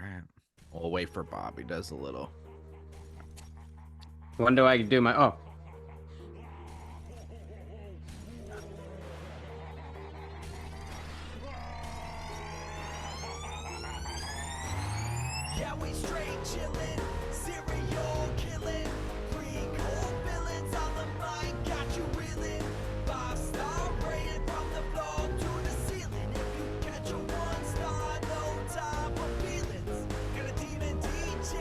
right. We'll wait for Bob. He does a little. When do I do my... Oh. Yeah, we straight chillin', serial killing, free cold villains on the mic, got you reeling. 5-star rated from the floor to the ceiling. If you catch a 1-star, no time for feelings. Got a demon DJ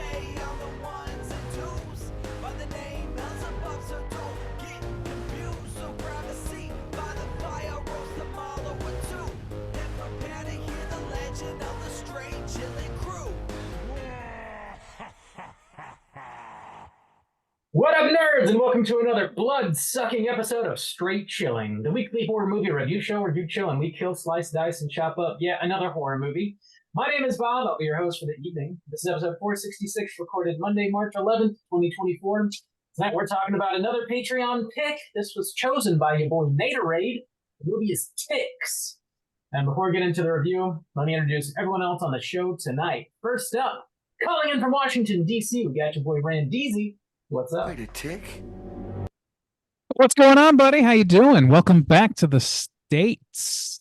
on the ones and twos, by the name Beelzebub, so don't get confused. So grab a seat by the fire, roast the marlow or two, and prepare to hear the legend of the straight chillin' crew. What up, nerds, and welcome to another blood-sucking episode of Straight Chilling, the weekly horror movie review show where you chill and we kill, slice, dice, and chop up yet another horror movie. My name is Bob. I'll be your host for the evening. This is episode 466, recorded Monday, March 11th, 2024. Tonight we're talking about another Patreon pick. This was chosen by your boy Naderade. The movie is Ticks. And before we get into the review, let me introduce everyone else on the show tonight. First up, calling in from Washington, D.C., we got your boy Randeezy. What's up? Wait a tick. What's going on, buddy? How you doing? Welcome back to the States.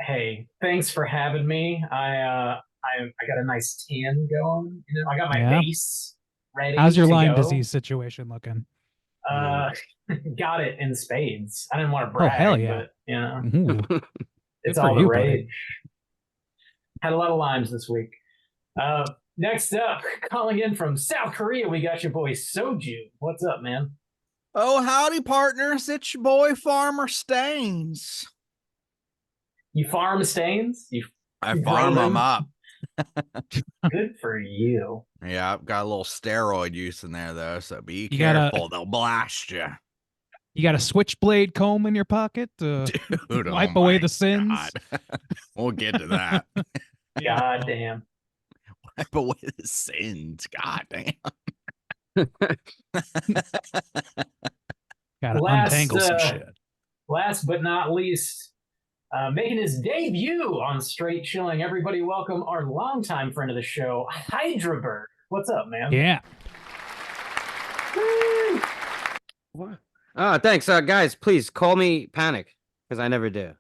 Hey, thanks for having me. I got a nice tan going. You know, I got my base ready. How's your to Lyme go. disease situation looking? Got it in spades. I didn't want to brag, hell yeah. but you know, Ooh. it's for all the you, buddy. rage. Had a lot of limes this week. Next up, calling in from South Korea, we got your boy Soju. What's up, man? Oh, howdy, partners. It's your boy, Farmer Stains. You farm stains? I You farm grow them them? up. Good for you. Yeah, I've got a little steroid use in there, though, so be You gotta- careful. They'll blast you. You got a switchblade comb in your pocket to Dude, oh wipe away my the sins? God. We'll get to that. God damn. Wipe away the sins. God damn. Got to Last, untangle some shit. Last but not least, making his debut on Straight Chilling, everybody welcome our longtime friend of the show, Hydraberg. What's up, man? Yeah. Woo! Thanks, guys. Please call me Panic, because I never do.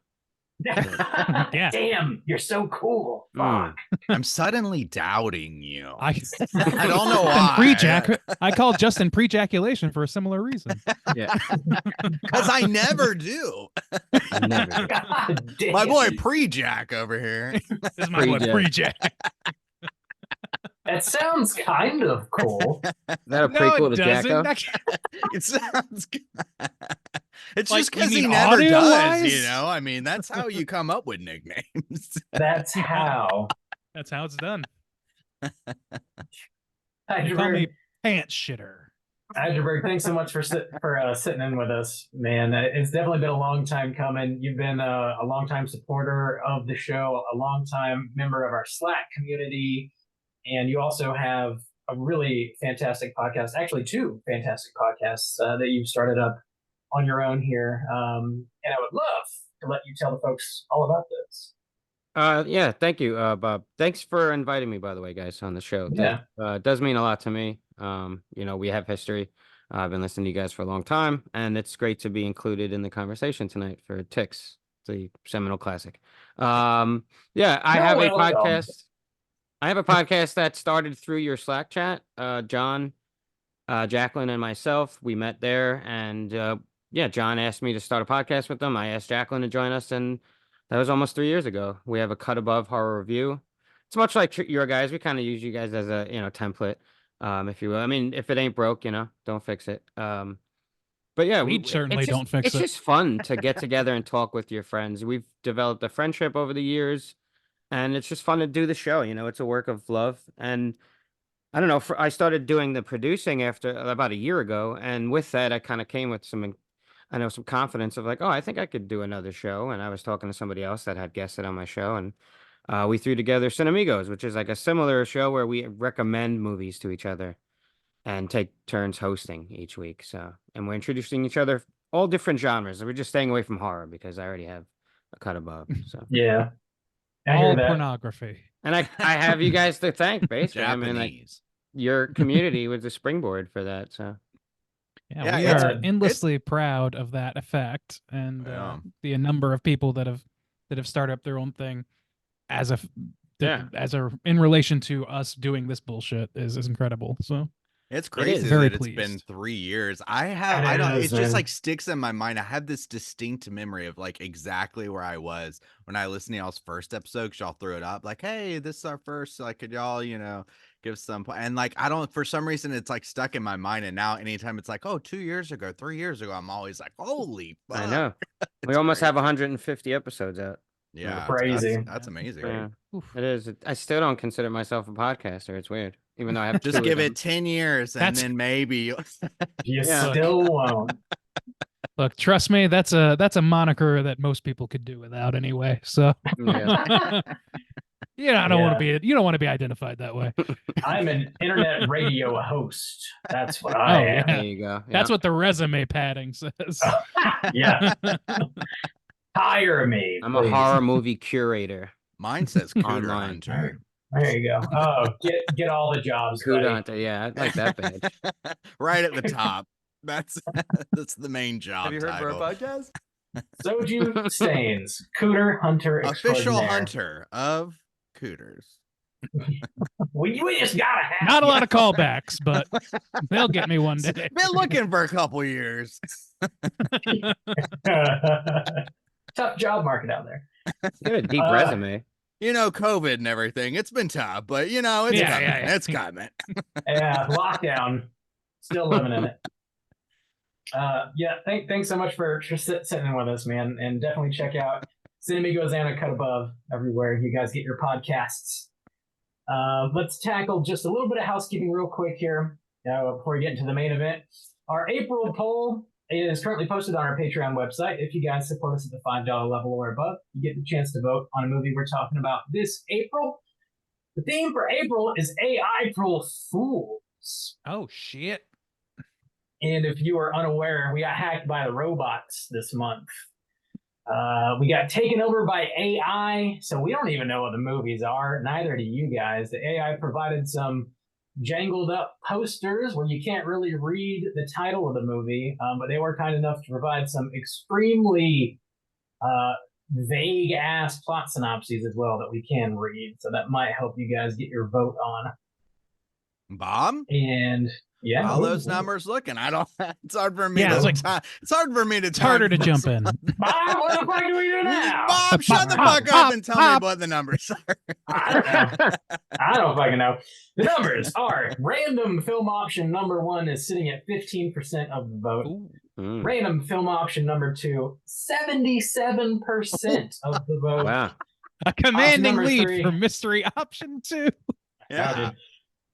Yeah. Damn, you're so cool. Mm. Fuck. I'm suddenly doubting you. I don't know why. I called Justin pre-ejaculation for a similar reason. Yeah. Because I never do. I never do. God damn. My boy Pre-Jack over here. This is my boy Pre-jack. pre-jack. That sounds kind of cool. Is that a No, prequel it to doesn't. Jacko? It sounds good. It's Like, just you because he mean never does, audio-wise? you know? I mean, that's how you come up with nicknames. That's how. That's how it's done. You Hydraberg, call me pants shitter. Hydraberg, thanks so much for sitting in with us, man. It's definitely been a long time coming. You've been a long-time supporter of the show, a long-time member of our Slack community, and you also have a really fantastic podcast, actually two fantastic podcasts that you've started up on your own here. And I would love to let you tell the folks all about this. Yeah, thank you, Bob. Thanks for inviting me, by the way, guys, on the show. Yeah. It does mean a lot to me. You know, we have history. I've been listening to you guys for a long time, and it's great to be included in the conversation tonight for Ticks, the seminal classic. Yeah, I have a podcast. I have a podcast that started through your Slack chat. John, Jacqueline, and myself, we met there, and yeah, John asked me to start a podcast with them. I asked Jacqueline to join us, and that was almost 3 years ago. We have a Cut Above horror review. It's much like your guys. We kind of use you guys as a template, if you will. I mean, if it ain't broke, don't fix it. But yeah, We certainly don't fix it's it. just fun to get together and talk with your friends. We've developed a friendship over the years, and it's just fun to do the show. It's a work of love. And I don't know, I started doing the producing after about a year ago, and with that, I kind of came with some confidence of like, oh, I think I could do another show. And I was talking to somebody else that had guested on my show, and we threw together Cinemigos, which is like a similar show where we recommend movies to each other and take turns hosting each week. So, and we're introducing each other all different genres. We're just staying away from horror because I already have a Cut Above. So Yeah. I hear All that. pornography. And I have you guys to thank, basically. I mean, like, Japanese. your community was the springboard for that. So Yeah, Yeah, we it's- are it's- endlessly proud of that effect and Yeah. the number of people that have started up their own thing as a Yeah. in relation to us doing this bullshit is incredible. So It's is. crazy Very that it's been pleased. 3 years. It It is, just man. like sticks in my mind. I have this distinct memory of like exactly where I was when I listened to y'all's first episode, 'cause y'all threw it up like, hey, this is our first, like, could y'all, give some, and like, I don't, for some reason, it's like stuck in my mind. And now anytime it's like, oh, 2 years ago, 3 years ago, I'm always like, holy fuck. I know. We It's almost crazy. have 150 episodes out. Yeah. Crazy. That's amazing. Yeah, oof. it is. I still don't consider myself a podcaster. It's weird. Even though I have Just two give of it them. 10 years and That's- then maybe You Yeah. still won't. look, trust me, that's a moniker that most people could do without anyway. So Yeah. I don't want to be you don't want to be identified that way. I'm an internet radio host. That's what Oh, I yeah. am. There you go. That's yeah. what the resume padding says. Yeah. Hire me. I'm a please. horror movie curator. mine says Cooter Online. Hunter. There you go. Oh, get all the jobs. buddy. Cuda Hunter. Yeah, I like that badge. Right at the top. That's the main job Have you heard title. of our podcast? Soju Stains, Cooter Hunter Official extraordinaire. hunter of cooters. We just gotta have Not a ya. lot of callbacks, but they'll get me one day. Been looking for a couple years. Tough job market out there. You got a deep Uh, resume. COVID and everything. It's been tough, but it's Yeah, coming. yeah. It's coming. Yeah, lockdown. Still living in it. Thanks so much for sitting in with us, man. And definitely check out Cinemigos and A Cut Above everywhere you guys get your podcasts. Let's tackle just a little bit of housekeeping real quick here before we get into the main event. Our April poll is currently posted on our Patreon website. If you guys support us at the $5 level or above, you get the chance to vote on a movie we're talking about this April. The theme for April is AI-April Fools. Oh shit. And if you are unaware, we got hacked by the robots this month. We got taken over by AI, so we don't even know what the movies are. Neither do you guys. The AI provided some jangled up posters where you can't really read the title of the movie, but they were kind enough to provide some extremely vague ass plot synopses as well that we can read. So that might help you guys get your vote on. Bob, And yeah, how those numbers looking? I don't. It's hard for me Yeah, to. it's like- It's hard for me to. It's harder to jump in. Bob, what the fuck do we do now? Bob, shut the Pop, fuck pop, up and tell pop. me what the numbers are. I don't know. I don't fucking know. The numbers are random film option number 1 is sitting at 15% of the vote. Ooh. Mm. Random film option number 2, 77% of the vote. Wow. A commanding number lead 3. for mystery option 2. Wow, dude.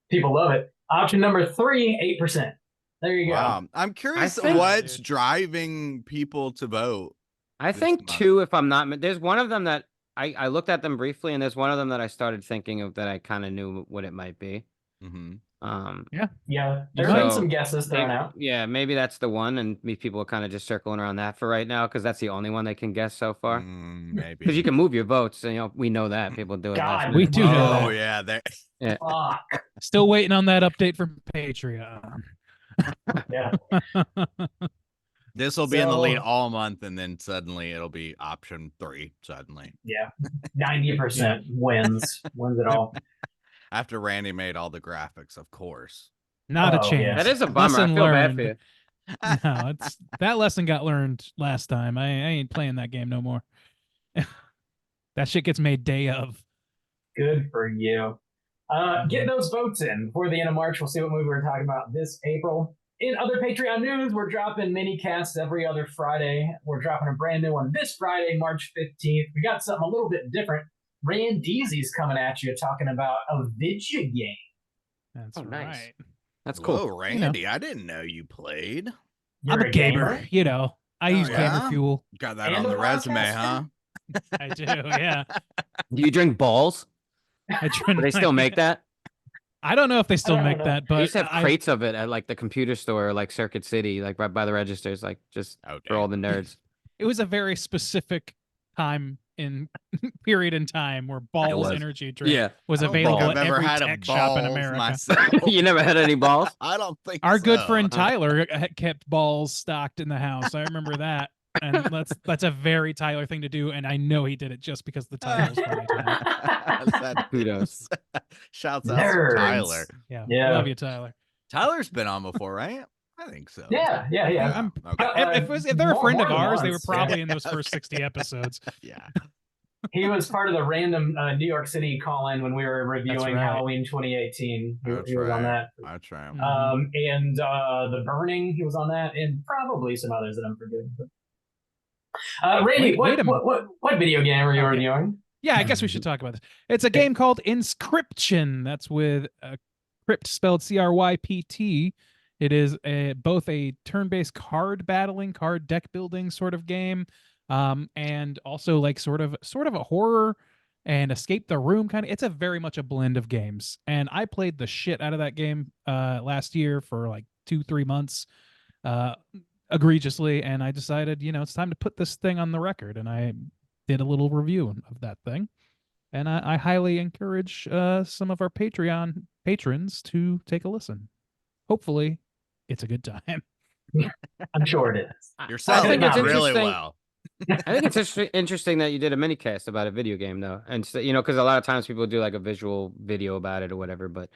People love it. Option number 3, 8%. There you go. Wow. I'm curious think- what's Dude. driving people to vote. I This think month. 2, if I'm not, there's one of them that I looked at them briefly, and there's one of them that I started thinking of that I kind of knew what it might be. Mm-hmm. Yeah, there have been So, some guesses thrown out. Yeah, maybe that's the one, and people are kind of just circling around that for right now because that's the only one they can guess so far. Maybe. Because you can move your votes, and we know that people do it. last God, We minute. do know Oh that. yeah, there. Fuck. Still waiting on that update from Patreon. Yeah. This will be in the lead So- all month, and then suddenly it'll be option 3. Suddenly, Yeah. 90% wins it all. after Randy made all the graphics, of course. Not a Oh, chance. yeah. That is a bummer. I Lesson feel bad learned. for you. No, it's that lesson got learned last time. I ain't playing that game no more. That shit gets made day of. Good for you. Get those votes in before the end of March. We'll see what movie we're talking about this April. In other Patreon news, we're dropping mini casts every other Friday. We're dropping a brand new one this Friday, March 15th. We got something a little bit different. Rand Deasy's coming at you talking about a video game. That's Oh, nice. right. That's cool. Whoa, Randy! I didn't know you played. I'm You're a gamer. You know, I Oh, use gamer yeah? fuel. Got that And on a the resume, podcaster? huh? I do. Yeah. Do you drink balls? I try Do they still make that? I don't know if they still don't make know. that, I but used to have crates of it at like the computer store, like Circuit City, like right by the registers, like just Okay. for all the nerds. it was a very specific time in period in time where balls was. energy drink Yeah. was I don't think available I've at ever every had a tech shop in balls America. myself. You never had any balls? I don't think Our good so. friend Tyler kept balls stocked in the house. I remember that. And that's a very Tyler thing to do, and I know he did it just because the title was funny to him. That Kudos. is. Shouts out to Nerds. Tyler. Yeah, Yeah. love you, Tyler. Tyler's been on before, right? I think so. Yeah. I'm- Okay. If they're a friend of more than ours, they were once, yeah. probably in those Okay. first 60 episodes. Yeah. He was part of the random New York City call-in when we were reviewing right. Halloween 2018. He That's was on right. that. That's right. Mhm. And The Burning, he was on that, and probably some others that I'm forgetting. Randy, Wait a minute. what video game are you Okay. reviewing? Yeah, I guess we should talk about this. It's a game called Inscription. That's with Crypt spelled CRYPT. It is both a turn-based card battling, card deck building sort of game, and also like sort of a horror and escape the room kind of. It's a very much a blend of games, and I played the shit out of that game last year for like 2-3 months, egregiously, and I decided, it's time to put this thing on the record, and I did a little review of that thing, and I highly encourage some of our Patreon patrons to take a listen. Hopefully, it's a good time. I'm sure it is. You're I selling think it it's really interesting. well. I think it's interesting that you did a mini cast about a video game, though, and because a lot of times people do like a visual video about it or whatever. But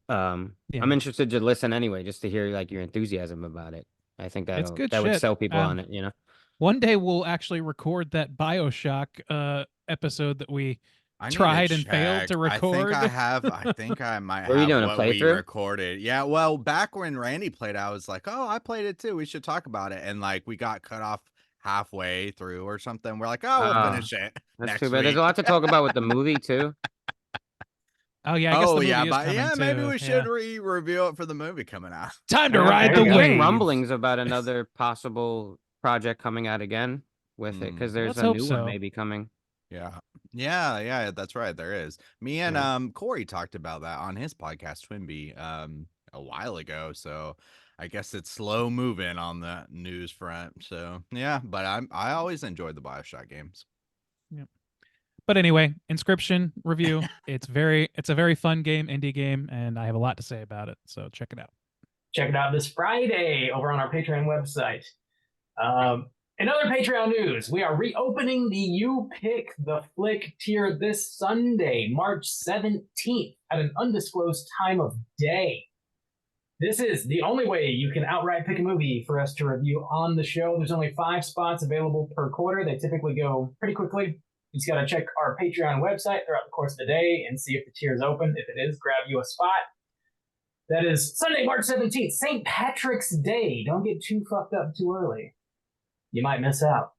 Yeah. I'm interested to listen anyway, just to hear like your enthusiasm about it. I think It's good that would shit. sell people on it. One day we'll actually record that BioShock episode that we I need to tried and failed check. to record. I think I might Were you have doing a what we playthrough? recorded. Yeah, well, back when Randy played, I was like, "Oh, I played it too. We should talk about it." And like, we got cut off halfway through or something. We're like, "Oh, we'll Ah, finish it That's next too bad. There's a week." lot to talk about with the movie too. Oh yeah, I guess the Oh movie yeah, is but coming yeah, maybe too. we should review it for the movie coming out. Time to Yeah, ride there the you go. Hearing wave. rumblings about another possible project coming out again with it, because there's Let's a hope new so. one maybe coming. Yeah, that's right. There is. Me and Yeah. Corey talked about that on his podcast Twinbee a while ago. So I guess it's slow moving on the news front. So yeah, but I always enjoyed the BioShock games. But anyway, Inscription review. It's a very fun game, indie game, and I have a lot to say about it. So check it out. Check it out this Friday over on our Patreon website. In other Patreon news, we are reopening the You Pick the Flick tier this Sunday, March 17th, at an undisclosed time of day. This is the only way you can outright pick a movie for us to review on the show. There's only 5 spots available per quarter. They typically go pretty quickly. You just got to check our Patreon website throughout the course of the day and see if the tier is open. If it is, grab you a spot. That is Sunday, March 17th, St. Patrick's Day. Don't get too fucked up too early. You might miss out.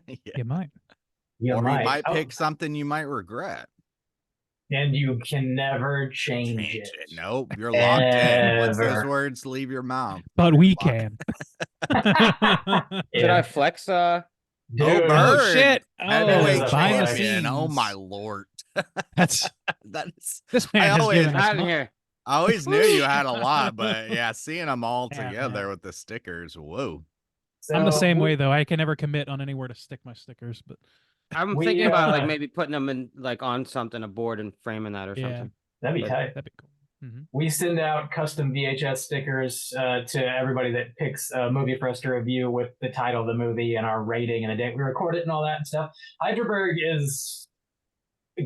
Yeah. You might. You Or might. you might Oh, pick something you might regret. and you can never change Change it. it. Nope, you're locked in. Once those Ever. words leave your mouth. But we Fuck. can. Did I flex? Dude, Bird. Oh shit! Heavyweight Oh, behind the champion. scenes. Oh my lord. That's That's this man has always given us Out of mo- here. I always knew you had a lot, but yeah, seeing them all Yeah, together yeah. with the stickers, whoa. I'm the So, same way though. I can never commit on anywhere to stick my stickers, but I'm We, thinking about like uh, maybe putting them in like on something, a board, and framing that or Yeah. something. That'd be But- tight. that'd be cool. Mhm. We send out custom VHS stickers to everybody that picks a movie for us to review with the title of the movie and our rating and the date we record it and all that and stuff. Hydraberg is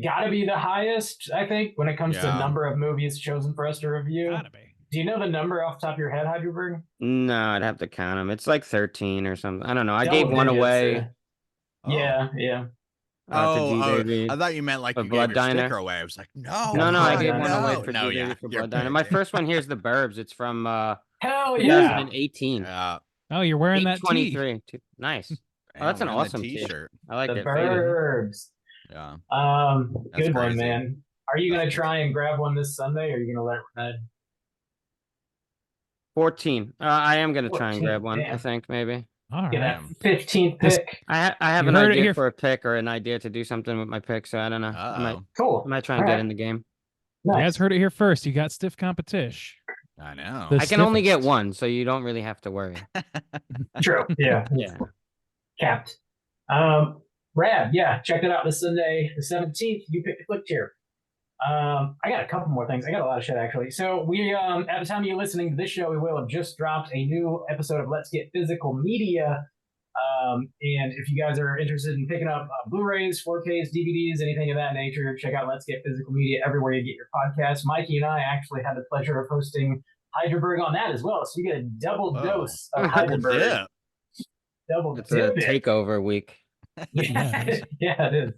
got to be the highest, I think, when it comes to Yeah. number of movies chosen for us to review. Gotta be. Do you know the number off the top of your head, Hydraberg? No, I'd have to count them. It's like 13 or something. I don't know. I Double gave one digits, away Yeah, yeah. to Oh, G-Baby. I thought you meant like For you Blood gave your Diner. sticker away. I was like, no. No, I God, gave no, one away no. for No, G-Baby yeah, for you're Blood Diner. good. My first one here's the Burbs. It's from Hell yeah. 2018. Yeah. Oh, you're wearing that tee. 23. Nice. Oh, that's an wearing the awesome tee. t-shirt. I like The it. Faded. Burbs. Yeah. Good one, crazy. man. Are you That's gonna crazy. try and grab one this Sunday, or are you gonna let it run? 14. I am gonna try and 14, grab one. I damn. think maybe. All Get right. that 15th This- pick. I have You an heard it idea here for a pick or an idea to do something with my pick, so I don't know. I Uh-oh. Cool. might try and All get right. in the game. You Nice. guys heard it here first. You got stiff competition. I know. The I can only get stiffest. one, so you don't really have to worry. True. Yeah. Yeah. Capped. Rad, yeah, check that out this Sunday, the 17th. You pick the click tier. I got a couple more things. I got a lot of shit actually. So we, at the time you're listening to this show, we will have just dropped a new episode of Let's Get Physical Media. And if you guys are interested in picking up Blu-rays, 4Ks, DVDs, anything of that nature, check out Let's Get Physical Media everywhere you get your podcasts. Mikey and I actually had the pleasure of hosting Heidelberg on that as well, so you get a double dose of Heidelberg. Yeah. Double It's a dip it. takeover week. Yeah, yeah, it is.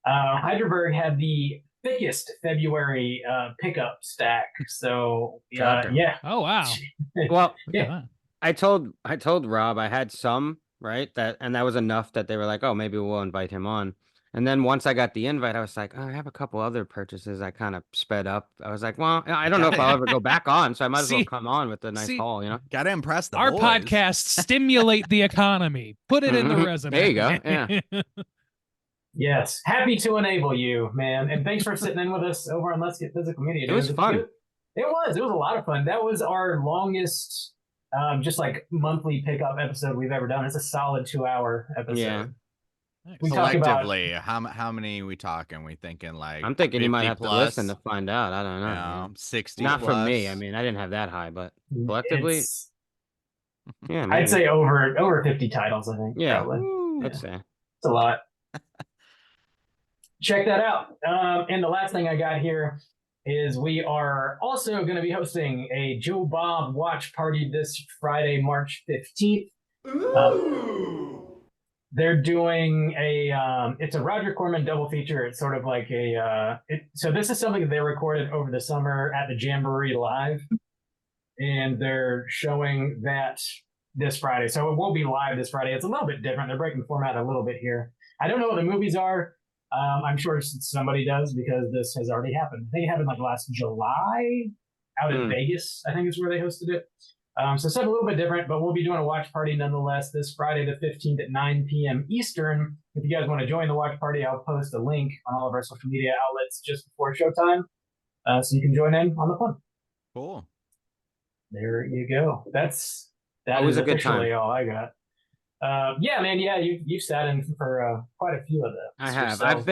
Heidelberg had the thickest February pickup stack, so Shocker. yeah. Oh wow. Well, Look Yeah. at that. I told Rob I had some, right? And that was enough that they were like, oh, maybe we'll invite him on. And then once I got the invite, I was like, oh, I have a couple other purchases I kind of sped up. I was like, well, I don't know if I'll ever go back on, so I might as well See- come on with a nice see, haul, you know? Gotta impress the Our boys. podcasts stimulate the economy. Put it in the Mhm. resume. There you go, yeah. Yes, happy to enable you, man. And thanks for sitting in with us over on Let's Get Physical Media. It was It's fun. good. It was a lot of fun. That was our longest, just like monthly pickup episode we've ever done. It's a solid 2-hour episode. Yeah. Nice. We talked about- Collectively, how many we talking? We thinking like I'm thinking you might 50 have plus, to listen to find out. I don't know. you man. know, 60 Not plus. from me. I mean, I didn't have that high, but collectively, It's- yeah, maybe. I'd say over 50 titles, I think. Yeah. Probably. Woo. I'd say. It's a lot. Check that out. And the last thing I got here is we are also going to be hosting a Joe Bob watch party this Friday, March 15th. They're doing it's a Roger Corman double feature. It's sort of like so this is something that they recorded over the summer at the Jamboree Live, and they're showing that this Friday. So it will be live this Friday. It's a little bit different. They're breaking format a little bit here. I don't know what the movies are. I'm sure somebody does because this has already happened. I think it happened like last July out in Vegas. I think is where they hosted it. So something a little bit different, but we'll be doing a watch party nonetheless this Friday the 15th at 9 p.m. Eastern. If you guys want to join the watch party, I'll post a link on all of our social media outlets just before showtime, so you can join in on the fun. Cool. There you go. That Always is a good time. officially all I got. Yeah, man. Yeah, you've sat in for quite a few of them. I have. I've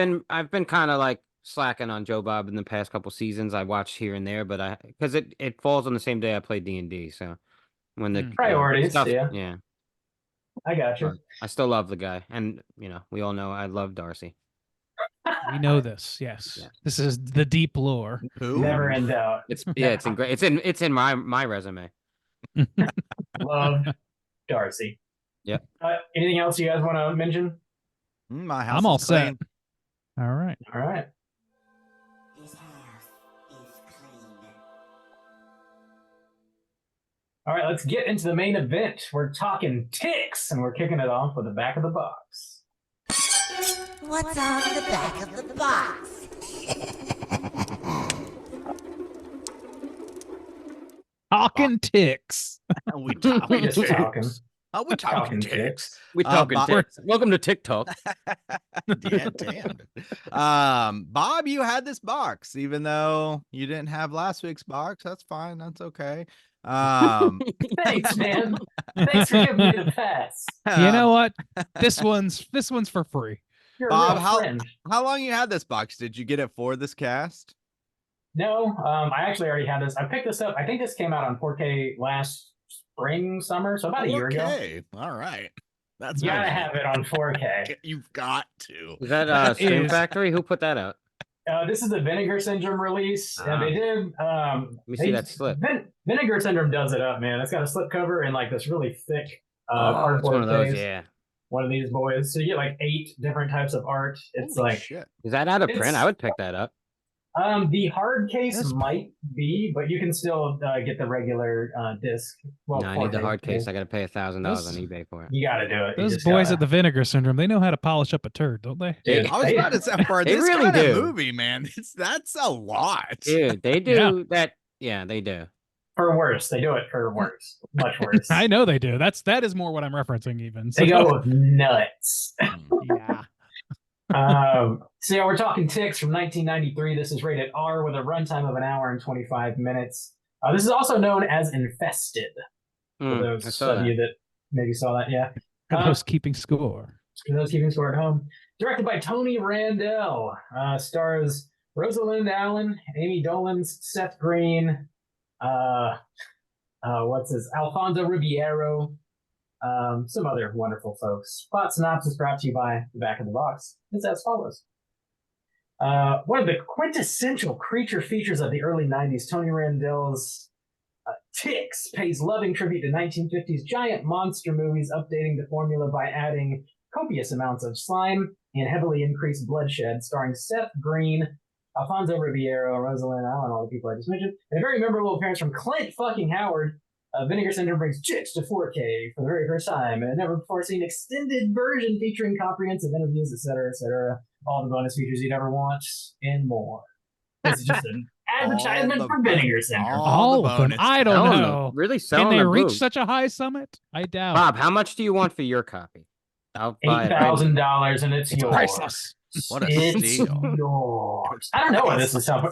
been kind of like slacking on Joe Bob in the past couple seasons. I watched here and there, but because it falls on the same day I play D&D, so when the Priorities, stuff, yeah. I got you. But I still love the guy, and we all know I love Darcy. We know this. Yes. Yeah. This is the deep lore. Who? Never in doubt. It's it's in great. It's in my resume. Love Darcy. Yep. Anything else you guys want to mention? My house I'm all is clean. set. All right. All right. This house is clean. All right, let's get into the main event. We're talking ticks, and we're kicking it off with the back of the box. What's on the back of the box? Talking ticks. We We're talking just talking. Oh, we talking Talking ticks. We talking Bob- ticks. Welcome to TikTok. Damn. Bob, you had this box, even though you didn't have last week's box. That's fine. That's okay. Thanks, man. Thanks for giving me the pass. You know what? This one's for free. You're a Bob, real friend. how long you had this box? Did you get it for this cast? No, I actually already had this. I picked this up. I think this came out on 4K last spring, summer, so about a year ago. Okay. All right. That's You gotta nice. have it on 4K. You've got to. Is that That Stream is- Factory? Who put that out? This is the Vinegar Syndrome release, and they did. Let me see that slip. Vinegar Syndrome does it up, man. It's got a slip cover and like this really thick Oh, it's one of artboard those. case. Yeah. One of these boys. So you get like 8 different types of art. It's Holy like shit. Is that out of print? It's- I would pick that up. the hard case That's- might be, but you can still get the regular disc. Well, No, I need the 4K, hard case. yeah. I got to pay $1,000 on Those- eBay for it. You gotta do it. You Those just boys gotta- at the Vinegar Syndrome, they know how to polish up a turd, don't they? Dude, I was they- about to say for They this really kind of do. movie, man. That's a lot. Dude, they do Yeah. that. Yeah, they do. for worse. They do it for worse, much worse. I know they do. That is more what I'm referencing even. They So- go nuts. yeah. So yeah, we're talking Ticks from 1993. This is rated R with a runtime of 1 hour and 25 minutes. This is also known as Infested. For I those saw of that. you that maybe saw that, yeah. For those keeping score. For those keeping score at home. Directed by Tony Randell. Stars Rosalind Allen, Amy Dolans, Seth Green, Alfonso Ribeiro, some other wonderful folks. Plot synopsis brought to you by The Back of the Box is as follows. One of the quintessential creature features of the early 90s, Tony Randell's Ticks pays loving tribute to 1950s giant monster movies, updating the formula by adding copious amounts of slime and heavily increased bloodshed, starring Seth Green, Alfonso Ribeiro, Rosalind Allen, all the people I just mentioned, and a very memorable appearance from Clint fucking Howard. Vinegar Syndrome brings Chicks to 4K for the very first time, and a never before seen extended version featuring comprehensive interviews, etc., all the bonus features you'd ever want, and more. This is just an advertisement for Vinegar Syndrome. All of them. bonus I don't Selling know. them. Really Can selling they the reach boob. such a high summit? I doubt. Bob, how much do you want for your copy? I'll buy it. $8,000, and it's It's yours. priceless. What a It's steal. yours. I don't know what this is selling.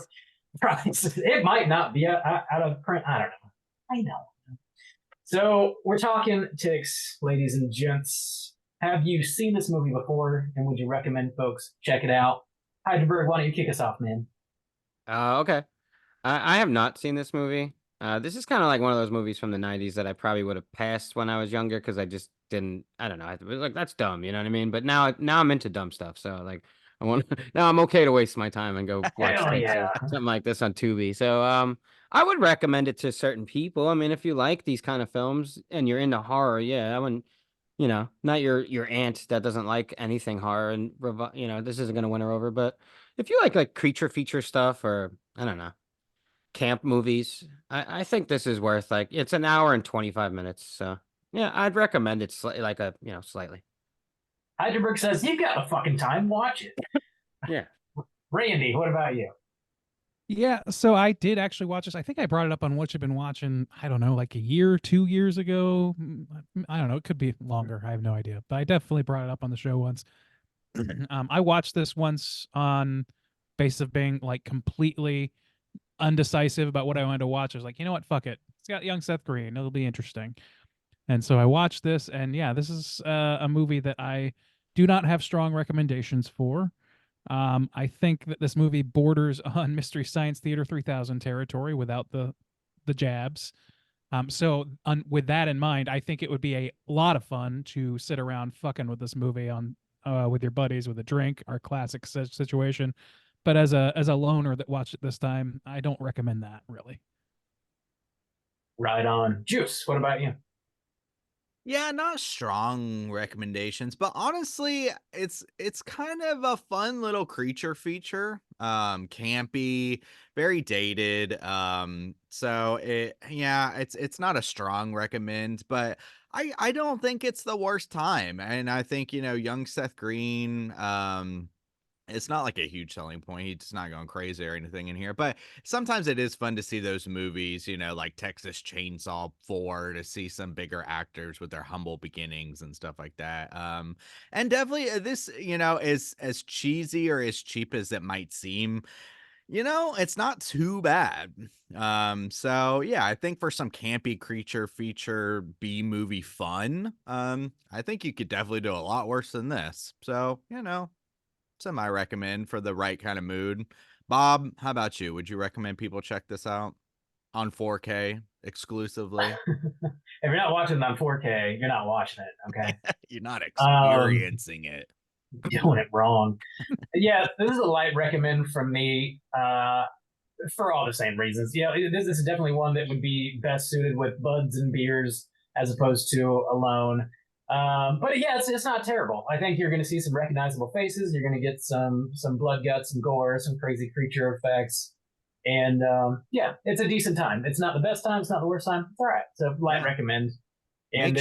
It might not be out of print. I don't know. I know. So we're talking Ticks, ladies and gents. Have you seen this movie before, and would you recommend folks check it out? Heidelberg, why don't you kick us off, man? Okay. I have not seen this movie. This is kind of like one of those movies from the 90s that I probably would have passed when I was younger because I just didn't, I don't know. I was like, that's dumb, you know what I mean? But now I'm into dumb stuff. So like, now I'm okay to waste my time and go watch Hell yeah. something like this on Tubi. So I would recommend it to certain people. I mean, if you like these kind of films and you're into horror, yeah, I wouldn't, not your aunt that doesn't like anything horror and this isn't gonna win her over. But if you like creature feature stuff or I don't know, camp movies, I think this is worth it's an hour and 25 minutes. So yeah, I'd recommend it slightly. Heidelberg says, you got the fucking time, watch it. Yeah. Randy, what about you? Yeah, so I did actually watch this. I think I brought it up on What You've Been Watching, I don't know, like a year, 2 years ago. I don't know. It could be longer. I have no idea. But I definitely brought it up on the show once. I watched this once on basis of being like completely undecisive about what I wanted to watch. I was like, you know what? Fuck it. It's got young Seth Green. It'll be interesting. And so I watched this, and yeah, this is a movie that I do not have strong recommendations for. I think that this movie borders on Mystery Science Theater 3000 territory without the jabs. So with that in mind, I think it would be a lot of fun to sit around fucking with this movie on with your buddies with a drink, our classic situation. But as a loner that watched it this time, I don't recommend that really. Right on. Juice, what about you? Yeah, not strong recommendations, but honestly, it's kind of a fun little creature feature. Campy, very dated. So it's not a strong recommend, but I don't think it's the worst time. And I think, young Seth Green, it's not like a huge selling point. He's not going crazy or anything in here, but sometimes it is fun to see those movies, like Texas Chainsaw 4, to see some bigger actors with their humble beginnings and stuff like that. And definitely this, is as cheesy or as cheap as it might seem, it's not too bad. So yeah, I think for some campy creature feature B movie fun, I think you could definitely do a lot worse than this. So, semi recommend for the right kind of mood. Bob, how about you? Would you recommend people check this out on 4K exclusively? If you're not watching it on 4K, you're not watching it, okay? You're not experiencing it. Doing it wrong. Yeah, this is a light recommend from me for all the same reasons. This is definitely one that would be best suited with buds and beers as opposed to alone. But yeah, it's not terrible. I think you're going to see some recognizable faces. You're going to get some blood, guts, some gore, some crazy creature effects. And yeah, it's a decent time. It's not the best time. It's not the worst time. It's all right. So light recommend. And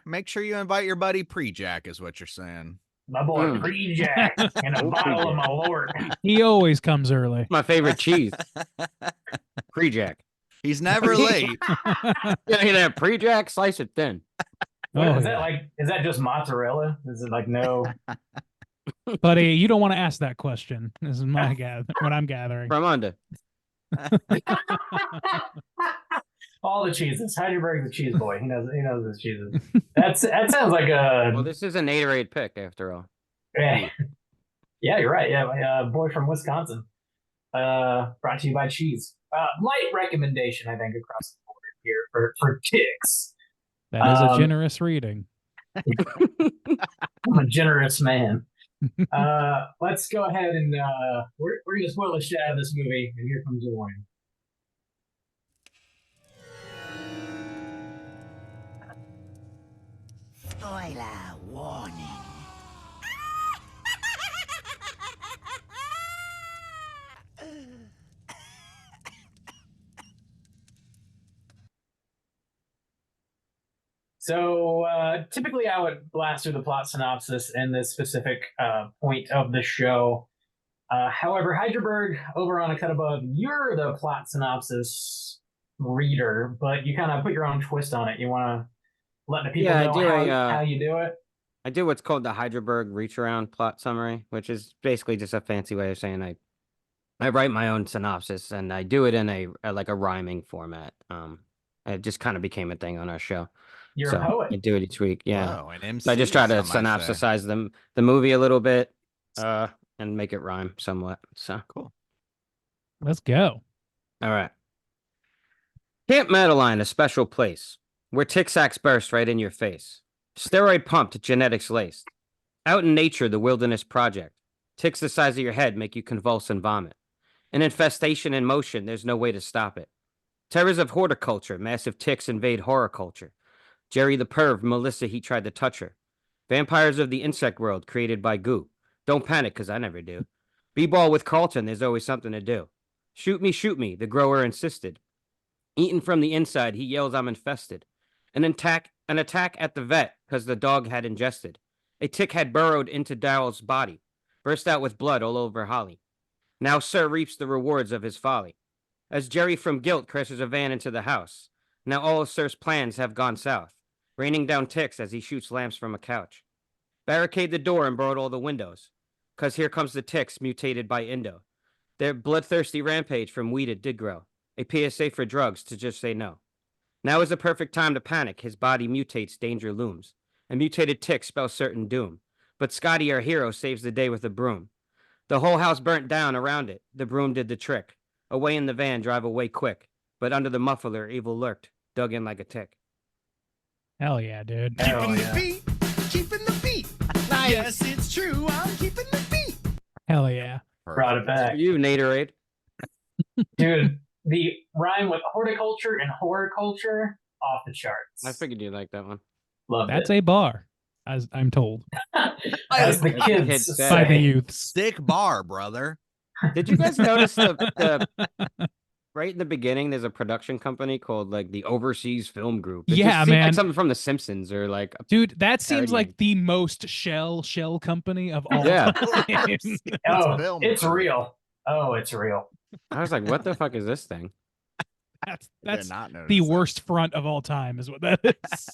Make sure you invite your buddy Pre-Jack is what you're saying. my boy Pre-Jack and a bottle of my Lord. He always comes early. My favorite cheese. Pre-Jack. He's never late. Yeah, Pre-Jack, slice it thin. Is that just mozzarella? Is it like no? Buddy, you don't want to ask that question. This is what I'm gathering. From under. All the cheeses. Heidelberg's a cheese boy. He knows his cheeses. That sounds like a. Well, this is a Naderade pick after all. Yeah. Yeah, you're right. Yeah, my boy from Wisconsin. Brought to you by Cheese. Light recommendation, I think, across the board here for Ticks. That is a Um, generous reading. I'm a generous man. Let's go ahead and we're gonna spoil the shit out of this movie, and here comes the warning. Spoiler warning. So typically, I would blast through the plot synopsis in this specific point of the show. However, Hydraberg over on A Cut Above, you're the plot synopsis reader, but you kind of put your own twist on it. You want to let the people Yeah, I know do how you do it. I do what's called the Hydraberg reach around plot summary, which is basically just a fancy way of saying I write my own synopsis and I do it in a like a rhyming format. It just kind of became a thing on our show. You're So a poet. I do it each week. Yeah. Whoa, an So I just try to some might say. synopsisize the movie a little bit, and make it rhyme somewhat. So Cool. Let's go. all right. Camp Madeline, a special place where tic sacs burst right in your face. Steroid pumped, genetics laced. Out in nature, the wilderness project. Ticks the size of your head make you convulse and vomit. An infestation in motion, there's no way to stop it. Terrors of horticulture, massive ticks invade horror culture. Jerry the perv, Melissa, he tried to touch her. Vampires of the insect world created by goo. Don't panic, cause I never do. B-ball with Carlton, there's always something to do. Shoot me, the grower insisted. Eaten from the inside, he yells I'm infested. An attack at the vet, cause the dog had ingested. A tick had burrowed into Daryl's body, burst out with blood all over Holly. Now Sir reaps the rewards of his folly. As Jerry from guilt crashes a van into the house, now all of Sir's plans have gone south, raining down ticks as he shoots lamps from a couch. Barricade the door and board all the windows, cause here comes the ticks mutated by Indo. Their bloodthirsty rampage from weeded did grow, a PSA for drugs to just say no. Now is the perfect time to panic, his body mutates, danger looms. A mutated tick spells certain doom, but Scotty, our hero, saves the day with a broom. The whole house burnt down around it, the broom did the trick. Away in the van, drive away quick, but under the muffler, evil lurked, dug in like a tick. Hell yeah, dude. Hell Keeping yeah. the beat, keeping the beat. Yes, it's true. I'm keeping the beat. Hell yeah. Brought it back. You, Naderade. Dude, the rhyme with horticulture and horror culture, off the charts. I figured you'd like that one. Love That's it. a bar, as I'm told As the As the kids kids say. by the say. youths. Thick bar, brother. Did you guys notice the right in the beginning? There's a production company called like the Overseas Film Group. It just Yeah, seemed man. like something from The Simpsons or like. Dude, that seems Parodying. like the most shell company of all Yeah. time. Oh, film. it's real. Oh, it's real. I was like, what the fuck is this thing? that's They're that's not the noticing. worst front of all time is what that is.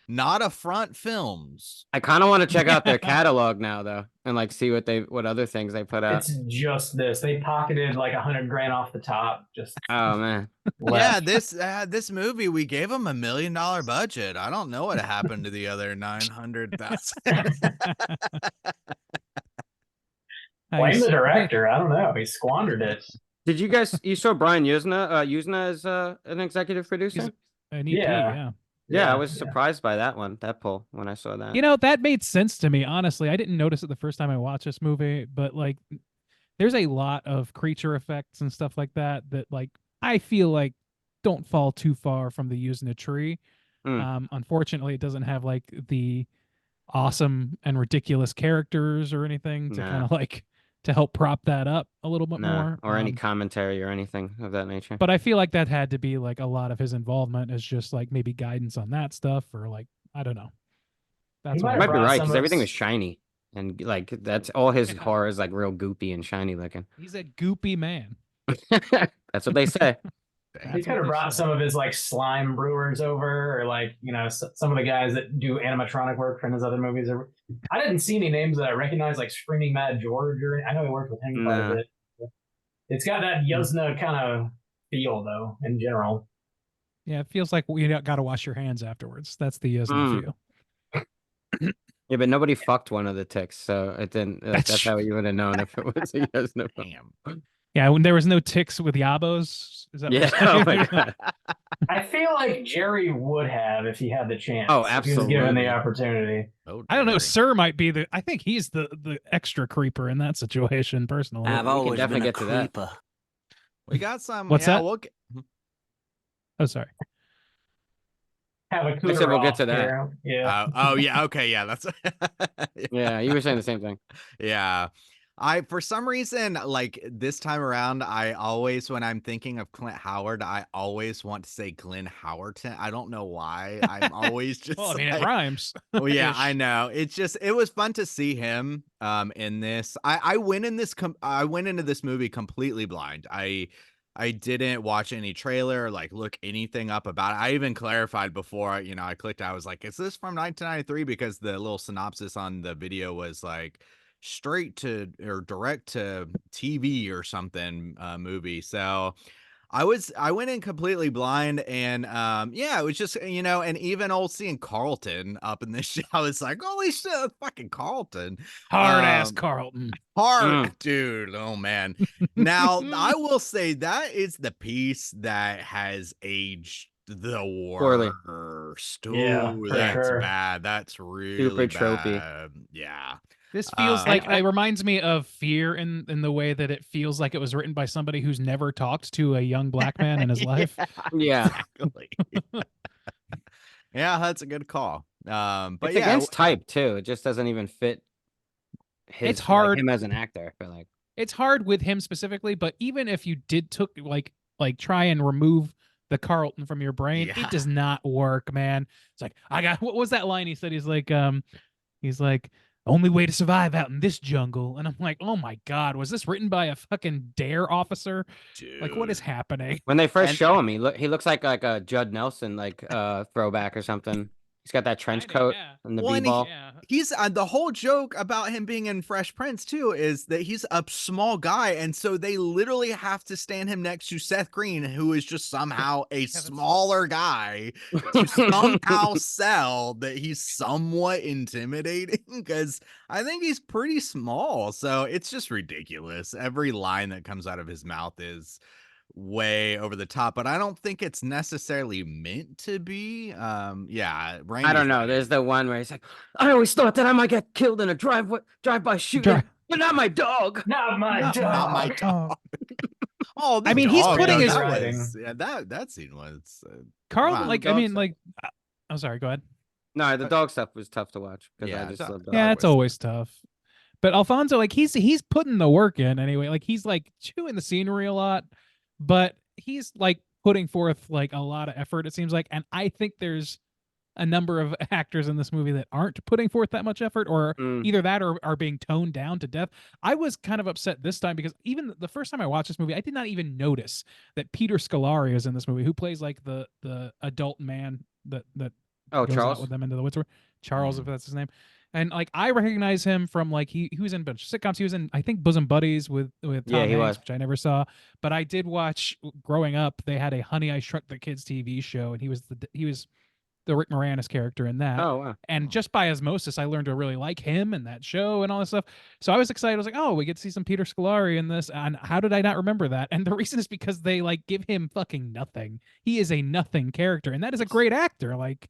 Not Affront Films. I kind of want to check out their catalog now though, and like see what other things they put out. It's just this. They pocketed like $100,000 off the top. Just Oh man, Yeah, left. this movie we gave them $1 million budget. I don't know what happened to the other 900,000. Blame Nice. the director. I don't know. He squandered it. did you saw Brian Yuzna? Yuzna is an executive producer. He's an EP, Yeah. yeah. Yeah, I was surprised by that poll when I saw that. You know, that made sense to me, honestly. I didn't notice it the first time I watched this movie, but like there's a lot of creature effects and stuff like that like I feel like don't fall too far from the using a tree. Unfortunately, it doesn't have like the awesome and ridiculous characters or anything to Nah. kind of like to help prop that up a little bit Nah, more. or any commentary or anything of that nature. But I feel like that had to be like a lot of his involvement as just like maybe guidance on that stuff or like I don't know. That's might what You have might be brought right some because of everything his- was shiny and like that's all his horror is like real goopy and shiny looking. he's a goopy man. That's what they say. He That's could what have they brought say. some of his like slime brewers over, or like some of the guys that do animatronic work from his other movies. I didn't see any names that I recognize, like Screaming Mad George, or I know he worked with him quite Nah. a bit. It's got that Yuzna kind of feel, though, in general. Yeah, it feels like you got to wash your hands afterwards. That's the Yuzna Mm. feel. Yeah, but nobody fucked one of the ticks, so it didn't. That's how you would have known if it was a yes no. Damn. Yeah, when there was no ticks with Yabos. Is that Yeah. what you're Oh saying? my god. I feel like Jerry would have if he had the chance. Oh, If he was given the absolutely. opportunity. Oh, I don't know. Jerry. Sir might be the. I think he's the extra creeper in that situation, personally. I've we can always definitely been a get to that. creeper. We got some. What's yeah, that? We'll get, Oh, sorry. Have a I said we'll get to off that. here. Yeah. oh yeah. Okay. Yeah. That's. Yeah, you were saying the same thing. Yeah. For some reason, like this time around, I always, when I'm thinking of Clint Howard, I always want to say Glenn Howerton. I don't know why. I'm always just Well, I mean, like, it rhymes. well, yeah, Ish. I know. It's just, it was fun to see him in this. I went in this I went into this movie completely blind. I didn't watch any trailer or like look anything up about it. I even clarified before, I clicked. I was like, is this from 1993? Because the little synopsis on the video was like straight to or direct to TV or something movie. So I went in completely blind, and yeah, it was just, and even old seeing Carlton up in this show, I was like, holy shit, fucking Carlton. Hard ass Um, Carlton. Hard, Mm. dude. Oh man. Now, I will say that is the piece that has aged the Poorly. worst. Yeah, Ooh, for that's sure. bad. That's really tropey. bad. Yeah. This feels like And I- it reminds me of Fear in the way that it feels like it was written by somebody who's never talked to a young black man in his life. Yeah. Exactly. Yeah, that's a good call. But It's yeah, against type too. It just doesn't even fit his It's hard. him as an actor, I feel like. It's hard with him specifically, but even if you did took like try and remove the Carlton from your brain, Yeah. it does not work, man. It's like what was that line he said? He's like only way to survive out in this jungle. And I'm like, oh my God, was this written by a fucking DARE officer? Like, what is dude. happening? When they first And- show him, he looks like a Judd Nelson throwback or something. He's got that trench coat Yeah. and the Well, and he- b-ball. Yeah. He's the whole joke about him being in Fresh Prince too is that he's a small guy, and so they literally have to stand him next to Seth Green, who is just somehow a smaller guy, to somehow sell that he's somewhat intimidating, because I think he's pretty small. So it's just ridiculous. Every line that comes out of his mouth is way over the top, but I don't think it's necessarily meant to be. Yeah, I don't know. There's the one where he's like, I always thought that I might get killed in a drive-by shooting, Dri- but not my dog. Not my Not dog. my dog. Oh, I mean, he's dog, putting his- that was- yeah, that scene was Carlton, Wow. like, I mean, like, I'm sorry, go ahead. No, the dog stuff was tough to watch because Yeah, I just dog- love dog Yeah, dogs. it's always tough. But Alfonso, like, he's putting the work in anyway. Like, he's like chewing the scenery a lot, but he's like putting forth like a lot of effort, it seems like. And I think there's a number of actors in this movie that aren't putting forth that much effort, or Mm. either that or are being toned down to death. I was kind of upset this time because even the first time I watched this movie, I did not even notice that Peter Scolari is in this movie, who plays like the adult man that Oh, goes Charles. out with them into the woods. Charles, Mhm. if that's his name. And like I recognize him from like he was in a bunch of sitcoms. He was in I think Bosom Buddies with Tom Yeah, he Hanks, was. which I never saw. But I did watch growing up. They had a Honey I Shrunk the Kids TV show, and he was the Rick Moranis character in that. Oh, wow. And just by osmosis, I learned to really like him and that show and all this stuff. So I was excited. I was like, oh, we get to see some Peter Scolari in this. And how did I not remember that? And the reason is because they like give him fucking nothing. He is a nothing character, and that is a great actor. Like,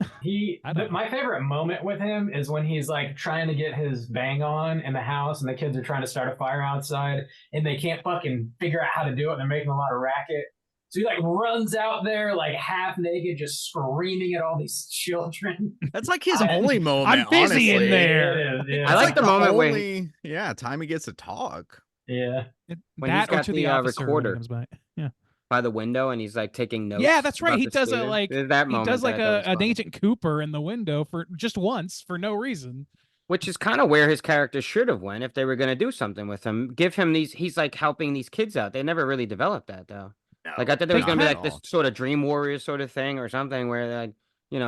I don't know. My favorite moment with him is when he's like trying to get his bang on in the house, and the kids are trying to start a fire outside, and they can't fucking figure out how to do it. And they're making a lot of racket. So he like runs out there like half naked, just screaming at all these children. That's like his I- only moment. I'm busy in honestly. there. It is, yeah. I like the moment where only, time he gets to talk. Yeah. When he's that or got to the, the officer when he recorder. comes by. Yeah. by the window and he's like taking notes. Yeah, that's right. about He the does a student. like There's that he moment does like that I thought was an fun. Agent Cooper in the window for just once for no reason. Which is kind of where his character should have went if they were going to do something with him. Give him these. He's like helping these kids out. They never really developed that though. Like I thought there was They going to be kind like this sort of Dream Warriors sort of thing or something where like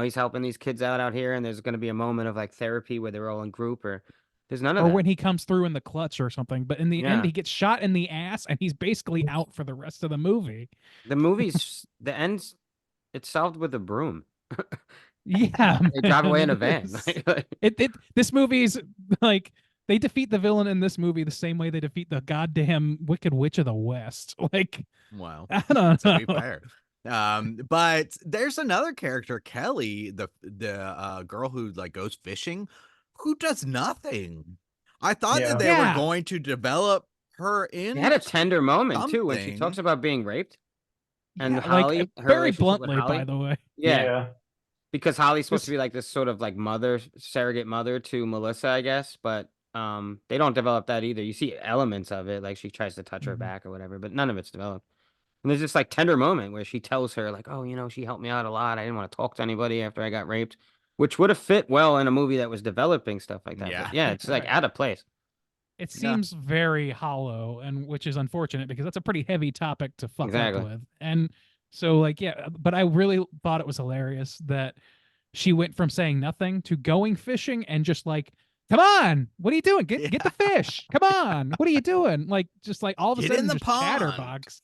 he's helping these kids out here, and there's going to be a moment of like therapy where they're all in group. Or there's none of Or that. when he comes through in the clutch or something. But in the end, Yeah. he gets shot in the ass and he's basically out for the rest of the movie. The movie's the ends. It's solved with a broom. Yeah, They drive away in a man, van. this movie's like they defeat the villain in this movie the same way they defeat the goddamn Wicked Witch of the West. Like, Well, I don't to be know. fair. But there's another character, Kelly, the girl who like goes fishing, who does nothing. I thought Yeah. that they Yeah. were going to develop her She in. had a tender moment too when she something. talks about being raped. And Yeah, Holly, like her very relationship with bluntly, Holly. by the way. Yeah, because Holly's supposed to Just- be like this sort of like mother, surrogate mother to Melissa, I guess. But they don't develop that either. You see elements of it, like she tries to touch her Mhm. back or whatever, but none of it's developed. And there's this like tender moment where she tells her like, "Oh, you know, she helped me out a lot. I didn't want to talk to anybody after I got raped," which would have fit well in a movie that was developing stuff like that. Yeah. But yeah, it's like out of place. It Yeah. seems very hollow, and which is unfortunate because that's a pretty heavy topic to fuck Exactly. up with. And so, like, yeah, but I really thought it was hilarious that she went from saying nothing to going fishing and just like, come on, what are you doing? Get the fish. Come on, what are you doing? Like, just like all of a Get in sudden, the just pond. chatterbox.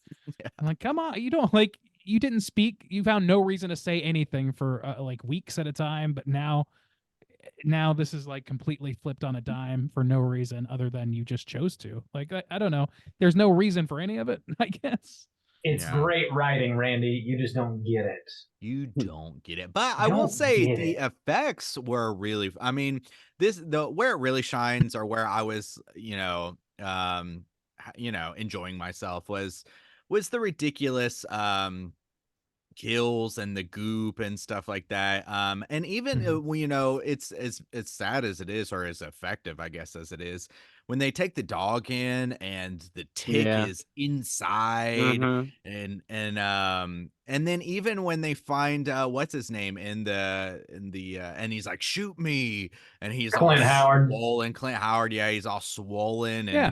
I'm like, come on, you don't like, you didn't speak. You found no reason to say anything for like weeks at a time, but now this is like completely flipped on a dime for no reason other than you just chose to. Like, I don't know. There's no reason for any of it, I guess. It's Yeah. great writing, Randy. You just don't get it. You don't get it. But I will Don't say get the it. effects were really, I mean, where it really shines or where I was, enjoying myself was the ridiculous kills and the goop and stuff like that. And even it's as sad as it is, or as effective, I guess, as it is, when they take the dog in and the tick Yeah. is inside, Mhm. and then even when they find what's his name in the and he's like, shoot me, and he's Clint all Howard. swollen. Clint Howard, yeah, he's all swollen, and Yeah.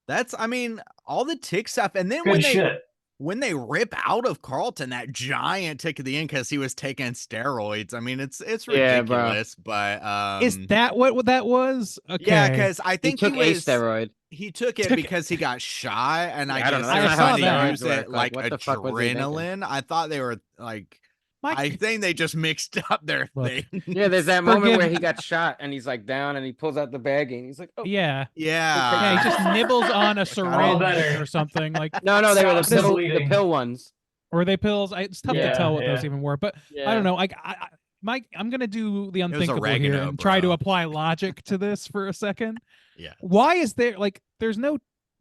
that's, I mean, all the tick stuff. And then Good shit. when they rip out of Carlton that giant tick at the end because he was taking steroids, I mean, it's Yeah, bro. ridiculous. But Is that what that was? Okay. yeah, because I He think took he a was steroid. he took it Took it. because he got shot, and I I don't guess know. they I were saw trying that. to use it Like, like what the fuck was he thinking? adrenaline. I thought they were like, My- I think they just mixed up their Look. thing. Yeah, there's that moment where Forgive- he got shot and he's like down and he pulls out the bag and he's like, "Oh." yeah. Yeah, Yeah, he just nibbles on a syringe better. or something like, No, they were Stops the bleeding. pill ones. or they pills. It's tough Yeah, to tell what those yeah. even were, but Yeah. I don't know. Like, Mike, I'm gonna do the was unthinkable here oregano, and try to bro. apply logic to this for a second. Yeah. Why is there like there's no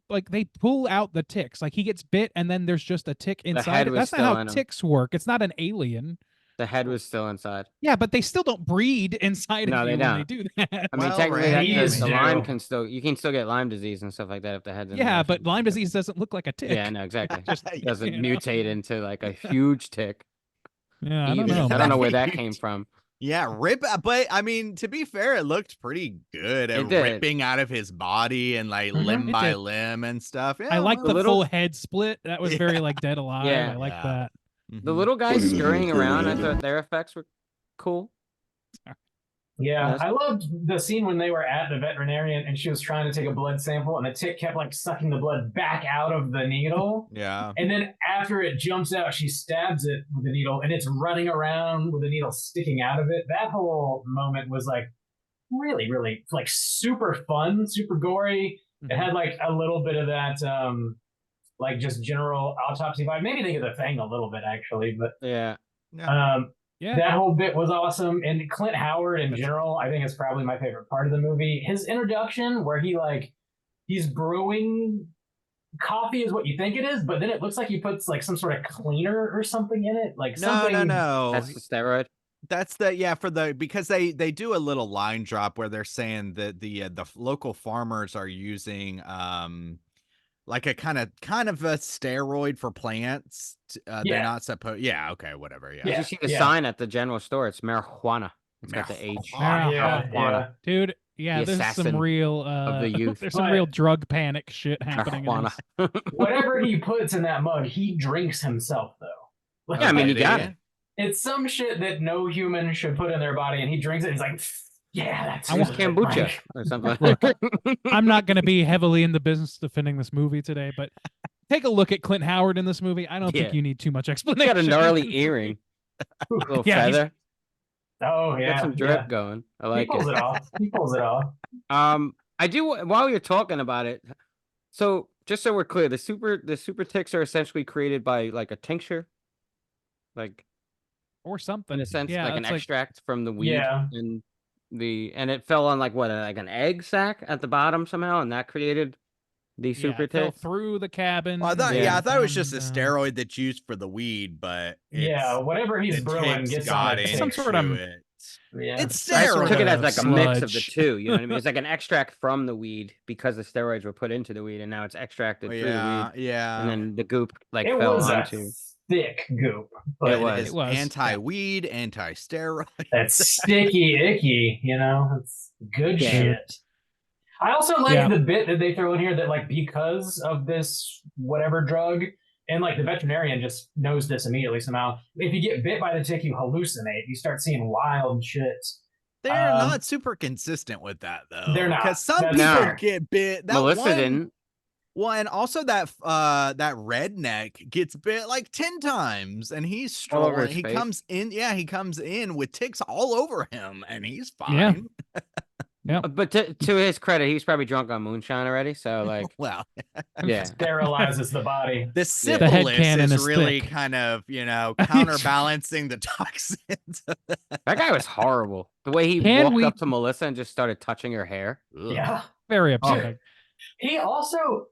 like they pull out the ticks? Like he gets bit and then there's just a tick inside. head it. was That's not still how in him. ticks work. It's not an alien. The head was still inside. Yeah, but they still don't breed inside No, of they you when they don't. do that. I mean, Well, technically, Randy, the Lyme do. you can still get Lyme disease and stuff like that if the head's in Yeah, there. but Lyme disease doesn't look like a tick. Yeah, no, exactly. Just doesn't you know? mutate into like a huge tick. Yeah, I don't either. know. I don't man. know where that came from. Yeah, but I mean, to be fair, it looked pretty good at It did. ripping out of his body and like Mhm. limb It by did. limb and stuff. Yeah, I like well, the little- full head split. That was very like Dead Alive. Yeah. I like Yeah. that. The mhm. little guys scurrying around, I thought their effects were cool. Yeah, Yes. I loved the scene when they were at the veterinarian and she was trying to take a blood sample and the tick kept like sucking the blood back out of the needle. Yeah. And then after it jumps out, she stabs it with the needle and it's running around with the needle sticking out of it. That whole moment was like really, really like super fun, super gory. It had like a little bit of that like just general autopsy vibe. Maybe think of the Thing a little bit actually, but Yeah. Yeah. that whole bit was awesome. And Clint Howard in general, I think is probably my favorite part of the movie. His introduction where he's brewing coffee is what you think it is, but then it looks like he puts like some sort of cleaner or something in it. Like something No. That's the steroid. That's because they do a little line drop where they're saying that the local farmers are using like a kind of a steroid for plants. They're Yeah. not supposed. Yeah. Okay. Whatever. Yeah. Yeah. You see the sign at the general store. It's marijuana. It's got the H. Marijuana. yeah, Marijuana. Dude, yeah, The there's some assassin real of the youth. there's some But- real drug panic shit happening. in Marijuana. this. Whatever he puts in that mug, he drinks himself though. Like, Yeah, I mean, you Okay, got yeah. it. it's some shit that no human should put in their body, and he drinks it. And he's like, "Yeah, that's I want it, Kombucha Mike." or something. Look, I'm not going to be heavily in the business defending this movie today, but take a look at Clint Howard in this movie. I don't Yeah. think you need too much He's explanation. got a gnarly earring. Little Yeah, he's- feather. Oh yeah, Got some drip yeah. going. I He like pulls it. it off. He pulls it off. I do while you're talking about it. So just so we're clear, the super ticks are essentially created by like a tincture, like or something. in a sense, Yeah, like an it's like extract from the weed, Yeah. and it fell on like what, like an egg sac at the bottom somehow, and that created the yeah, super it fell ticks. through the cabin. Well, I thought, Yeah. yeah, I thought it was just a down. steroid that's used for the weed, but Yeah, whatever he's the brewing ticks gets got on a into tick. Some sort of- it. Yeah. It's I sort took it as of like a mix of the sludge. two. You know what I mean? It's like an extract from the weed because the steroids were put into the weed, and now it's extracted through the Yeah, weed, yeah. and then the goop like It fell was a onto. thick goop, but It was. It's It was, yeah. anti-weed, anti-steroid. that's sticky icky, you know? It's good Yeah. shit. I also like Yeah. the bit that they throw in here that like because of this whatever drug, and like the veterinarian just knows this immediately somehow. If you get bit by the tick, you hallucinate. You start seeing wild shit. They're Um, not super consistent with that though. They're not. Because some That's people fair. get bit. That Melissa one, didn't. Well, and also that redneck gets bit like 10 times, and he's All over strolling. his He face. comes in, yeah, he comes in with ticks all over him, and he's Yeah. fine. But to his credit, he's probably drunk on moonshine already. So like, Well, yeah, Sterilizes the body. the The syphilis headcanon is is really thick. kind of, counterbalancing the toxins. that guy was horrible. The way he Can walked we- up to Melissa and just started touching her hair. Ugh. Yeah. Very Oh. upsetting. He also,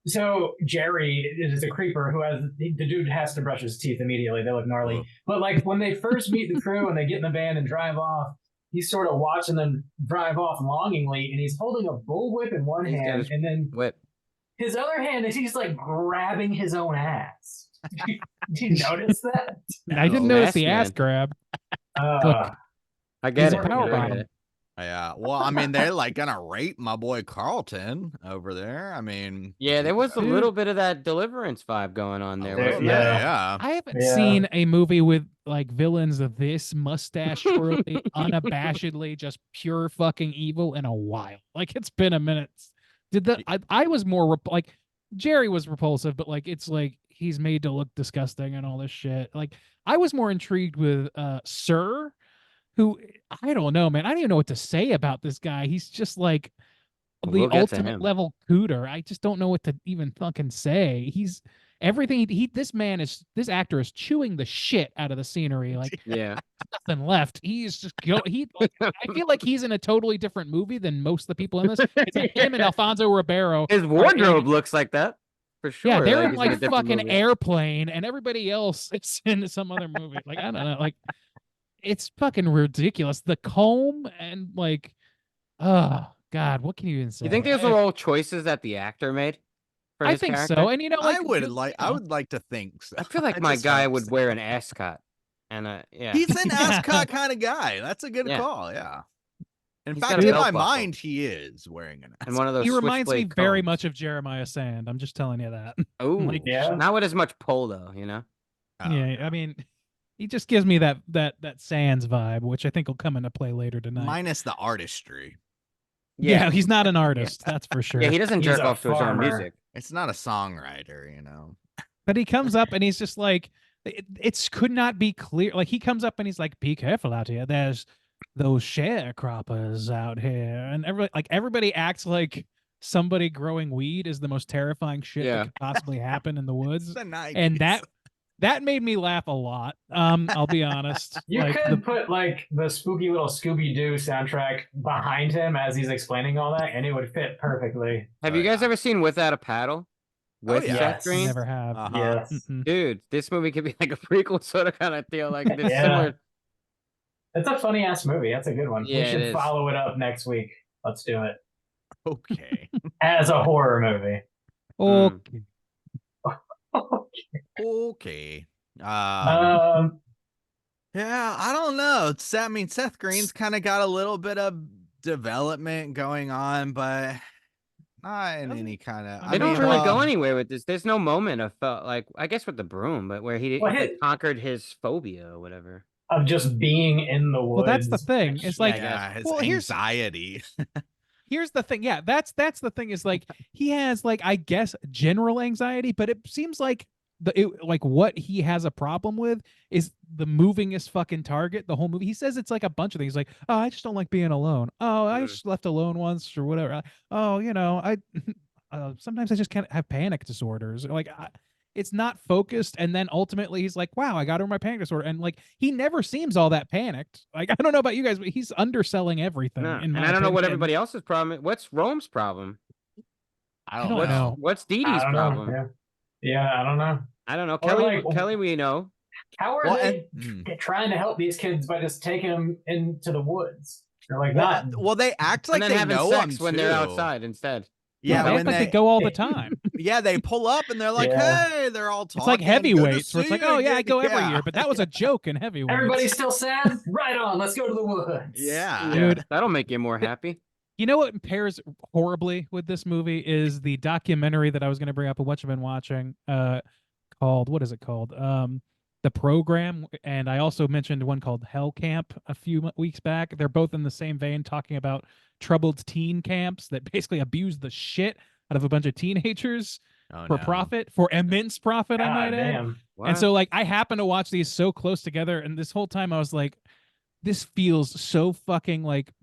so Jerry is a creeper who the dude has to brush his teeth immediately. They look gnarly. Ugh. But like when they first meet the crew and they get in the van and drive off, he's sort of watching them drive off longingly, and he's holding a bullwhip in one He's got hand, his- and then Whip. his other hand is he's like grabbing his own ass. Did you notice that? I didn't No. notice Last the ass man. grab. Uh, I get He's it. a power I get bottom. it. Yeah. Well, I mean, they're like gonna rape my boy Carlton over there. I mean, Yeah, there was a Dude. little bit of that Deliverance vibe going on there, a little wasn't bit, there? yeah. I haven't Yeah. seen a movie with like villains of this mustache twirly, unabashedly just pure fucking evil in a while. Like it's been a minute. I was more like Jerry was repulsive, but like it's like he's made to look disgusting and all this shit. Like I was more intrigued with Sir, who I don't know, man. I don't even know what to say about this guy. He's just like the We'll get to ultimate him. level cooter. I just don't know what to even fucking say. He's everything. This actor is chewing the shit out of the scenery. Like Yeah. nothing left. He's just I feel like he's in a totally different movie than most of the people in this. It's like him and Alfonso Ribeiro. His wardrobe looks like that for sure. Yeah, they're in he's a like different fucking movie. Airplane, and everybody else is in some other movie. Like I don't know, like it's fucking ridiculous. The comb and like, oh god, what can you even say? You think those are all choices that the actor made? For I his think character? so, and you know, like I would you like. I know, would like to think so. I feel like I my just guy hope would so. wear an ascot, and yeah, He's an ascot kind of guy. That's a good Yeah. call. Yeah. In He's fact, got a in belt my buckle. mind, he is wearing an and ascot. one of those. he reminds me switchblade very combs. much of Jeremiah Sand. I'm just telling you that. Oh, like- Yeah. not with as much pull though, you know. Oh, Yeah, I mean, he just gives me that Sands vibe, which I think will come into play later tonight. minus the artistry. Yeah, he's not an artist, that's for sure. Yeah, he doesn't He's jerk a off to his own farmer. music. It's not a songwriter, you know. But he comes up and he's just like, it's could not be clear. Like he comes up and he's like, "Be careful out here. There's those sharecroppers out here," and everybody acts like somebody growing weed is the most terrifying shit Yeah. that could possibly happen in the woods. The 90s. And that made me laugh a lot. I'll be honest. You Like, could put like the spooky little Scooby Doo soundtrack behind him as he's explaining all that, and it would fit perfectly. Have Oh, you guys yeah. ever seen Without a Paddle? With yeah. Seth Yes. Green? never have. Uh-huh. Yes. Mm-mm. Dude, this movie could be like a prequel sort of kind of deal. Like this Yeah. similar. It's a funny ass movie. That's a good one. Yeah, We it should is. follow it up next week. Let's do it Okay. as a horror movie. Okay. Okay. Um, Yeah, I don't know. I mean, Seth Green's kind of got a little bit of development going on, but not in any kind of. They don't really go anywhere with this. There's no moment of like I guess with the broom, but where he Well, like, his- conquered his phobia or whatever. of just being in the woods. Well, that's the thing. It's like, Yeah, his well, here's- anxiety. here's the thing. Yeah, that's the thing is like he has like I guess general anxiety, but it seems like like what he has a problem with is the movingest fucking target the whole movie. He says it's like a bunch of things, like, oh, I just don't like being alone. Oh, I Mm. just left alone once or whatever. Oh, I sometimes I just can't have panic disorders. Like it's not focused, and then ultimately he's like, wow, I got over my panic disorder, and like he never seems all that panicked. Like I don't know about you guys, but he's underselling everything. No, In and my I don't know what opinion. everybody else's problem is. What's Rome's problem? I don't don't know. What's Dee I Dee's don't know. problem? Yeah, I don't know. I don't know. Or Kelly, like- Kelly, we know. How are Well, they and- trying to help these kids by just taking them into the woods? They're like, Well, not. well, they act like And then they having know sex him when they're too. outside instead. Yeah, they when act like they go all the time. yeah, they pull up and they're like, Yeah. "Hey," they're all talking. It's like "Good to heavyweights, where it's see like, you oh yeah, I again." go every Yeah. year, but that was a joke in heavyweights. Everybody's still sad? Right on, let's go to the woods. Yeah. Dude. That'll make you more happy. You know what pairs horribly with this movie is the documentary that I was going to bring up, and what you've been watching, called, what is it called? The Program, and I also mentioned one called Hell Camp a few weeks back. They're both in the same vein, talking about troubled teen camps that basically abuse the shit out of a bunch of teenagers Oh, for no. profit, for immense profit, I God might add. damn. And so like I happen to watch these so close together, and this whole time I was like, this feels so fucking like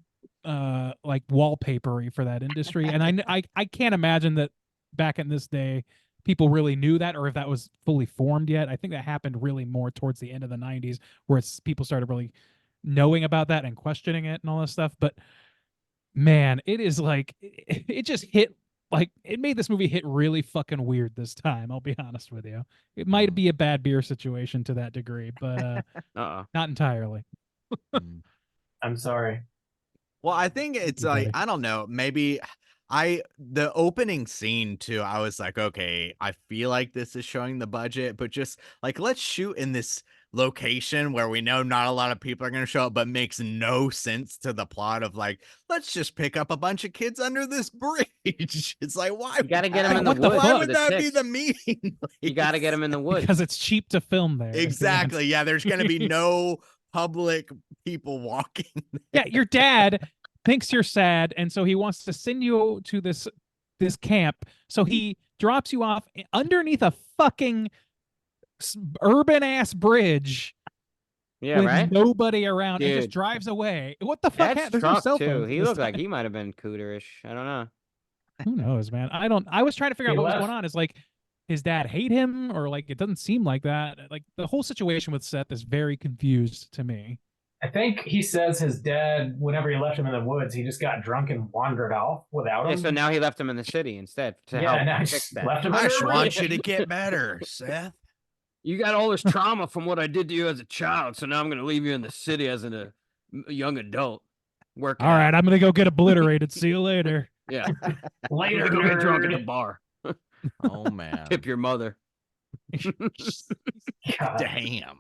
wallpapery for that industry. And I can't imagine that back in this day people really knew that, or if that was fully formed yet. I think that happened really more towards the end of the 90s, where people started really knowing about that and questioning it and all this stuff. But man, it is like it just hit, like it made this movie hit really fucking weird this time, I'll be honest with you. It might be a bad beer situation to that degree, but not entirely. Mm. I'm sorry. Well, I think it's You like, buddy. I don't know, maybe the opening scene too, I was like, okay, I feel like this is showing the budget, but just like, let's shoot in this location where we know not a lot of people are going to show up, but makes no sense to the plot of like, let's just pick up a bunch of kids under this bridge. It's like, why? You gotta get 'em in the woods Why for would the that be ticks. the meeting? You got to get them in the woods. Because it's cheap to film there. is the answer. Exactly. Yeah, there's going to be no public people walking. Yeah, your dad thinks you're sad, and so he wants to send you to this camp. So he drops you off underneath a fucking urban ass bridge Yeah, with right? nobody around, and just Dude. drives away. What the fuck? That's There's no truck cell too. phones He this looked like time. he might have been cooterish. I don't know. Who knows, man? I was trying to figure out He what was left. going on. Is like his dad hate him, or like it doesn't seem like that. Like the whole situation with Seth is very confused to me. I think he says his dad, whenever he left him in the woods, he just got drunk and wandered off without Yeah, him. so now he left him in the city instead to yeah, help now he fix just that. left him I under just a want bridge. you to get better, Seth. You got all this trauma from what I did to you as a child, so now I'm going to leave you in the city as a young adult. Working All right, out. I'm gonna go get obliterated. See you later. Yeah. Later, Go get drunk at the nerd. bar. Oh man. Tip your mother. God. Damn.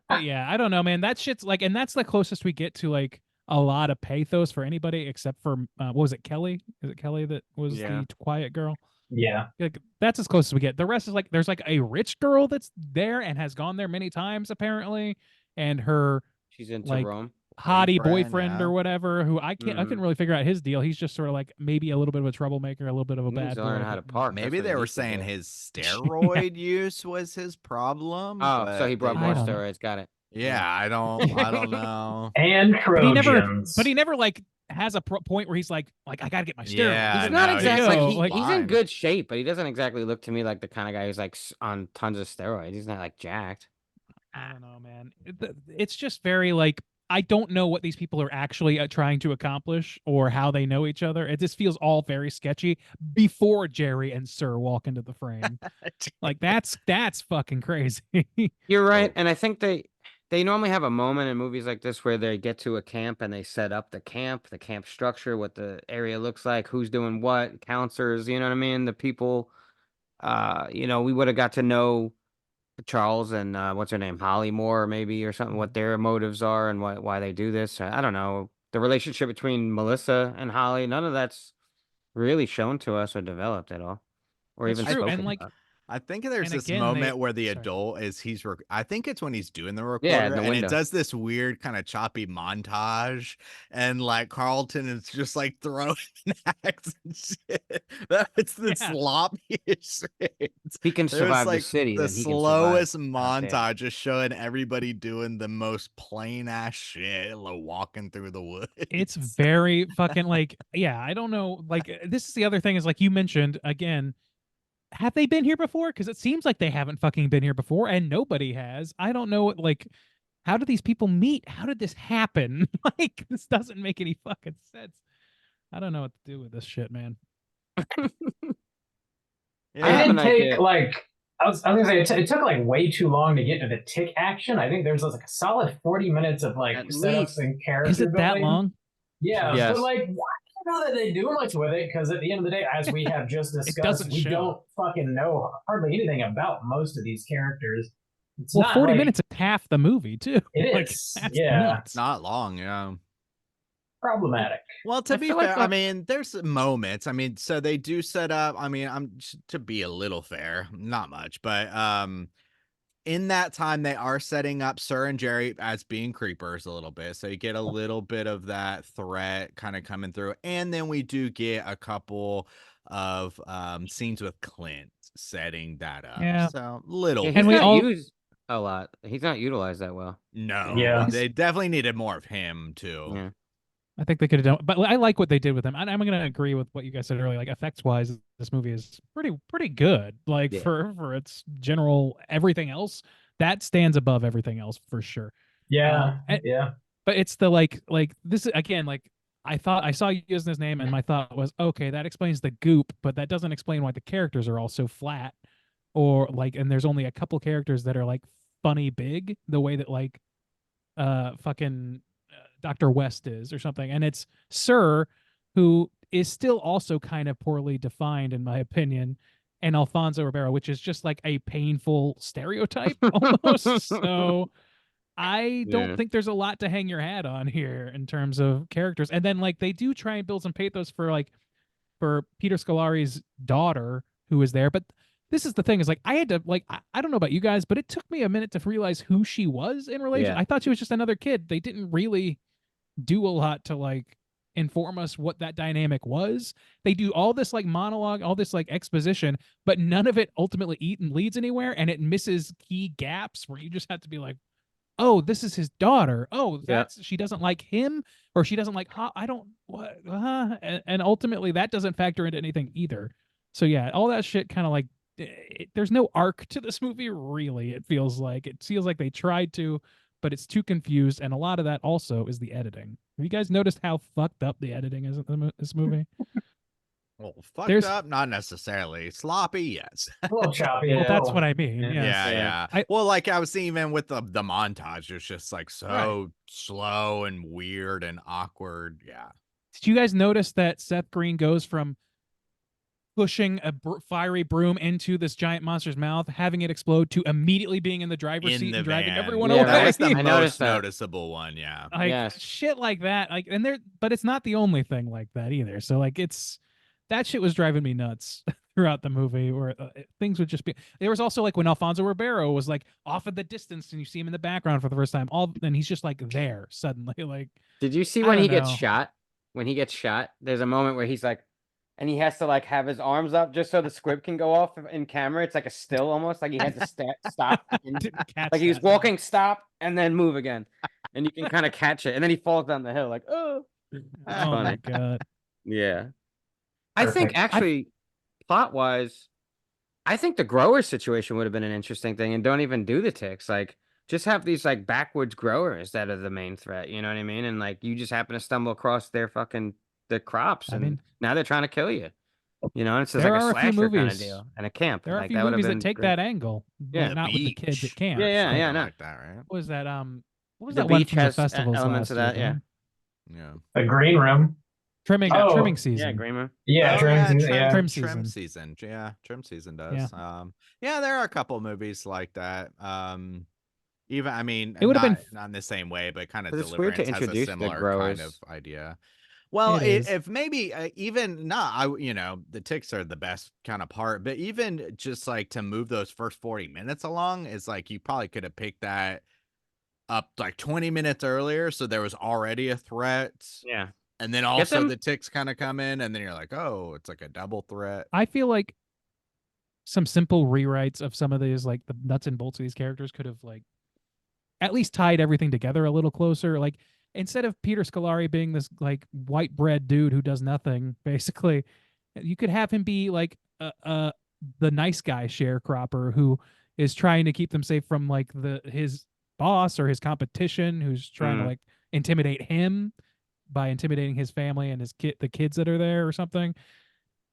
But yeah, I don't know, man. That shit's like, and that's the closest we get to like a lot of pathos for anybody, except for what was it, Kelly? Is it Kelly that was Yeah. the quiet girl? Yeah. Like, that's as close as we get. The rest is like there's like a rich girl that's there and has gone there many times apparently, and her She's into Like, Rome. hottie Boyfriend, boyfriend yeah. or whatever, who I couldn't really figure out his deal. He's just sort of like maybe a little bit of a troublemaker, a little bit of a He needs bad to learn boy, how to but- park. Maybe That's what they he were needs to saying do. his steroid use was his problem. Oh, so he but broke they more I don't know. steroids. Got it. Yeah, I don't know. And But he never, Trojans. but he never like has a point where he's like I gotta get my steroids. Yeah, He's I not know, exactly. yo, He, like- he's in fine. good shape, but he doesn't exactly look to me like the kind of guy who's like on tons of steroids. He's not like jacked. I don't know, man. It's just very like I don't know what these people are actually trying to accomplish or how they know each other. It just feels all very sketchy before Jerry and Sir walk into the frame. Like that's fucking crazy. You're right, Oh. and I think they normally have a moment in movies like this where they get to a camp and they set up the camp structure, what the area looks like, who's doing what, counselors, you know what I mean? The people, we would have got to know Charles and what's her name, Holly Moore, maybe, or something, what their motives are and why they do this. I don't know. The relationship between Melissa and Holly, none of that's really shown to us or developed at all, or That's even true, and, spoken like, about. I think there's And this again, moment where the sorry. adult is I think it's when he's doing the Yeah, recorder in the and window. it does this weird kind of choppy montage and like Carlton is just like throwing an axe and shit. It's the Yeah. sloppiest shit. He can It was survive the like city, the then he can survive slowest out there. montage just showing everybody doing the most plain ass shit, like walking through the woods. It's very fucking like, yeah, I don't know. Like, this is the other thing is like you mentioned again, have they been here before? Because it seems like they haven't fucking been here before, and nobody has. I don't know, like, how did these people meet? How did this happen? Like, this doesn't make any fucking sense. I don't know what to do with this shit, man. I It have didn't an take idea. like I was gonna say it took like way too long to get into the tick action. I think there's like a solid 40 minutes of like At setups least. and character Is it that building. long? Yeah, Yes. but like, why do you know that they do much with it? Because at the end of the day, as we have just discussed, doesn't we show. don't fucking know hardly anything about most of these characters. It's Well, not 40 like, minutes is half the movie, too. It Like, is, that's yeah. nuts. Not long, yeah. problematic. Well, to I be feel like fair, the- I mean, there's moments. I mean, so they do set up. I mean, to be a little fair, not much, but in that time they are setting up Sir and Jerry as being creepers a little bit, so you get a little bit of that threat kind of coming through, and then we do get a couple of scenes with Clint setting that up. Yeah. So little. Yeah, bit. he's And we not all- used a lot. He's not utilized that well. No, Yeah. they definitely needed more of him too. Yeah. I think they could have done, but I like what they did with him. I'm going to agree with what you guys said earlier. Like effects wise, this movie is pretty good. Like Yeah. for its general everything else, that stands above everything else for sure. Yeah, and- yeah. But it's the like this again. Like I thought I saw you using his name, and my thought was, okay, that explains the goop, but that doesn't explain why the characters are all so flat, or like, and there's only a couple characters that are like funny big, the way that like fucking Dr. West is or something. And it's Sir, who is still also kind of poorly defined in my opinion, and Alfonso Ribeiro, which is just like a painful stereotype almost. So I don't Yeah. think there's a lot to hang your hat on here in terms of characters. And then like they do try and build some pathos for Peter Scolari's daughter who is there, but this is the thing is like I had to like I don't know about you guys, but it took me a minute to realize who she was in relation. Yeah. I thought she was just another kid. They didn't really do a lot to like inform us what that dynamic was. They do all this like monologue, all this like exposition, but none of it ultimately leads anywhere, and it misses key gaps where you just have to be like, oh, this is his daughter. Oh, that's she doesn't like him, or she doesn't like I don't what and ultimately that doesn't factor into anything either. So yeah, all that shit kind of like there's no arc to this movie really. It feels like they tried to, but it's too confused, and a lot of that also is the editing. Have you guys noticed how fucked up the editing is in this movie? Well, fucked There's- up, not necessarily. Sloppy, yes. A little choppy. Yeah. Well, that's what I mean. Yeah. Yeah. Yeah. Well, like I was seeing even with the montage, it's just like so Right. slow and weird and awkward. Yeah. Did you guys notice that Seth Green goes from pushing a fiery broom into this giant monster's mouth, having it explode, to immediately being in the driver's In seat the and dragging van. everyone Yeah, away? That was the I noticed most that. noticeable one. Yeah. Like Yes. shit like that. Like, and but it's not the only thing like that either. So like that shit was driving me nuts throughout the movie, where things would just be. There was also like when Alfonso Ribeiro was like off in the distance and you see him in the background for the first time, and he's just like there suddenly. Like, Did you see I when don't he gets know. shot? When he gets shot, there's a moment where he's like, and he has to like have his arms up just so the squib can go off in camera. It's like a still almost, like he had to stop. And, didn't catch like he was that. walking, stop, and then move again. And you can kind of catch it. And then he falls down the hill like, oh. It's Oh my funny. god. Yeah. I think Perfect. actually, plot-wise, I think the grower situation would have been an interesting thing, and don't even do the ticks. Like, just have these like backwoods growers that are the main threat. You know what I mean? And like, you just happen to stumble across their the crops, I and mean- now they're trying to kill you. You know, and it's just There like are a a few slasher kind of movies- deal and a camp. There are like, a few that would have movies that been take great. that angle. Yeah. But not with the kids at Beach. camp. Yeah, yeah, Something yeah, I know. like that, right? What was that? What was The that one beach from the has festivals elements last of that, year, yeah. Dan? Yeah. The green room. Trimming Oh, trimming Yeah, season. Greenman. Yeah, Oh, trim yeah, season, yeah. Trim trim season. season. Yeah, trim season does. Yeah, there are a couple movies like that. Even I mean, It would've been not in the same way, but kind of 'Cause it's weird to Deliverance has a introduce the similar kind growers. of idea. Well, It is. if maybe even not, the ticks are the best kind of part, but even just like to move those first 40 minutes along is like you probably could have picked that up like 20 minutes earlier, so there was already a threat, Yeah. and then Get also them. the ticks kind of come in, and then you're like, oh, it's like a double threat. I feel like some simple rewrites of some of these, like the nuts and bolts of these characters, could have like at least tied everything together a little closer. Like instead of Peter Scolari being this like white bread dude who does nothing, basically, you could have him be like the nice guy sharecropper who is trying to keep them safe from like his boss or his competition, who's trying to Mm. like intimidate him by intimidating his family and the kids that are there or something.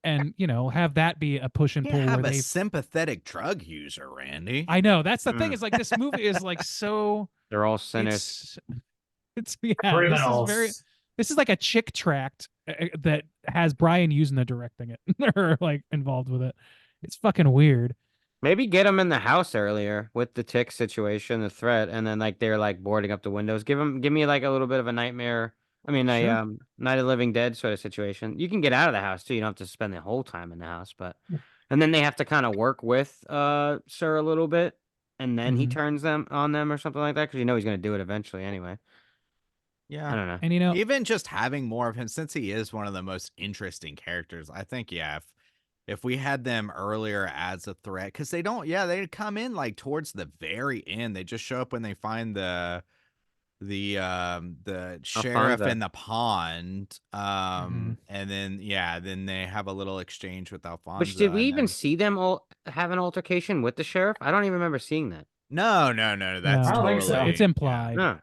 And have that be a push and You pull can't where have a they. sympathetic drug user, Randy. I know that's the thing. Mm. Is like this movie is like so. They're all sinners. It's yeah. Criminals. This is like a chick tract that has Brian Usna directing it or like involved with it. It's fucking weird. Maybe get them in the house earlier with the tick situation, the threat, and then like they're like boarding up the windows. Give me like a little bit of a nightmare. I mean, Sure. a Night of the Living Dead sort of situation. You can get out of the house too. You don't have to spend the whole time in the house, but and then they have to kind of work with Sir a little bit, and then he Mhm. turns them on them or something like that because he's gonna do it eventually anyway. I Yeah. don't know. And Even just having more of him, since he is one of the most interesting characters, I think, yeah, if we had them earlier as a threat, because they don't, yeah, they come in like towards the very end. They just show up when they find the sheriff Alfonso. in the pond. Mhm. And then then they have a little exchange with Alfonso. Which did we and even then- see them all have an altercation with the sheriff? I don't even remember seeing that. No, that's I don't think so. totally it's implied. No.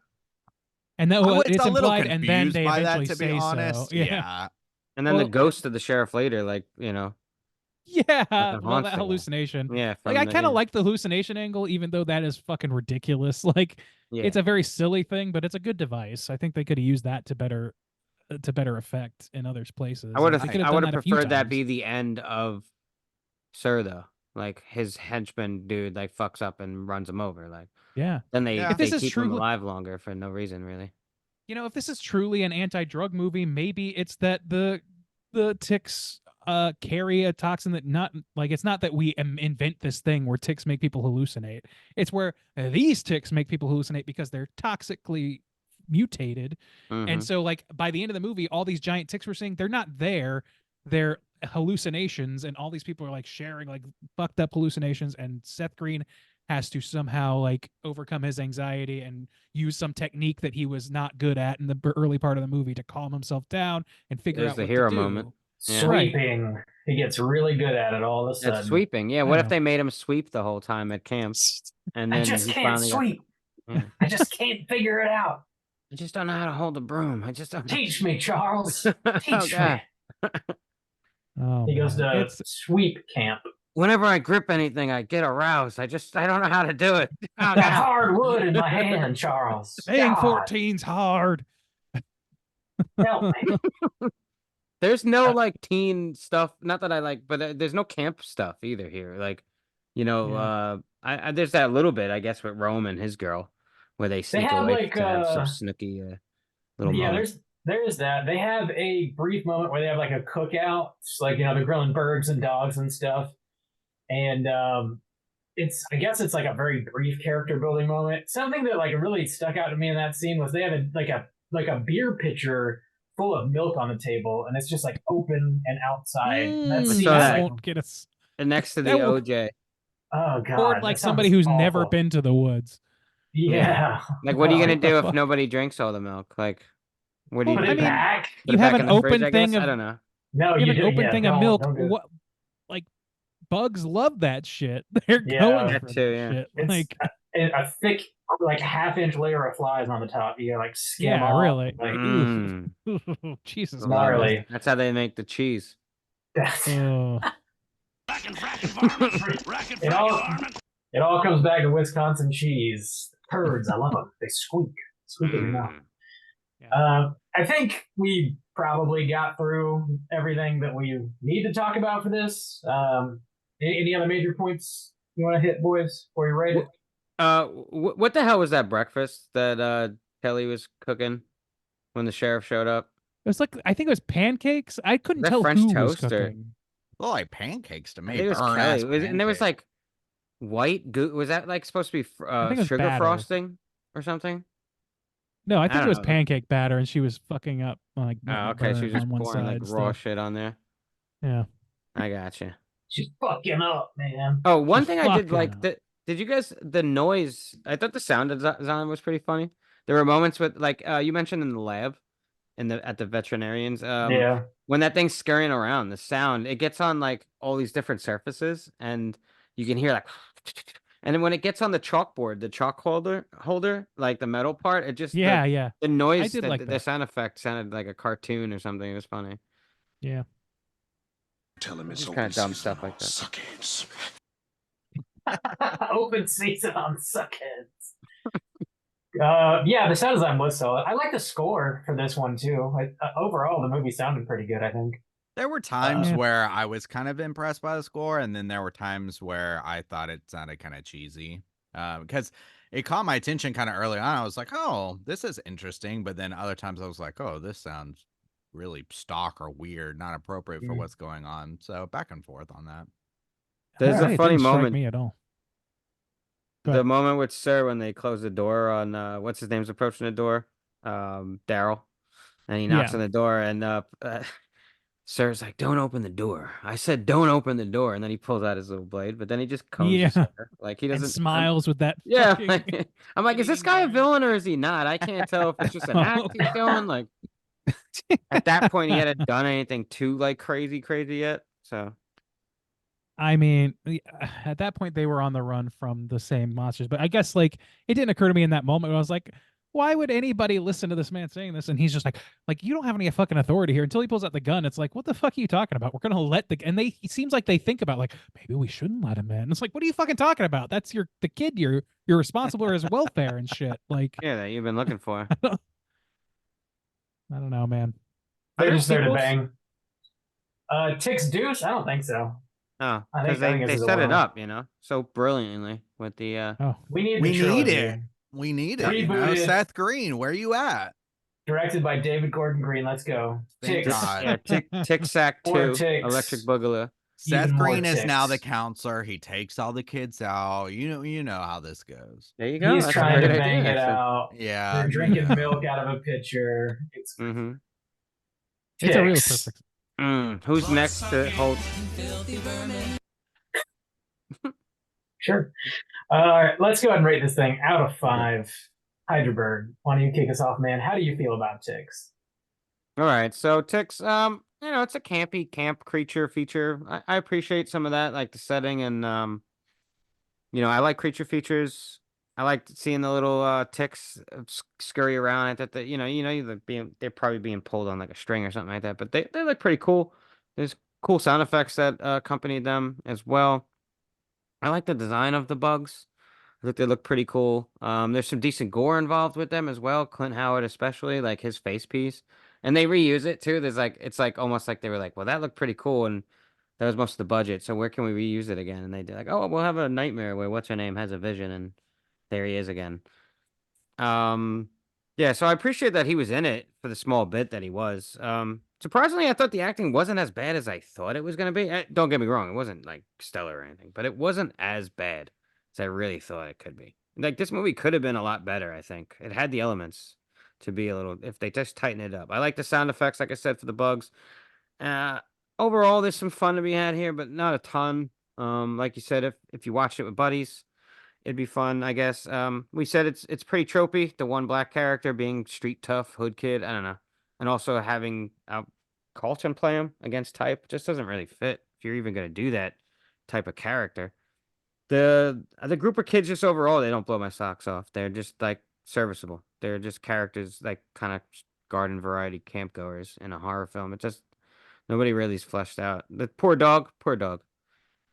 And that I was it's a little implied, and then confused they by that, eventually to be say honest. so. Yeah. Yeah. And then Well, the ghost of the sheriff later, like, Yeah. haunts Well, the that guy. hallucination. yeah. Like I from kind of yeah. like the hallucination angle, even though that is fucking ridiculous. Like Yeah. it's a very silly thing, but it's a good device. I think they could have used that to better effect in other places. I would Like, have they could I would done have that a few preferred that times. be the end of Sir though. Like his henchman dude like fucks up and runs him over. Like Yeah. then they Yeah. If they this is keep him true- alive longer for no reason really. If this is truly an anti-drug movie, maybe it's that the ticks carry a toxin that it's not that we invent this thing where ticks make people hallucinate. It's where these ticks make people hallucinate because they're toxically mutated. Mhm. And so like by the end of the movie, all these giant ticks we're seeing, they're not there. They're hallucinations, and all these people are like sharing like fucked up hallucinations, and Seth Green has to somehow like overcome his anxiety and use some technique that he was not good at in the early part of the movie to calm himself down and figure There's out the what hero to do. moment. Yeah. Sweeping. He gets really good at it all of a That's sudden. sweeping. Yeah. I What if know. they made him sweep the whole time at camp? And then I just he can't finally got- sweep. Yeah. I just can't figure it out. I just don't know how to hold a broom. I just don't know. Teach me, Charles. Oh, Teach God. me. Oh, He goes man. to It's sweep camp. Whenever I grip anything, I get aroused. I don't know how to do it. Oh, Got God. hard wood in my hand, Charles. saying God, 14's hard. help me. There's no like teen stuff. Not that I like, but there's no camp stuff either here. Like, I there's that little bit, I guess, with Rome and his girl, where they sneak have, away like, to have some snooky little Yeah, moment. there's that. They have a brief moment where they have like a cookout. It's like, they're grilling birds and dogs and stuff. And I guess it's like a very brief character building moment. Something that like really stuck out to me in that scene was they have a beer pitcher full of milk on the table, and it's just like open and outside. And that Mm, scene saw is that that. like, won't get us. And next to the that will- OJ, oh god, Or that like sounds somebody who's never awful. been to the woods. Yeah. like, what are you Oh, gonna do if fuck? nobody drinks all the milk? Like, what do you Well, do? Put it back. Put you it have back an in the fridge, open I thing guess? of I don't know. No, you have an do- open yeah, thing of don't- milk. don't do it. What like bugs love that shit. They're Yeah. going That for too, that yeah. shit. It's Like a thick, like half-inch layer of flies on the top. You like skim yeah, off. really. Like, Mm, Jesus gnarly. that's how they make the cheese. Christ. Oh. It all comes back to Wisconsin cheese. Turds, I love them. They squeak in your mouth. Mm. I think we probably got through everything that we need to talk about for this. Any other major points you want to hit, boys, before you rate it? What the hell was that breakfast that Kelly was cooking when the sheriff showed up? was like I think it was pancakes. I couldn't that tell French who was toast or- cooking. Look like pancakes to I me. think it was burnt Kelly. ass And there was pancakes. like white goo. Was that like supposed to be I think it was sugar batter. frosting or something? No, I think don't it was know. pancake batter, and she was fucking up like Oh, okay. She was burnt just on one pouring like side raw stuff. shit on there. Yeah. I gotcha. She's fucking up, man. Oh, one She's thing I did fucking like up. that. Did you guys the noise? I thought the sound design was pretty funny. There were moments with like you mentioned in the lab, at the veterinarians. Yeah. When that thing's scurrying around, the sound it gets on like all these different surfaces, and you can hear like, and then when it gets on the chalkboard, the chalk holder, like the metal part, it just Yeah, yeah, the noise, did like the that. sound effect sounded like a cartoon or something. It was funny. yeah. Tell him it's Just kinda open dumb season stuff on like that. suckheads. Open season on Suckheads. Yeah, the sound design was solid. I like the score for this one too. Overall, the movie sounded pretty good, I think. There were times Yeah. where I was kind of impressed by the score, and then there were times where I thought it sounded kind of cheesy. Because it caught my attention kind of early on. I was like, "Oh, this is interesting," but then other times I was like, "Oh, this sounds really stock or weird, not appropriate for Mhm. what's going on." So back and forth on that. There's Alright, a it funny didn't strike moment. me at all. Go The ahead. moment with Sir when they close the door on what's his name's approaching the door, Daryl, and he knocks Yeah. on the door, and Sir's like, "Don't open the door." I said, "Don't open the door," and then he pulls out his little blade, but then he just combs Yeah. his hair. Like he And doesn't. smiles with that. Yeah, fucking- like, I'm like, is this guy a villain or is he not? I can't tell if it's just an act he's doing. Like at that point, he hadn't done anything too like crazy yet. So I mean, at that point they were on the run from the same monsters, but I guess like it didn't occur to me in that moment. When I was like, why would anybody listen to this man saying this? And he's just like you don't have any fucking authority here until he pulls out the gun. It's like, what the fuck are you talking about? We're gonna let and it seems like they think about like maybe we shouldn't let him in. It's like, what are you fucking talking about? That's the kid you're responsible for his welfare and shit. Like yeah, that you've been looking for. I don't know, man. Are They're there just there to sequels? bang. Tick's Deuce? I don't think so. Oh, I because think they this is a set it one-off. up, so brilliantly with the Oh, We need We the need trilogy. it. We need it. You know? Rebooted. Seth Green, where you at? Directed by David Gordon Green. Let's go. Thank Ticks. God. yeah, Tic Sac Or 2, Ticks. Electric Boogaloo. Seth Even more Green is now the ticks. counselor. He takes all the kids out. You know how this goes. There you go. He's That's a trying to great bang idea, it actually. out. Yeah. They're you drinking know. milk out of a pitcher. It's Mm-hmm. it's a real Ticks. perfect. Who's next to hold? Sure. All right, let's go ahead and rate this thing out of 5. Hyderberg, why don't you kick us off, man? How do you feel about Ticks? All right, so Ticks, it's a campy camp creature feature. I appreciate some of that, like the setting, and I like creature features. I like seeing the little ticks scurry around. I thought that they're probably being pulled on like a string or something like that, but they look pretty cool. There's cool sound effects that accompany them as well. I like the design of the bugs. I think they look pretty cool. There's some decent gore involved with them as well. Clint Howard, especially, like his face piece, and they reuse it too. It's like almost like they were like, well, that looked pretty cool, and that was most of the budget. So where can we reuse it again? And they did like, oh, we'll have a nightmare where what's her name has a vision, and there he is again. Yeah. So I appreciate that he was in it for the small bit that he was. Surprisingly, I thought the acting wasn't as bad as I thought it was going to be. Don't get me wrong, it wasn't like stellar or anything, but it wasn't as bad as I really thought it could be. Like this movie could have been a lot better. I think it had the elements to be a little if they just tighten it up. I like the sound effects, like I said, for the bugs. Overall, there's some fun to be had here, but not a ton. Like you said, if you watch it with buddies, it'd be fun, I guess. We said it's pretty tropey. The one black character being street tough hood kid. I don't know, and also having Carlton play him against type just doesn't really fit. If you're even gonna do that type of character, the group of kids just overall they don't blow my socks off. They're just like serviceable. They're just characters like kind of garden variety camp goers in a horror film. It just nobody really is fleshed out. The poor dog,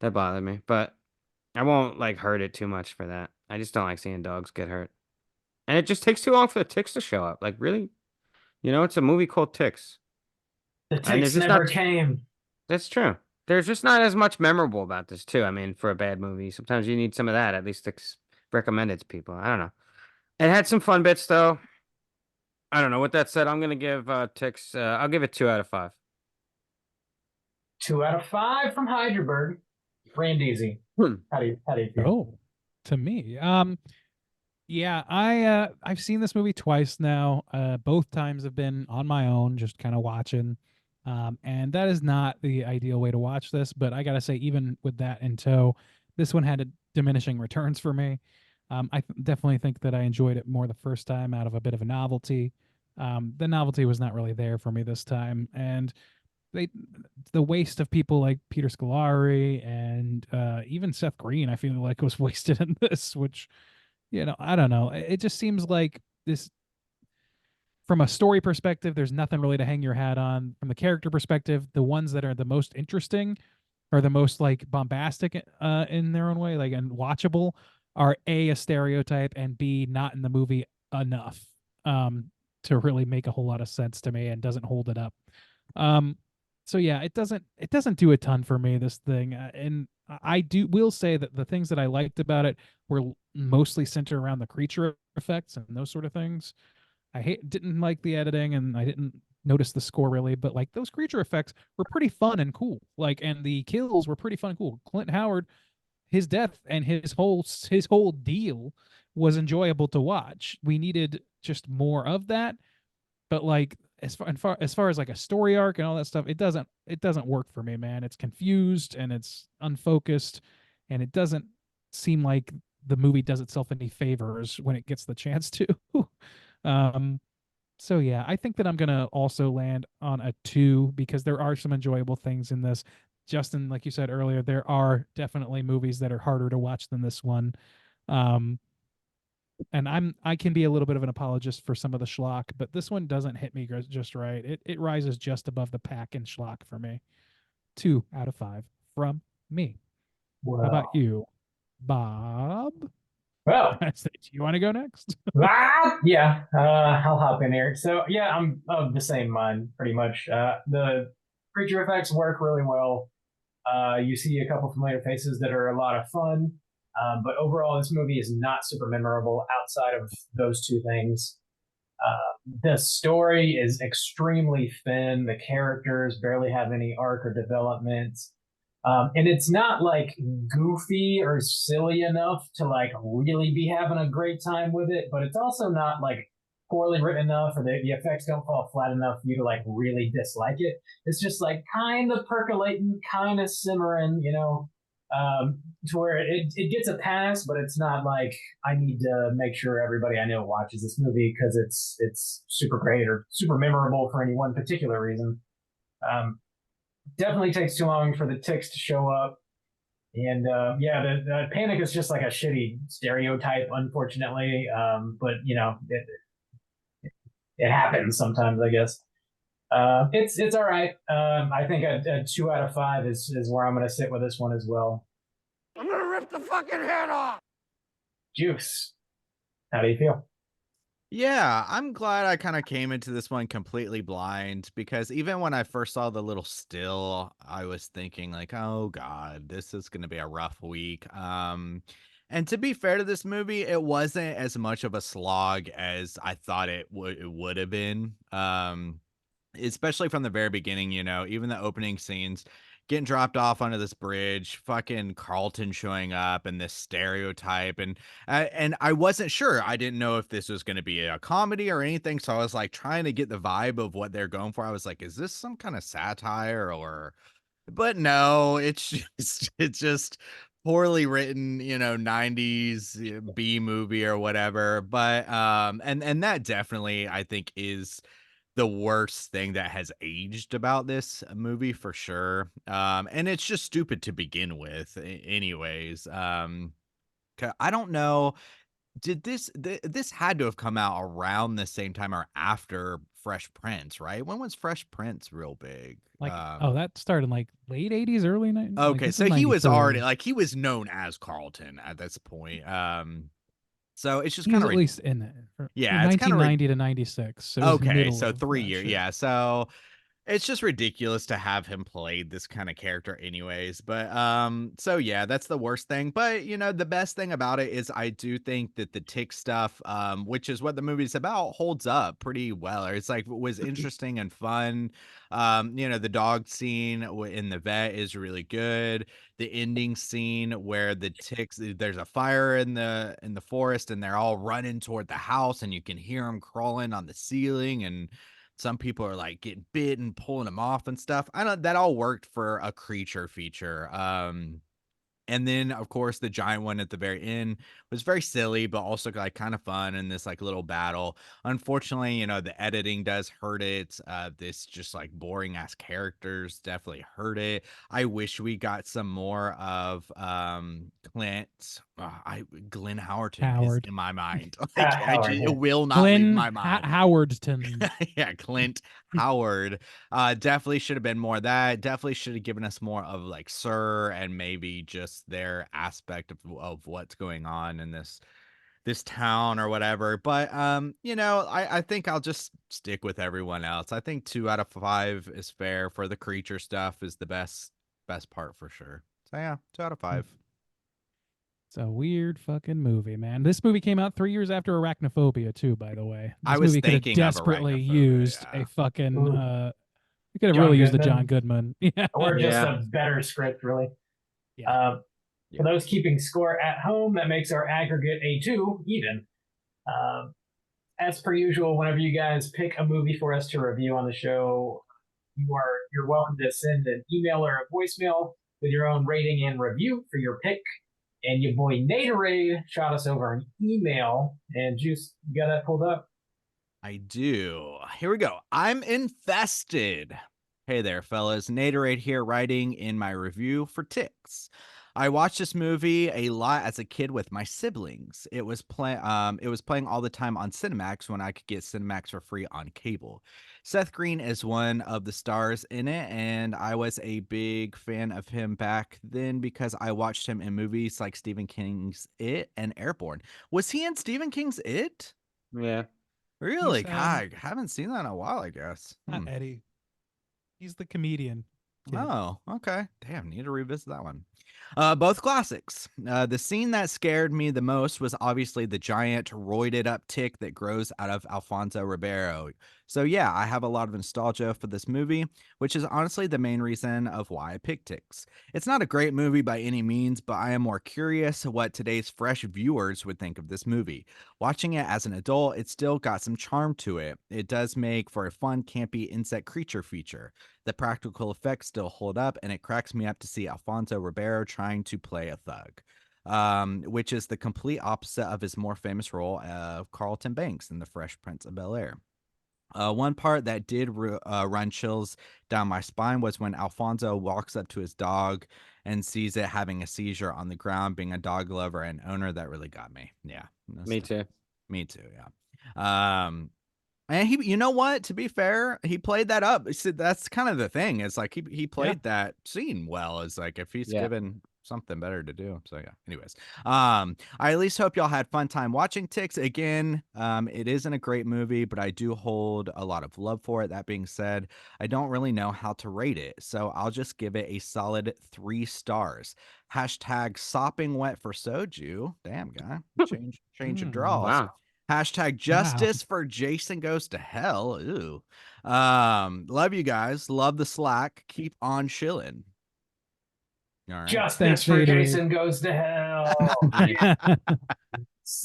that bothered me, but I won't like hurt it too much for that. I just don't like seeing dogs get hurt. And it just takes too long for the ticks to show up. Like really? It's a movie called Ticks. The And there's Ticks just never not- came. That's true. There's just not as much memorable about this too. I mean, for a bad movie, sometimes you need some of that, at least recommend it to people. I don't know. It had some fun bits though. I don't know. With that said, I'm gonna give Tix. I'll give it 2 out of 5. 2 out of 5 from Hyderberg. Brandeezy. Hmm. How do you feel? Oh, to me. Yeah, I've seen this movie twice now. Both times have been on my own, just kind of watching. And that is not the ideal way to watch this, but I gotta say, even with that in tow, this one had a diminishing returns for me. Definitely think that I enjoyed it more the first time out of a bit of a novelty. The novelty was not really there for me this time, and the waste of people like Peter Scolari and even Seth Green, I feel like was wasted in this, which I don't know. It just seems like this from a story perspective, there's nothing really to hang your hat on. From the character perspective, the ones that are the most interesting or the most like bombastic in their own way, like and watchable, are a stereotype and B not in the movie enough to really make a whole lot of sense to me and doesn't hold it up. So yeah, it doesn't do a ton for me, this thing, and I will say that the things that I liked about it were mostly centered around the creature effects and those sort of things. Didn't like the editing, and I didn't notice the score really, but like those creature effects were pretty fun and cool. Like, and the kills were pretty fun and cool. Clint Howard, his death and his whole deal was enjoyable to watch. We needed just more of that, but like as far as like a story arc and all that stuff, it doesn't work for me, man. It's confused and it's unfocused, and it doesn't seem like the movie does itself any favors when it gets the chance to. So yeah, I think that I'm gonna also land on a 2 because there are some enjoyable things in this. Justin, like you said earlier, there are definitely movies that are harder to watch than this one. And I can be a little bit of an apologist for some of the schlock, but this one doesn't hit me just right. It rises just above the pack in schlock for me. 2 out of 5 from me. Wow. How about you, Bob? Well, Do you want to go next? yeah, I'll hop in here. So yeah, I'm of the same mind pretty much. The creature effects work really well. You see a couple familiar faces that are a lot of fun, but overall, this movie is not super memorable outside of those 2 things. The story is extremely thin. The characters barely have any arc or development. And it's not like goofy or silly enough to like really be having a great time with it, but it's also not like poorly written enough, or the effects don't fall flat enough for you to like really dislike it. It's just like kind of percolating, kind of simmering, to where it gets a pass, but it's not like I need to make sure everybody I know watches this movie because it's super great or super memorable for any one particular reason. Definitely takes too long for the ticks to show up. And yeah, the panic is just like a shitty stereotype, unfortunately. But it happens sometimes, I guess. It's all right. I think a 2 out of 5 is where I'm gonna sit with this one as well. I'm gonna rip the fucking head off. Juice, how do you feel? Yeah, I'm glad I kind of came into this one completely blind, because even when I first saw the little still, I was thinking like, oh God, this is going to be a rough week. And to be fair to this movie, it wasn't as much of a slog as I thought it would have been. Especially from the very beginning, even the opening scenes, getting dropped off onto this bridge, fucking Carlton showing up, and this stereotype, and I wasn't sure. I didn't know if this was going to be a comedy or anything, so I was like trying to get the vibe of what they're going for. I was like, is this some kind of satire or? But no, it's just poorly written, 90s B movie or whatever. But and that definitely, I think, is the worst thing that has aged about this movie for sure. And it's just stupid to begin with anyways. I don't know. Did this had to have come out around the same time or after Fresh Prince, right? When was Fresh Prince real big? Like, that started in like late 80s, early 90s. Okay, so he was already like, he was known as Carlton at this point. So it's just He kind was of at least in there. Yeah, it's kinda 1990 to 96. So it was okay, middle so of 3 that years. shit. Yeah, so It's just ridiculous to have him play this kind of character anyways. But so yeah, that's the worst thing. But you know, the best thing about it is I do think that the tick stuff, which is what the movie's about, holds up pretty well. Or it's like was interesting and fun. You know, the dog scene in the vet is really good. The ending scene where the ticks, there's a fire in the forest and they're all running toward the house and you can hear them crawling on the ceiling and some people are like getting bit and pulling them off and stuff. I don't that all worked for a creature feature. And then, of course, the giant one at the very end was very silly, but also like kind of fun in this like little battle. Unfortunately, you know, the editing does hurt it. This just like boring ass characters definitely hurt it. I wish we got some more of Clint. Glenn Howerton Howard. is in my mind. Like Howard, yeah. it will not leave my mind. Howardton. Yeah, Clint Howard. Definitely should have been more of that. Definitely should have given us more of like Sir and maybe just their aspect of what's going on in this town or whatever. But you know, I think I'll just stick with everyone else. I think 2 out of 5 is fair. For the creature stuff is the best part for sure. So yeah, 2 out of 5. It's a weird fucking movie, man. This movie came out 3 years after Arachnophobia, too, by the way. This I was movie could have thinking of desperately Arachnophobia, used yeah. a fucking Ooh. you could have John really used the Goodman. John Goodman. Yeah. Or just Yeah. a better script, really. Yeah. For those keeping score at home, that makes our aggregate a 2 even. As per usual, whenever you guys pick a movie for us to review on the show, you're welcome to send an email or a voicemail with your own rating and review for your pick. And your boy Naderade shot us over an email. And Juice, you got that pulled up? I do. Here we go. I'm infested. Hey there, fellas. Naderade here, writing in my review for Ticks. I watched this movie a lot as a kid with my siblings. It was playing all the time on Cinemax when I could get Cinemax for free on cable. Seth Green is one of the stars in it, and I was a big fan of him back then because I watched him in movies like Stephen King's It and Airborne. Was he in Stephen King's It? Yeah. Really? He's, God, haven't seen that in a while, I guess. Not Eddie. He's the comedian. kid. Oh, okay. Damn, need to revisit that one. Both classics. The scene that scared me the most was obviously the giant roided up tick that grows out of Alfonso Ribeiro. So yeah, I have a lot of nostalgia for this movie, which is honestly the main reason of why I picked Ticks. It's not a great movie by any means, but I am more curious what today's fresh viewers would think of this movie. Watching it as an adult, it still got some charm to it. It does make for a fun, campy insect creature feature. The practical effects still hold up, and it cracks me up to see Alfonso Ribeiro trying to play a thug, which is the complete opposite of his more famous role of Carlton Banks in The Fresh Prince of Bel-Air. One part that did run chills down my spine was when Alfonso walks up to his dog and sees it having a seizure on the ground. Being a dog lover and owner, that really got me. Yeah, Me too. me too. Yeah. And he, you know what? To be fair, he played that up. See, that's kind of the thing. It's like he played that scene well. It's like if he's Yeah. given something better to do. So yeah. Anyways, I at least hope y'all had fun time watching Ticks. Again, it isn't a great movie, but I do hold a lot of love for it. That being said, I don't really know how to rate it, so I'll just give it a solid 3 stars. Hashtag sopping wet for soju. Damn guy, change of draws. Wow. Hashtag justice for Jason Goes to Hell. Ooh. Love you guys. Love the Slack. Keep on chilling. All right. Justice Thanks, for Naderade. Jason Goes to Hell. Yeah.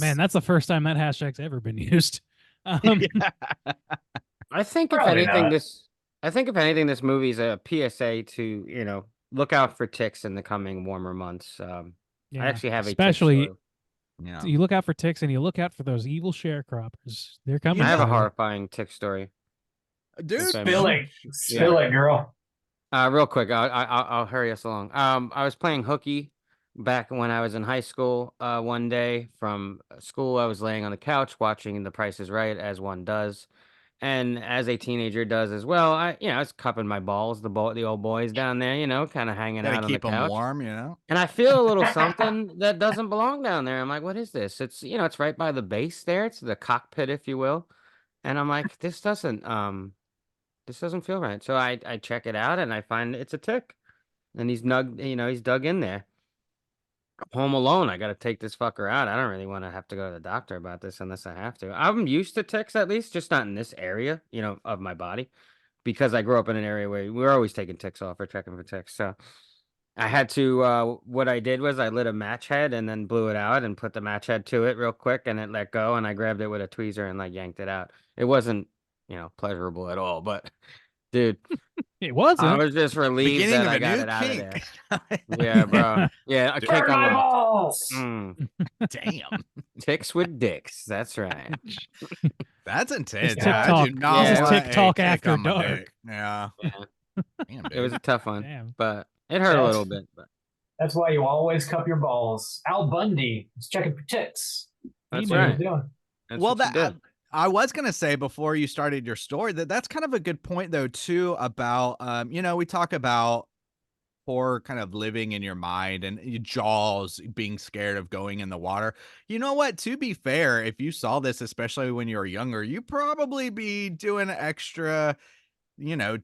Man, that's the first time that hashtag's ever been used. I think if Probably anything, not. this movie is a PSA to, look out for ticks in the coming warmer months. I Yeah, actually have a tick especially story. Yeah. so you look out for ticks and you look out for those evil sharecroppers. They're coming. I have a for you. horrifying tick story. Dude, Okay. Spill it. Spill it, girl. Real quick, I'll hurry us along. I was playing hooky back when I was in high school. One day from school, I was laying on the couch watching The Price is Right, as one does, and as a teenager does as well. I was cupping my balls, the old boys down there, kind of hanging out gotta on the keep them couch. warm, you know? And I feel a little something that doesn't belong down there. I'm like, what is this? It's it's right by the base there. It's the cockpit, if you will. And I'm like, this doesn't this doesn't feel right. So I check it out and I find it's a tick, and he's he's dug in there. I'm home alone. I got to take this fucker out. I don't really want to have to go to the doctor about this unless I have to. I'm used to ticks, at least, just not in this area, of my body, because I grew up in an area where we're always taking ticks off or checking for ticks. So I had to. What I did was I lit a match head and then blew it out and put the match head to it real quick, and it let go. And I grabbed it with a tweezer and like yanked it out. It wasn't, pleasurable at all, but dude, It I wasn't. was just relieved Beginning that of I a got new it out of kink. there. Yeah, bro. Yeah, a Dude, kick Burn my on balls. Damn. ticks with dicks. That's right. That's intense. It's Yeah, I do TikTok. not This is want a TikTok kick after on my dark. dick. Yeah. Yeah. Damn, It was a dude. tough one, Damn. but it hurt a little bit. But That's why you always cup your balls. Al Bundy is checking for ticks. that's What are you right. doing? That's Well, what you that did. I was gonna say before you started your story that's kind of a good point though too about we talk about horror kind of living in your mind and Jaws being scared of going in the water. You know what? To be fair, if you saw this, especially when you were younger, you probably be doing extra,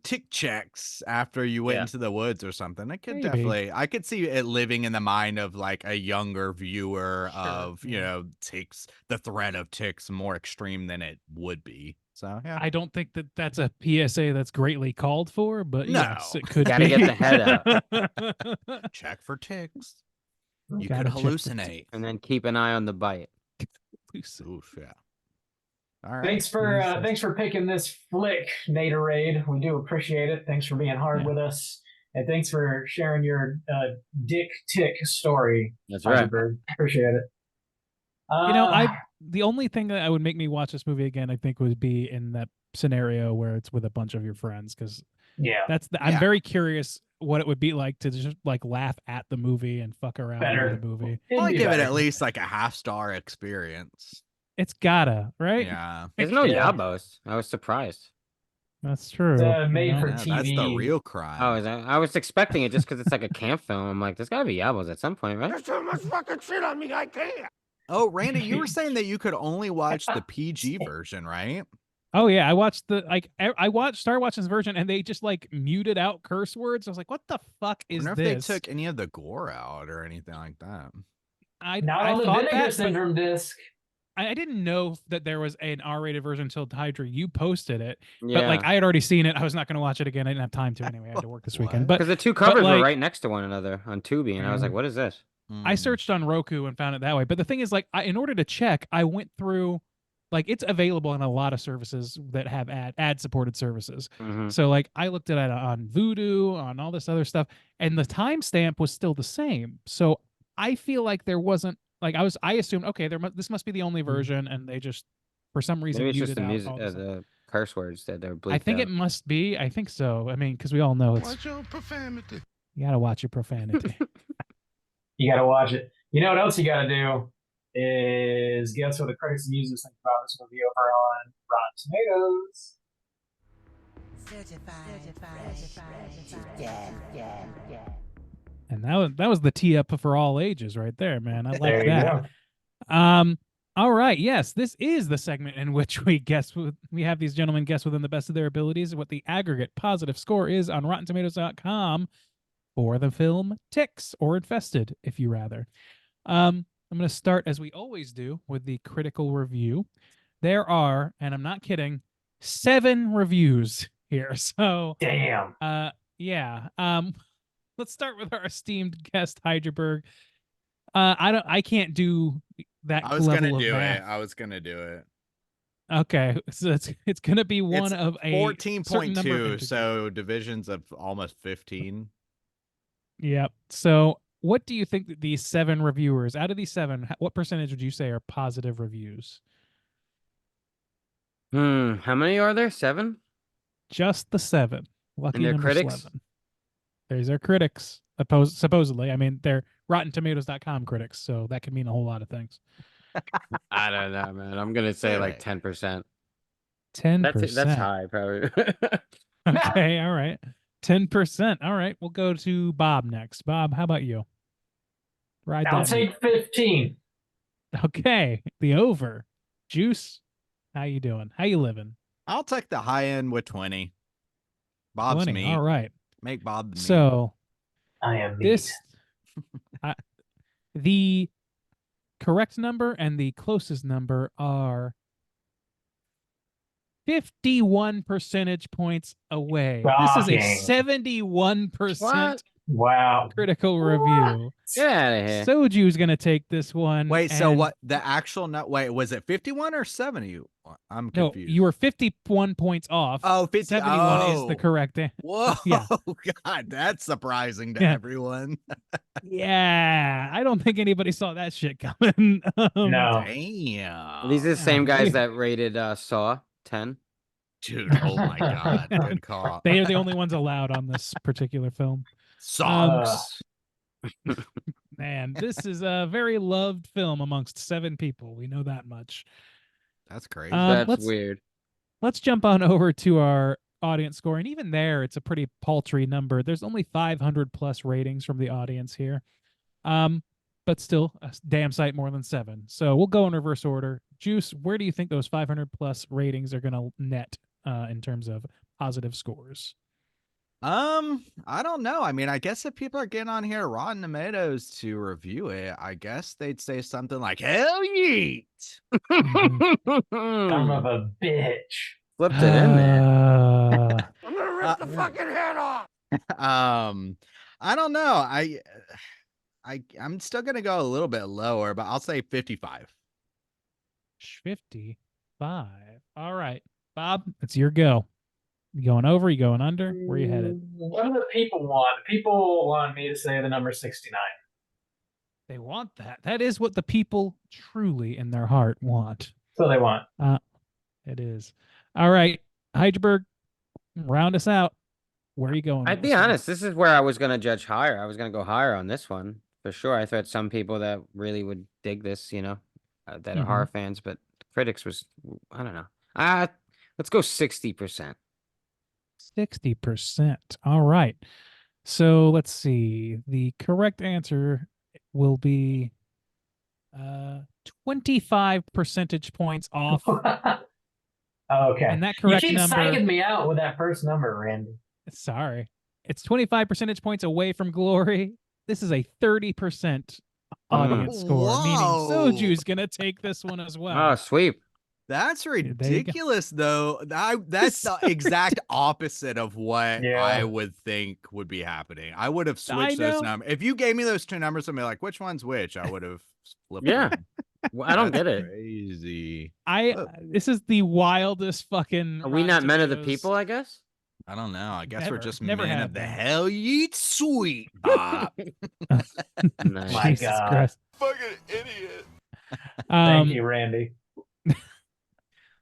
tick checks after you went Yeah. into the woods or something. I could Maybe. I could see it living in the mind of like a younger viewer Sure, of, yeah. ticks, the threat of ticks more extreme than it would be. So, yeah. I don't think that that's a PSA that's greatly called for, but yes, No. it could Gotta be. get the head out. Check for ticks. You Gotta could check for hallucinate. And then keep an eye on the bite. Oof, yeah. All right. Thanks for picking this flick, Naderade. We do appreciate it. Thanks for being hard Yeah. with us, and thanks for sharing your dick tick story. That's right. Heidelberg. Appreciate it. The only thing that would make me watch this movie again, I think, would be in that scenario where it's with a bunch of your friends, because yeah, I'm Yeah. very curious what it would be like to just like laugh at the movie and fuck around Better. with the movie. It'd I'll be give it better. at least like a half-star experience. It's gotta, right? Yeah. There's no Yeah. Yabos. I was surprised. That's true. It's, you made know? for Yeah, that's the TV. real crime. Oh, I was expecting it just because it's like a camp film. I'm like, there's gotta be Yabos at some point, right? There's too much fucking shit on me, I can't. Oh, Randy, you were saying that you could only watch the PG version, right? Oh yeah, I watched started watching this version and they just like muted out curse words. I was like, what the fuck I is wonder if this? they took any of the gore out or anything like that. I Not on the thought Vinegar that, but Syndrome disc. I didn't know that there was an R-rated version until Hydra, you posted it. Yeah. But like I had already seen it. I was not going to watch it again. I didn't have time to anyway. I had to work this weekend. What? But Because the two covers like- were right next to one another on Tubi, and I was like, what is this? I Mm. searched on Roku and found it that way. But the thing is, like, in order to check, I went through, like, it's available on a lot of services that have ad supported services. Mhm. So like I looked at it on Vudu, on all this other stuff, and the timestamp was still the same. So I feel like there wasn't like I assumed, okay, this must be the only version, and they just for some reason Maybe it's muted just the out music, all this stuff. the curse words that they're bleeped I think out. it must be. I think so. I mean, because we all know it's Watch your profanity. you gotta watch your profanity. You got to watch it. You know what else you got to do is guess what the critics and users think about this movie over on Rotten Tomatoes. And that was the tee up for all ages right there, man. I like There you that. go. All right. Yes, this is the segment in which we have these gentlemen guess within the best of their abilities what the aggregate positive score is on RottenTomatoes.com for the film Ticks, or Infested, if you rather. I'm going to start, as we always do, with the critical review. There are, and I'm not kidding, 7 reviews here. So, Damn. yeah. Let's start with our esteemed guest, Heidelberg. I can't do that I was level gonna of do math. it. I was gonna do it. Okay, so it's gonna be one It's of a certain number of 14.2, integers. so divisions of almost 15. Yep. So, what do you think that these 7 reviewers, out of these 7, what percentage would you say are positive reviews? How many are there? 7? Just the 7. Lucky they're number critics? 11. There's our critics. Supposedly, I mean, they're RottenTomatoes.com critics, so that could mean a whole lot of things. I don't know, man. I'm gonna say like Really? 10%. 10%. That's high, probably. Okay, all right. 10%. All right, we'll go to Bob next. Bob, how about you? Ride I'll that meat. take 15. Okay, the over. Juice, how you doing? How you living? I'll take the high end with 20. Bob's 20. me. All right. Make Bob the meat. So I am meat. this, the correct number and the closest number are 51 percentage points away. This is a Shocking. 71% What? Wow. critical review. Get out of here. Soju's gonna take this one. Wait, so and- what? The actual wait, was it 51 or 70? I'm No, confused. you were 51 points off. Oh, 50. 71 is the oh. correct answer. Whoa, Yeah. God, that's surprising to Yeah. everyone. Yeah, I don't think anybody saw that shit coming. No. Damn. These are the same Yeah. guys that rated Saw 10. Dude, oh my God. Good call. They are the only ones allowed on this particular film. Socks. Man, this is a very loved film amongst 7 people. We know that much. That's crazy. That's let's- weird. Let's jump on over to our audience score. And even there, it's a pretty paltry number. There's only 500 plus ratings from the audience here. But still, a damn sight more than 7. So we'll go in reverse order. Juice, where do you think those 500 plus ratings are going to net in terms of positive scores? I don't know. I mean, I guess if people are getting on here Rotten Tomatoes to review it, I guess they'd say something like "Hell yeet." Son of a bitch. Flipped it in there. I'm gonna rip the fucking head off. I don't know. I'm still gonna go a little bit lower, but I'll say 55. 55. All right. Bob, it's your go. You going over? You going under? Where you headed? What do the people want? People want me to say the number 69. They want that. That is what the people truly in their heart want. So they want. It is. All right. Heidelberg, round us out. Where are you going? I'd with be this one? honest, this is where I was gonna judge higher. I was gonna go higher on this one for sure. I thought some people that really would dig this, that are Mhm. horror fans, but critics was, I don't know. Let's go 60%. 60%. All right. So let's see. The correct answer will be 25 percentage points off. Okay. And that You correct keep number. psyching me out with that first number, Randy. Sorry. It's 25 percentage points away from glory. This is a 30% audience score, Whoa. meaning Soju's going to take this one as well. Oh, sweep. That's there you go. ridiculous, though. That's the exact opposite of what Yeah. I would think would be happening. I would have I switched those know. numbers. If you gave me those 2 numbers and be like, which one's which? I would have flipped. Yeah. them. Well, I don't That's get it. Crazy. This is the wildest fucking. Are we Rotten not men of the Tomatoes. people, I guess? I don't know. I guess we're Never- just never men have of the been. hell yeet sweet. Bob. Nice. My Jesus God. Christ. Fucking idiot. Thank you, Randy.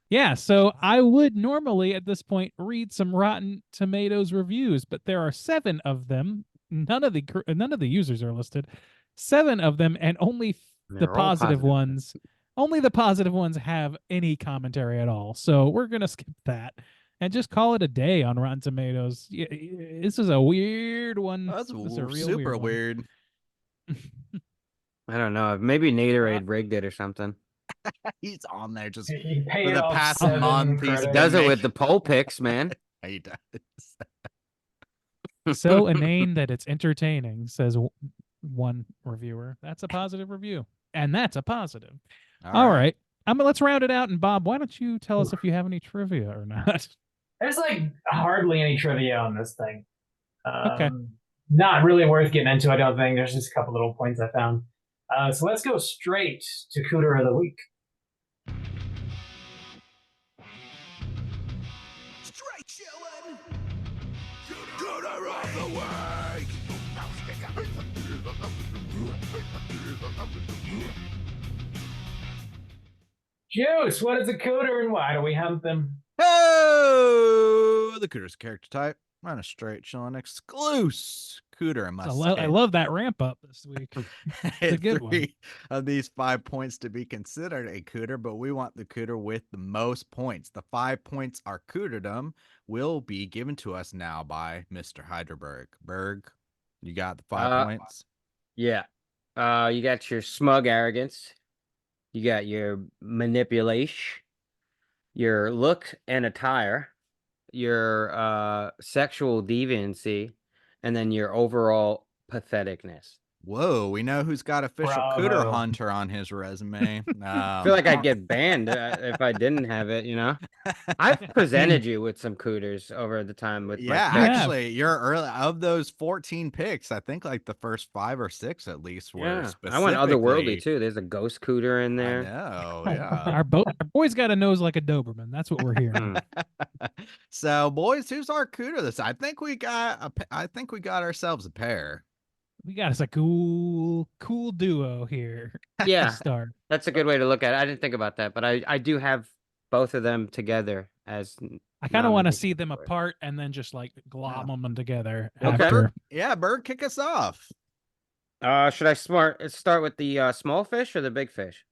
Yeah, so I would normally at this point read some Rotten Tomatoes reviews, but there are 7 of them. None of the users are listed. 7 of them, and only the They're all positive positive. ones. Only the positive ones have any commentary at all. So we're gonna skip that and just call it a day on Rotten Tomatoes. This is a weird one. That's This is a real super one. weird. I don't know. Maybe Naderade rigged it or something. He's on there just He for paid the off past 7 month. He's credits. Does it make- with the poll picks, man. He does. So inane that it's entertaining, says one reviewer. That's a positive review, and that's a positive. All right. Let's round it out. And Bob, why don't you tell us if you have any trivia or not? There's like hardly any trivia on this thing. Okay. Not really worth getting into, I don't think. There's just a couple little points I found. So let's go straight to Cooter of the Week. Straight chillin'. Cooter of the week. Juice, what is a Cooter and why do we hunt them? Oh, the Cooter's character type. On a straight chilling exclusive Cooter, I must I say. love that ramp up this week. a good one. 3 of these 5 points to be considered a Cooter, but we want the Cooter with the most points. The 5 points are Cooterdom will be given to us now by Mr. Heidelberg. Berg, you got the 5 points? Yeah. You got your smug arrogance. You got your manipulation, your look and attire, your sexual deviancy, and then your overall patheticness. Whoa, we know who's got official cooter Bravo. hunter on his resume. I feel like I'd get banned if I didn't have it, you know? I've presented you with some cooters over the time with yeah, my picks. actually, you're early of those 14 picks. I think like the first 5 or 6 at least were Yeah, I went otherworldly specifically- too. There's a ghost cooter in I there. know, yeah. Our boy's got a nose like a Doberman. That's what we're hearing. Mm. So, boys, who's our cooter this? I think we got ourselves a pair. We got us a cool duo here. to Yeah, start. that's a good way to look at it. I didn't think about that, but I do have both of them together as. I kind of want to nominations see them for it. apart and then just like glob them together Okay. after. Yeah, Bird, kick us off. Should I start with the small fish or the big fish?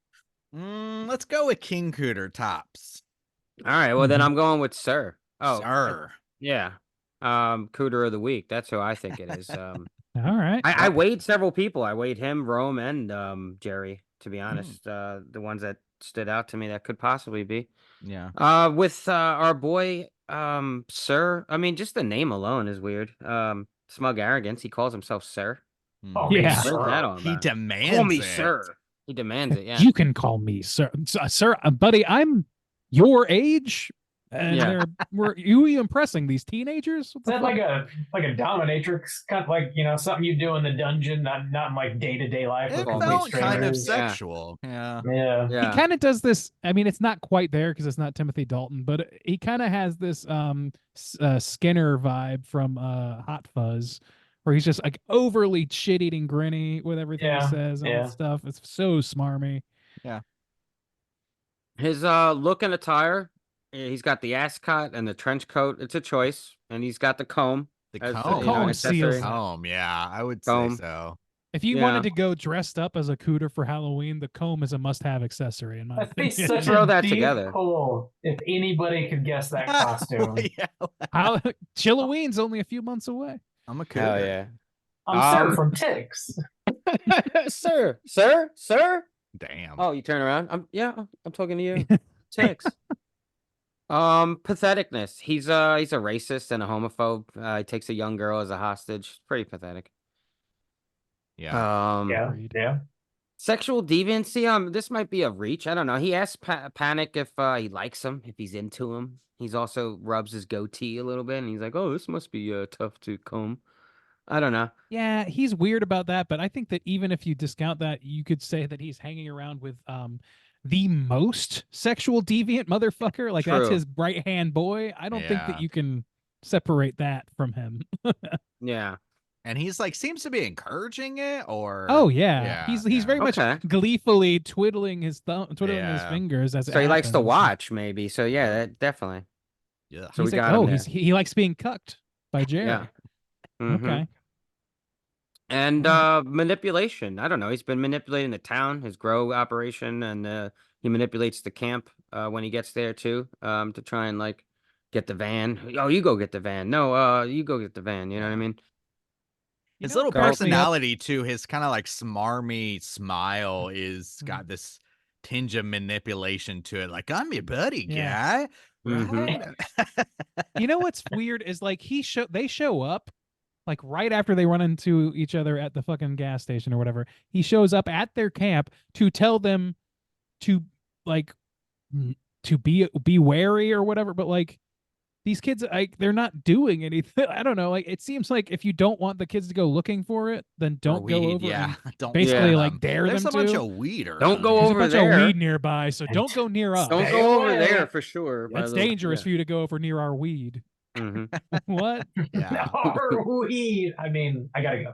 Let's go with King Cooter tops. All right, well then Mhm. I'm going with Sir. Oh, Sir. yeah. Cooter of the week. That's who I think it is. All right. I weighed several people. I weighed him, Rome, and Jerry. To be honest, the ones that stood out to me that could possibly be. Yeah. With our boy, Sir. I mean, just the name alone is weird. Smug arrogance. He calls himself Sir. Oh, Yeah. What is that all He about? demands Call me it. Sir. He demands it. Yeah. You can call me sir. Sir, buddy, I'm your age. And Yeah. were you impressing these teenagers? What Is the that fuck? like a dominatrix, kind of like, you know, something you do in the dungeon, not in like day-to-day life It with Call me felt complete kind of strangers? Yeah. sexual. Yeah. Yeah. Yeah. He kind of does this. I mean, it's not quite there because it's not Timothy Dalton, but he kind of has this Skinner vibe from Hot Fuzz, where he's just like overly shit-eating grinny with everything Yeah, he says and all yeah. that stuff. It's so smarmy. His look and attire. He's got the ascot and the trench coat. It's a choice, and he's got the comb. The As, comb. comb seals accessory. it. Comb, yeah, I would Comb. say so. If you Yeah. wanted to go dressed up as a cooter for Halloween, the comb is a must-have accessory in my That'd be opinion. such Throw a that deep together. pull if anybody could guess that costume. Yeah, How Chilloween's only a few months away. I'm a cooter. Hell yeah. I'm Sir Um, from Ticks. Sir. Damn. Oh, you turn around. I'm talking to you. Six. Patheticness. He's a racist and a homophobe. He takes a young girl as a hostage. Pretty pathetic. Yeah. Yeah, Agreed. yeah. Sexual deviancy. This might be a reach. I don't know. He asks Panic if he likes him, if he's into him. He's also rubs his goatee a little bit, and he's like, "Oh, this must be tough to comb." I don't know. Yeah, he's weird about that, but I think that even if you discount that, you could say that he's hanging around with the most sexual deviant motherfucker. Like that's True. his right hand boy. I don't think Yeah. that you can separate that from him. Yeah. And he's like seems to be encouraging it, or Oh yeah, Yeah, he's yeah. very much Okay. gleefully twiddling his his Yeah. fingers as it So he likes to happens. watch, maybe. So yeah, that definitely. yeah. So we He's like, got him oh, there. he likes being cucked by Jerry. Yeah. Mhm. Okay. And manipulation. I don't know. He's been manipulating the town, his grow operation, and he manipulates the camp when he gets there too, to try and like get the van. Oh, you go get the van. No, you go get the van. You know what I mean? You His know little what cracks me up? personality too, his kind of like smarmy smile is Mm. got this tinge of manipulation to it. Like, I'm your buddy, Yeah. guy. Mhm. You know what's weird is like they show up like right after they run into each other at the fucking gas station or whatever. He shows up at their camp to tell them to like to be wary or whatever, but like these kids like they're not doing anything. I don't know. Like it seems like if you don't want the kids to go looking for it, then Or don't go weed, over yeah. and Don't basically let like them. dare There's them a bunch to. of weed or Don't go There's a over bunch there. of weed nearby, so don't go near us. Don't Stay go over away. there for sure. my It's little- dangerous yeah. for you to go over near our weed. Mhm. What? Yeah. Or weed. I mean, I gotta go.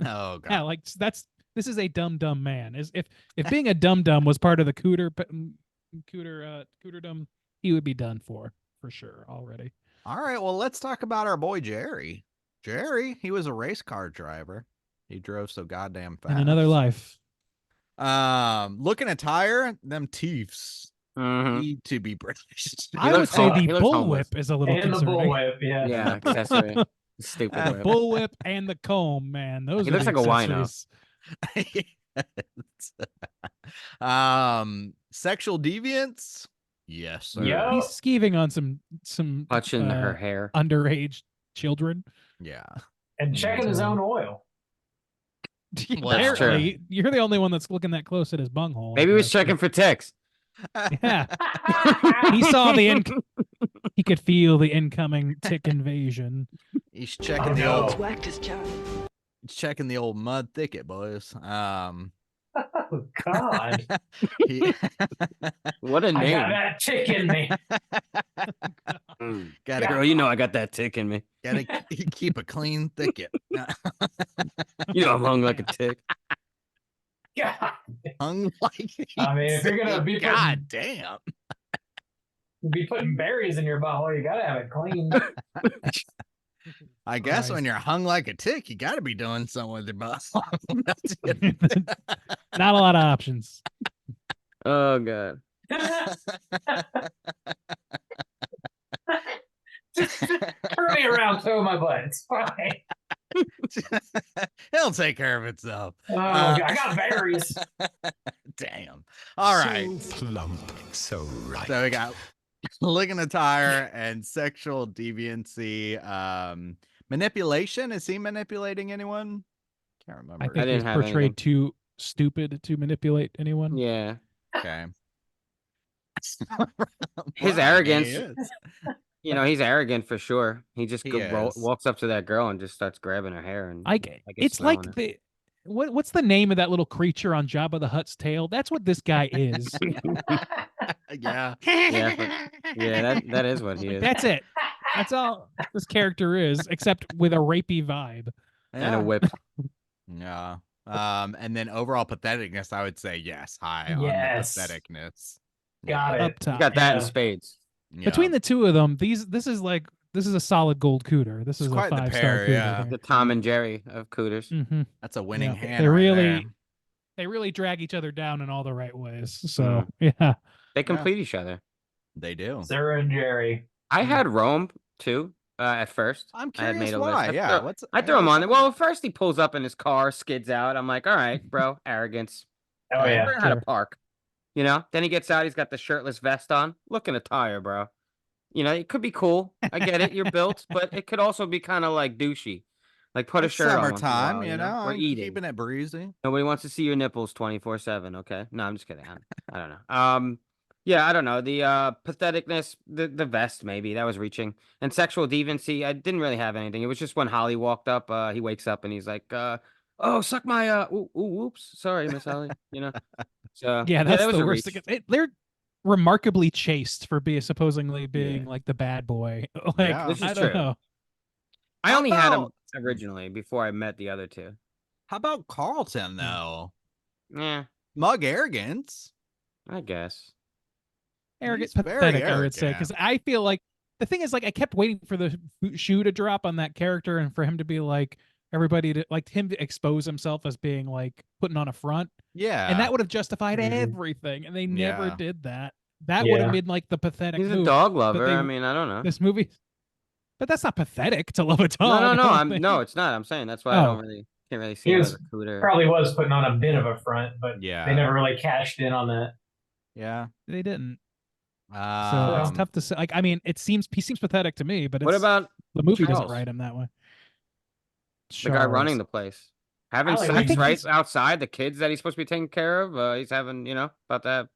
Oh god. Yeah, like this is a dumb man. Is if being a dumb was part of the cooterdom, he would be done for sure already. All right, well, let's talk about our boy Jerry. Jerry, he was a race car driver. He drove so goddamn fast. In another life. Looking at tire, them teeths Mhm. need to be British. I would looks say hom- the he looks homeless. bullwhip is a little And the concerning. bullwhip, yeah. Yeah, accessory. Stupid. The whip. bullwhip and the comb, man. Those He are looks the like a wino. accessories. Sexual deviance. Yes, sir. Yo. He's skeeving on some Touching her hair. underage children. Yeah. And checking his own oil. Well, that's true. Apparently, you're the only one that's looking that close at his bunghole. Maybe he was That's checking for ticks. Yeah, he saw he could feel the incoming tick invasion. He's checking Oh, the no. old he's checking the old mud thicket, boys. Oh, God. he- What a I got name. that tick in me. Mm. gotta Girl, you know I got that tick in me. gotta keep a clean thicket. You know I'm hung like a tick. God. Hung like I mean, if you're gonna be putting- God damn. Be putting berries in your bottle, you gotta have it clean. I guess Christ. when you're hung like a tick, you gotta be doing something with your boss. That's it. Not a lot of options. Oh god. Just turn me around, throw my butt. It's fine. It'll take care of itself. Oh, God, I got berries. Damn. All right. So plump, so right. So we got licking a tire and sexual deviancy. Manipulation. Is he manipulating anyone? Can't remember. I think didn't he's have portrayed anything. too stupid to manipulate anyone. Yeah. Okay. His Well, arrogance. he is. You know, he's arrogant for sure. He just He go, is. walks up to that girl and just starts grabbing her hair and Like I guess it's smelling like it. the what's the name of that little creature on Jabba the Hutt's tail? That's what this guy is. Yeah. Yeah, yeah, that is what he is. That's it. That's all this character is, except with a rapey vibe. And a Yeah. whip. Yeah. And then overall patheticness, I would say yes, high Yes. on the patheticness. Got it. Up top. You got that in Yeah. spades. Between the two of them, this is a solid gold cooter. This It's is a quite the 5-star pair, cooter. yeah. The Tom and Jerry of cooters. Mm-hmm. that's a winning Yeah. hand. They right really they really drag each other down in all the right ways. So yeah. They complete each other. there. They do. Sarah and Jerry. I had Rome too at first. I'm I had curious made a why. list. Yeah. I threw him on there. Well, first he pulls up in his car, skids out. I'm like, all right, bro, arrogance. Oh, yeah. Learn how to Sure. park. You know, then he gets out. He's got the shirtless vest on. Looking a tire, bro. You know, it could be cool. I get it. You're built, but it could also be kind of like douchey. Like put a It's shirt on. once in a summertime, while, you know. Or I'm eating. keeping it breezy. Nobody wants to see your nipples 24/7. Okay, no, I'm just kidding. I don't know. Yeah, I don't know. The patheticness, the vest maybe that was reaching, and sexual deviancy. I didn't really have anything. It was just when Holly walked up. He wakes up and he's like, "Oh, suck my ooh, whoops, sorry, Miss Holly." You know. So Yeah, that's that was the a worst. reach. They're remarkably chaste for supposedly being like the bad boy. Like Yeah. This is I don't true. know. I How only had him about- originally before I met the other two. How about Carlton though? Yeah, Mug arrogance. I guess. Arrogant, He's very pathetic, I would say, arrogant. because I feel like the thing is, like, I kept waiting for the shoe to drop on that character and for him to be like everybody to like him to expose himself as being like putting on a front, Yeah. and that would have justified Mhm. everything, and they never Yeah. did that. That would Yeah. have been like the pathetic He's a move. dog lover. they- I mean, I don't know. This movie, but that's not pathetic to love a No, dog. no, I no. don't think. No, it's not. I'm saying that's why I Oh. don't really can't really see He him was as a cooter. Probably was putting on a bit of a front, but Yeah. they never really cashed in on that. Yeah. They didn't. So it's Um, tough to say. Like, I mean, he seems pathetic to me, but What it's, about the movie doesn't Charles? write him that way. the guy running Charles. the place? Having I sex think right he's- outside the kids that he's supposed to be taking care of. He's having, about to have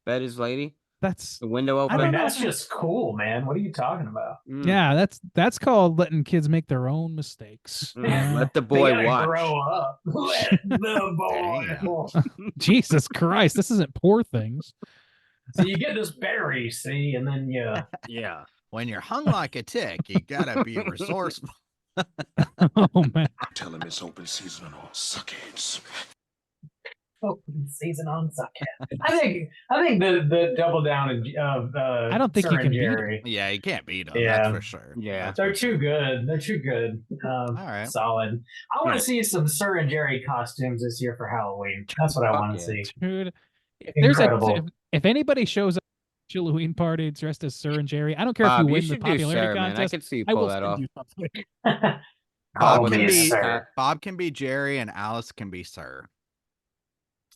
bed his lady. That's The window I open. mean, don't know. that's just cool, man. What are you talking about? Mm, yeah, that's called letting kids make their own mistakes. mm, Let the They boy gotta watch. grow up. Let the boy. Jesus Christ, this isn't Poor Things. So you get this berry, see, and then you Yeah. when you're hung like a tick, you gotta be resourceful. Oh man, Tell him it's open season on all suckheads. open season on Suckhead. I think the double down of I don't think Sir you can and beat it. Jerry. Yeah, you can't beat them. Yeah. That's for sure. Yeah. That's They're for too sure. good. They're too good. All right. Solid. I want to see some Sir and Jerry costumes this year for Halloween. That's what I Fuck want to yeah. see. dude. If there's Incredible. if anybody shows up at a Halloween party dressed as Sir and Jerry, I don't care Bob, if you you win the should do popularity Sir, man. I contest. could see you I pull will that send off. you something. Bob Call can me be Sir. Bob can be Jerry and Alice can be Sir.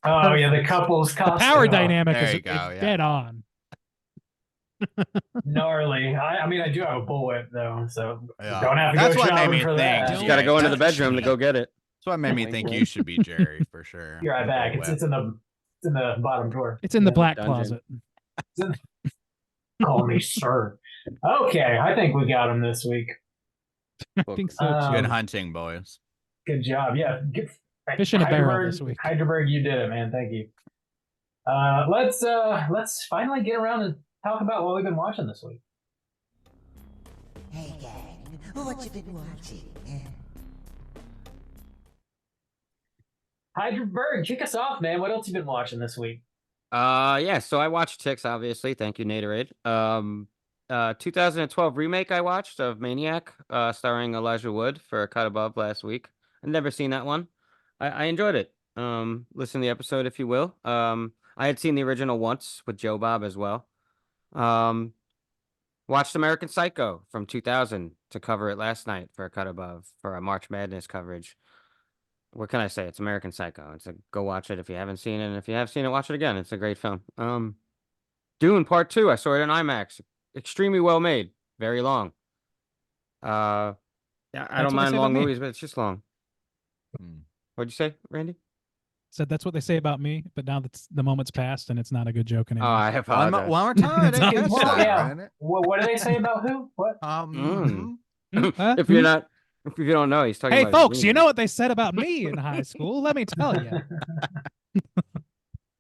Oh yeah, the couple's The costume. power dynamic There is you go, it's yeah. dead on. Gnarly. I mean, I do have a bullwhip though, so Yeah. don't have to That's go what made shopping me for think. that. Just Yeah, got to go into the touch bedroom to me. go get it. That's what made me Wink, think wink. you should be Jerry for sure. Be right The back. bullwhip. It's in the bottom drawer. It's in the Yeah, black dungeon. closet. Call me sir. Okay, I think we got him this week. I think so too. Good Um, hunting, boys. Good job. Yeah. Fish in a barrel Hyderberg- this week. Hyderberg, you did it, man. Thank you. Let's finally get around and talk about what we've been watching this week. Hey, gang, what you been watching? Hyderberg, kick us off, man. What else you been watching this week? Yeah, so I watched Ticks, obviously. Thank you, Naderade. 2012 remake I watched of Maniac, starring Elijah Wood for a cut above last week. I've never seen that one. I enjoyed it. Listen to the episode if you will. I had seen the original once with Joe Bob as well. Watched American Psycho from 2000 to cover it last night for a cut above for a March Madness coverage. What can I say? It's American Psycho. It's a go watch it if you haven't seen it, and if you have seen it, watch it again. It's a great film. Dune Part 2. I saw it in IMAX. Extremely well made. Very long. Yeah, I That's don't what they mind say long about me. movies, but it's just long. Hmm. What'd you say, Randy? Said that's what they say about me, but now that's the moment's passed and it's not a good joke Oh, anymore. I One, apologize. one more time. I didn't catch Well, that. yeah. Brandon. What do they say about who? What? Mhm. If you don't know, he's talking Hey, about folks, you Zinga. know what they said about me in high school? Let me tell you.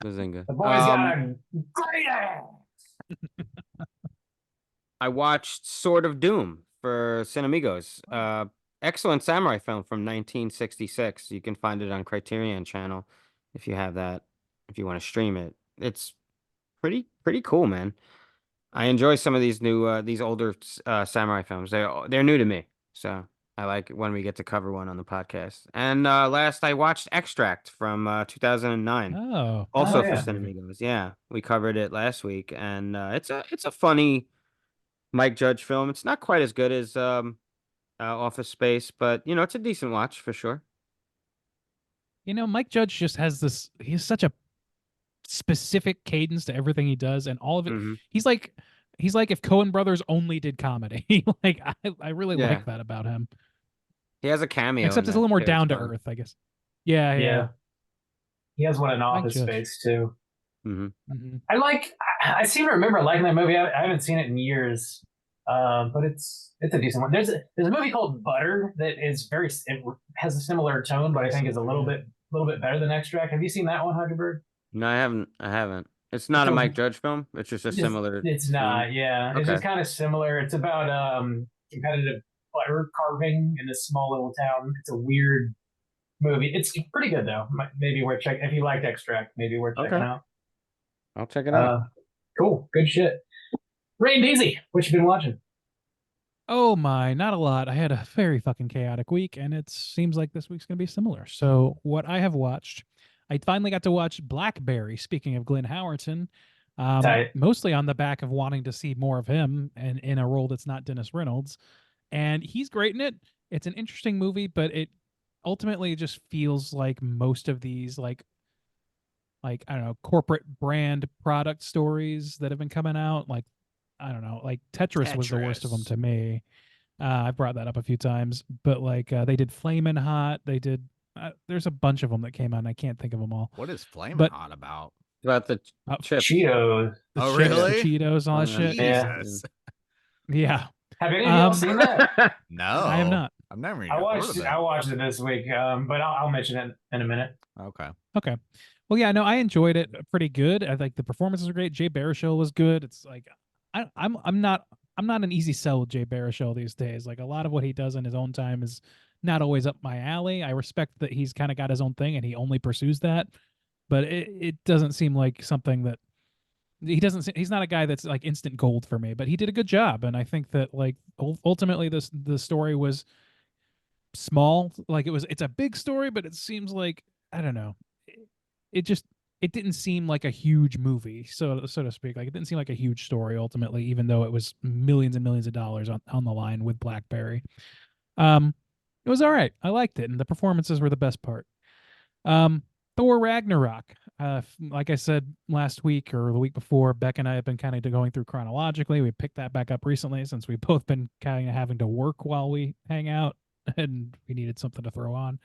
Bazinga. The boys got a great ass. I watched Sword of Doom for Cinemigos. Excellent samurai film from 1966. You can find it on Criterion Channel if you have that. If you want to stream it, it's pretty cool, man. I enjoy some of these new these older samurai films. They're new to me, so I like it when we get to cover one on the podcast. And last I watched Extract from 2009. Oh. Also Oh, for yeah. Cinemigos. Yeah, we covered it last week, and it's a funny Mike Judge film. It's not quite as good as Office Space, but you know it's a decent watch for sure. You know, Mike Judge just has this, he's such a specific cadence to everything he does, and all of it. Mhm. He's like if Coen Brothers only did comedy. Like I really Yeah. like that about him. He has a cameo, Except in it's a little that more too. down to fun. earth, I guess. Yeah, yeah. He has one in Office Judge. Space too. Mhm. Mhm. I seem to remember liking that movie. I haven't seen it in years, but it's a decent one. There's a movie called Butter that is it has a similar tone, but I think is a little bit better than Extract. Have you seen that one, Hyderberg? No, I haven't. It's not a So- Mike Judge film. It's just a similar. It's theme. not. Yeah, it's Okay. just kind of similar. It's about competitive butter carving in this small little town. It's a weird movie. It's pretty good though. Maybe worth checking if you liked Extract. Maybe worth checking Okay. out. I'll check it out. Cool. Good shit. Ray and Daisy, what you been watching? Oh my, not a lot. I had a very fucking chaotic week, and it seems like this week's gonna be similar. So what I have watched, I finally got to watch Blackberry. Speaking of Glenn Howerton, Tight. mostly on the back of wanting to see more of him and in a role that's not Dennis Reynolds, and he's great in it. It's an interesting movie, but it ultimately just feels like most of these like I don't know, corporate brand product stories that have been coming out. Like I don't know, like Tetris was the worst of them Tetris. to me. I've brought that up a few times, but like they did Flamin' Hot. They did. There's a bunch of them that came out. And I can't think of them all. What is Flamin' But- Hot about? About the Oh, chips. Cheetos. The Oh, chips, really? The Cheetos, all that Oh, shit. Yeah. Jesus. Yeah, Have any of y'all Um, seen that? No, I have not. I've never even I heard watched of it. it. I watched it this week, but I'll mention it in a minute. Okay. Okay. Well, yeah, no, I enjoyed it pretty good. I think the performances were great. Jay Baruchel was good. It's like I'm not an easy sell with Jay Baruchel these days. Like a lot of what he does in his own time is not always up my alley. I respect that he's kind of got his own thing and he only pursues that, but it doesn't seem like something that he's not a guy that's like instant gold for me, but he did a good job. And I think that like ultimately the story was small. Like it's a big story, but it seems like, I don't know. It didn't seem like a huge movie, so to speak. Like it didn't seem like a huge story ultimately, even though it was millions and millions of dollars on the line with Blackberry. It was all right. I liked it, and the performances were the best part. Thor Ragnarok. Like I said last week or the week before, Beck and I have been kind of going through chronologically. We picked that back up recently since we've both been kind of having to work while we hang out, and we needed something to throw on.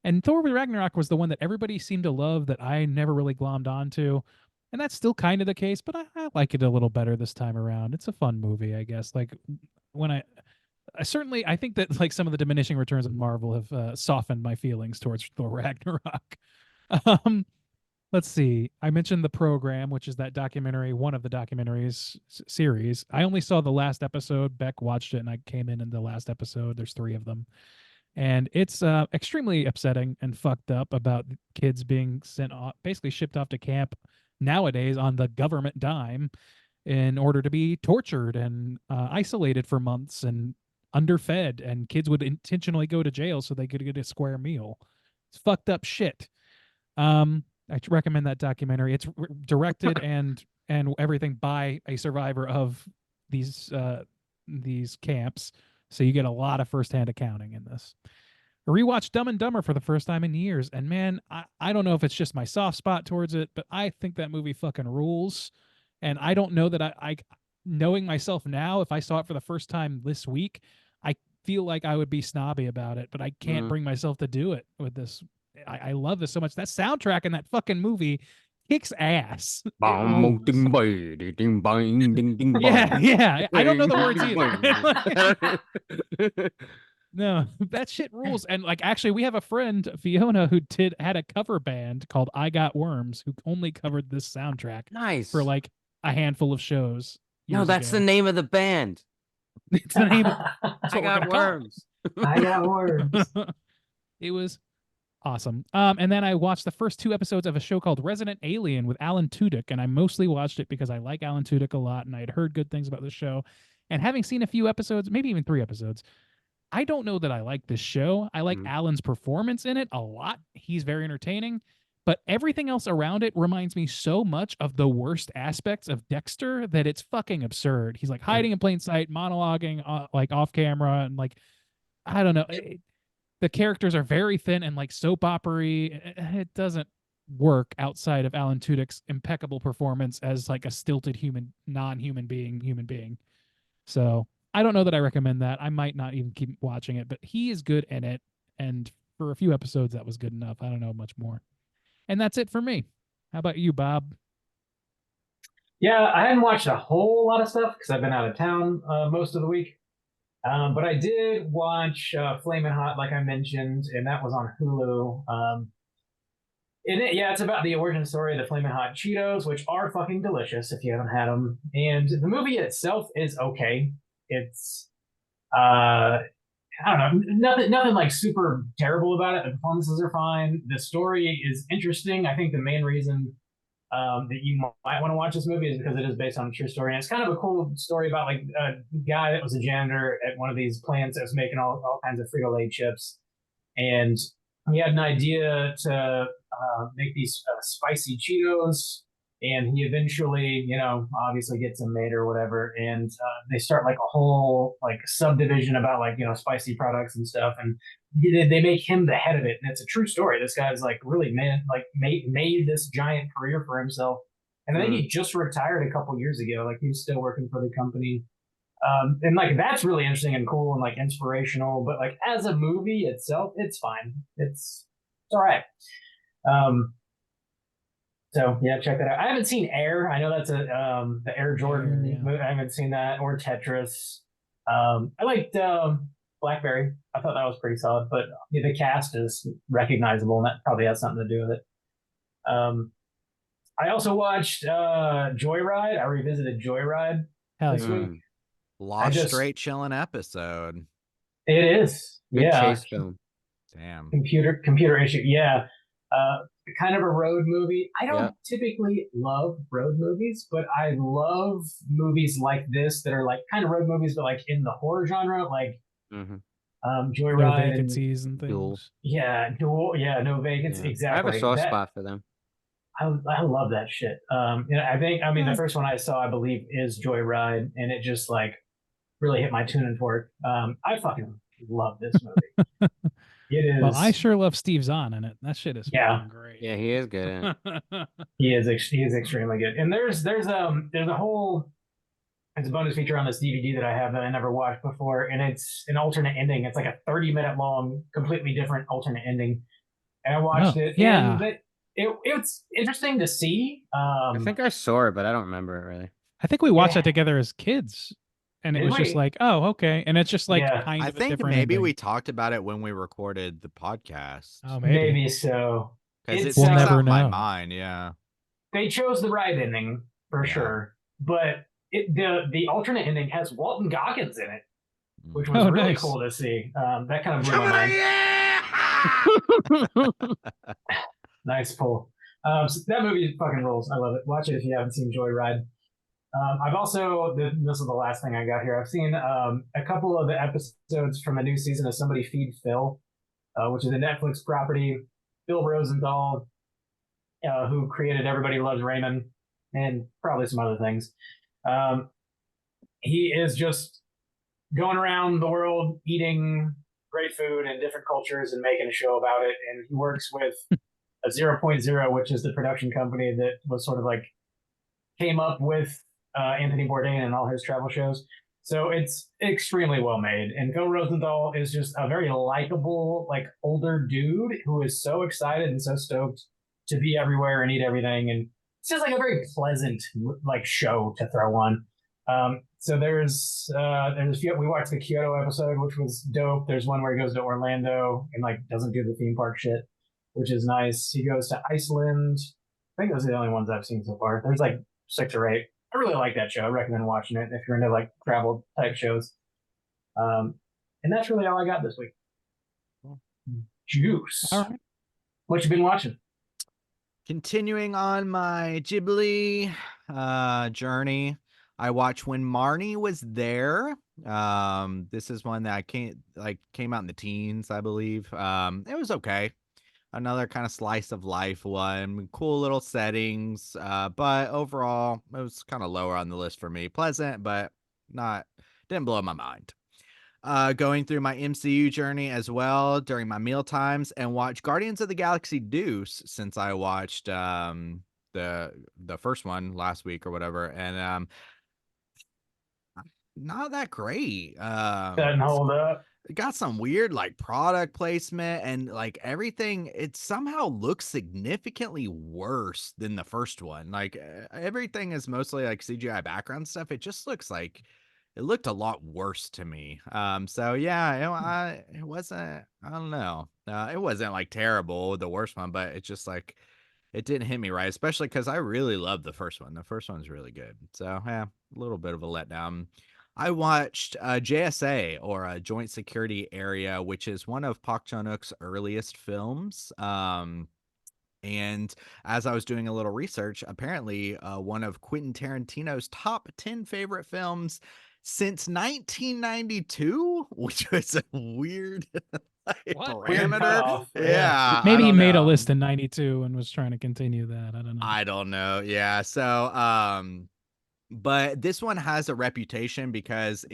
And Thor Ragnarok was the one that everybody seemed to love that I never really glommed onto. And that's still kind of the case, but I like it a little better this time around. It's a fun movie, I guess. Like when I think that like some of the diminishing returns of Marvel have softened my feelings towards Thor Ragnarok. Um, let's see. I mentioned The Program, which is that documentary, one of the documentaries series. I only saw the last episode. Beck watched it, and I came in the last episode. There's 3 of them, and it's extremely upsetting and fucked up about kids being sent off, basically shipped off to camp nowadays on the government dime in order to be tortured and isolated for months and underfed, and kids would intentionally go to jail so they could get a square meal. It's fucked up shit. I recommend that documentary. It's directed and everything by a survivor of these camps, so you get a lot of firsthand accounting in this. I rewatched Dumb and Dumber for the first time in years, and man, I don't know if it's just my soft spot towards it, but I think that movie fucking rules. And I don't know that I knowing myself now, if I saw it for the first time this week, I feel like I would be snobby about it, but I can't bring myself to do it with this. I love this so much. That soundtrack in that fucking movie kicks ass. Yeah, yeah. I don't know the words either. No, that shit rules. And like, actually, we have a friend, Fiona, who had a cover band called I Got Worms, who only covered this soundtrack Nice. for like a handful of shows. No, that's the name of the band. It's the name. I got worms. I got worms. It was awesome. And then I watched the first 2 episodes of a show called Resident Alien with Alan Tudyk, and I mostly watched it because I like Alan Tudyk a lot, and I had heard good things about the show. And having seen a few episodes, maybe even 3 episodes, I don't know that I like this show. I like Alan's performance in it a lot. He's very entertaining, but everything else around it reminds me so much of the worst aspects of Dexter that it's fucking absurd. He's like hiding in plain sight, monologuing like off camera, and like, I don't know. The characters are very thin and like soap opera-y. It doesn't work outside of Alan Tudyk's impeccable performance as like a stilted non-human being. So I don't know that I recommend that. I might not even keep watching it, but he is good in it. And for a few episodes, that was good enough. I don't know much more. And that's it for me. How about you, Bob? Yeah, I hadn't watched a whole lot of stuff because I've been out of town most of the week. But I did watch Flamin' Hot, like I mentioned, and that was on Hulu. It's about the origin story of the Flamin' Hot Cheetos, which are fucking delicious if you haven't had them. And the movie itself is okay. It's I don't know, nothing like super terrible about it. The performances are fine. The story is interesting. I think the main reason that you might want to watch this movie is because it is based on a true story. And it's kind of a cool story about like a guy that was a janitor at one of these plants that was making all kinds of Frito-Lay chips. And he had an idea to make these spicy Cheetos. And he eventually, obviously gets them made or whatever. And they start like a whole like subdivision about like, spicy products and stuff. And they make him the head of it. And it's a true story. This guy's like really made this giant career for himself. And I think he just retired a couple years ago. Like he was still working for the company. And like that's really interesting and cool and like inspirational. But like as a movie itself, it's fine. It's all right. So yeah, check that out. I haven't seen Air. I know that's the Air Jordan movie. I haven't seen that, or Tetris. I liked Blackberry. I thought that was pretty solid, but the cast is recognizable, and that probably has something to do with it. I also watched Joyride. I revisited Joyride this week. Straight chilling episode. It is. Good chase film. Damn. Computer issue. Yeah. Kind of a road movie. I don't typically love road movies, but I love movies like this that are like kind of road movies, but like in the horror genre, like Joyride, No Vacancies and things. Duel. No Vacancies. Yeah. Exactly. I have a soft spot for them. I love that shit. The first one I saw, I believe, is Joyride, and it just like really hit my tuning fork. I fucking love this movie. It is. Well, I sure love Steve Zahn in it. That shit is Yeah. fucking great. Yeah, he is good in it. He is extremely good. And there's a whole it's a bonus feature on this DVD that I have that I never watched before, and it's an alternate ending. It's like a 30-minute long, completely different alternate ending. And I watched Oh, it. yeah. And it's interesting to see. I think I saw it, but I don't remember it really. I think we watched Yeah. that together as kids, and it Did was just we? like, oh, okay. And it's just like Yeah. kind I of a think different maybe ending. we talked about it when we recorded the podcast. Oh, maybe. Maybe so. Because it It's, sticks We'll never out in my know. mind, yeah. They chose the right ending for Yeah. sure, but the alternate ending has Walton Goggins in it, which was Oh, really nice. cool to see. That kind of blew my mind. Nice pull. So that movie fucking rules. I love it. Watch it if you haven't seen Joyride. I've also this is the last thing I got here. I've seen a couple of the episodes from a new season of Somebody Feed Phil, which is a Netflix property. Phil Rosenthal, who created Everybody Loves Raymond and probably some other things. He is just going around the world eating great food and different cultures and making a show about it. And he works with a 0.0, which is the production company that was sort of like came up with Anthony Bourdain and all his travel shows. So it's extremely well made. And Phil Rosenthal is just a very likable, like older dude who is so excited and so stoked to be everywhere and eat everything. And it's just like a very pleasant like show to throw on. So there's a few, we watched the Kyoto episode, which was dope. There's one where he goes to Orlando and like doesn't do the theme park shit, which is nice. He goes to Iceland. I think those are the only ones I've seen so far. There's like 6 or 8. I really like that show. I recommend watching it if you're into like travel type shows. And that's really all I got this week. Juice. All right. What you been watching? Continuing on my Ghibli journey, I watched When Marnie Was There. This is one that came out in the teens, I believe. It was okay. Another kind of slice of life one, cool little settings, but overall it was kind of lower on the list for me. Pleasant, but didn't blow my mind. Going through my MCU journey as well during my meal times, and watch Guardians of the Galaxy Deuce, since I watched the first one last week or whatever, and not that great. Doesn't hold up. It got some weird like product placement, and like everything, it somehow looks significantly worse than the first one. Like everything is mostly like CGI background stuff. It just looks like it looked a lot worse to me. So yeah, it wasn't, I don't know. It wasn't like terrible, the worst one, but it's just like it didn't hit me right, especially because I really loved the first one. The first one's really good. So yeah, a little bit of a letdown. I watched JSA, or a Joint Security Area, which is one of Park Chan-wook's earliest films. And as I was doing a little research, apparently one of Quentin Tarantino's top 10 favorite films since 1992, which was a weird parameter. cutoff. Yeah, Maybe I he don't made a know. list in '92 and was trying to continue that. I don't know. I don't know. Yeah. So, but this one has a reputation because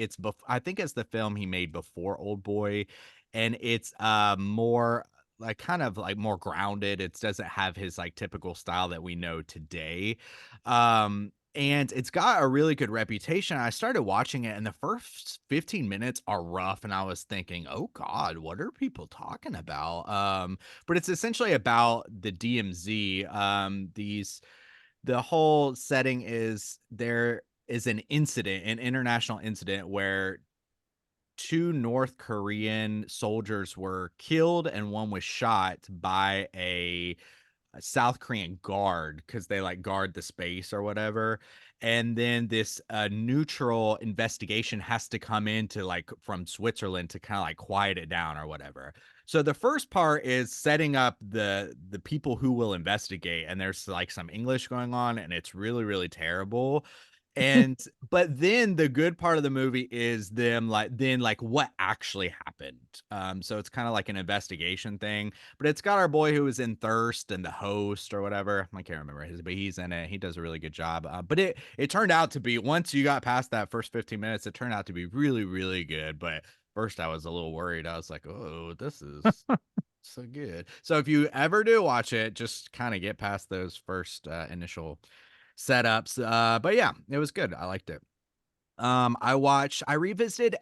I think it's the film he made before Old Boy, and it's more like kind of like more grounded. It doesn't have his like typical style that we know today. And it's got a really good reputation. I started watching it, and the first 15 minutes are rough, and I was thinking, "Oh God, what are people talking about?" But it's essentially about the DMZ. The whole setting is there is an international incident where 2 North Korean soldiers were killed and one was shot by a South Korean guard, because they like guard the space or whatever. And then this neutral investigation has to come in to like from Switzerland to kind of like quiet it down or whatever. So the first part is setting up the people who will investigate, and there's like some English going on, and it's really, really terrible. And but then the good part of the movie is them like what actually happened. So it's kind of like an investigation thing, but it's got our boy who was in Thirst and the host or whatever. I can't remember his, but he's in it. He does a really good job. But it turned out to be, once you got past that first 15 minutes, it turned out to be really, really good. But First, I was a little worried. I was like, "Oh, this is so good." So if you ever do watch it, just kind of get past those first initial setups. But yeah, it was good. I liked it. I revisited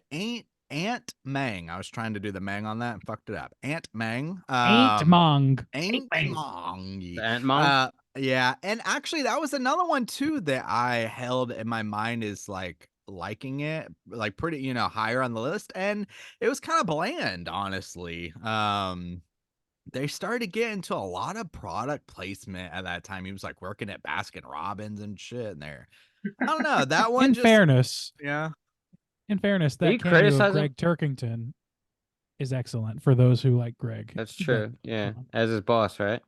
Aunt Mang. I was trying to do the Mang on that and fucked it up. Aunt Mang. Ain't Mong. Aunt Mang. Mang. The Ant Mom. Yeah, and actually that was another one too that I held in my mind is like liking it, like pretty, higher on the list, and it was kind of bland, honestly. They started to get into a lot of product placement at that time. He was like working at Baskin Robbins and shit in there. I don't know. That one In just fairness, yeah. in fairness, Are you that cameo of criticizing- Greg Turkington is excellent for those who like Greg. That's But, true. Yeah, as his boss, right?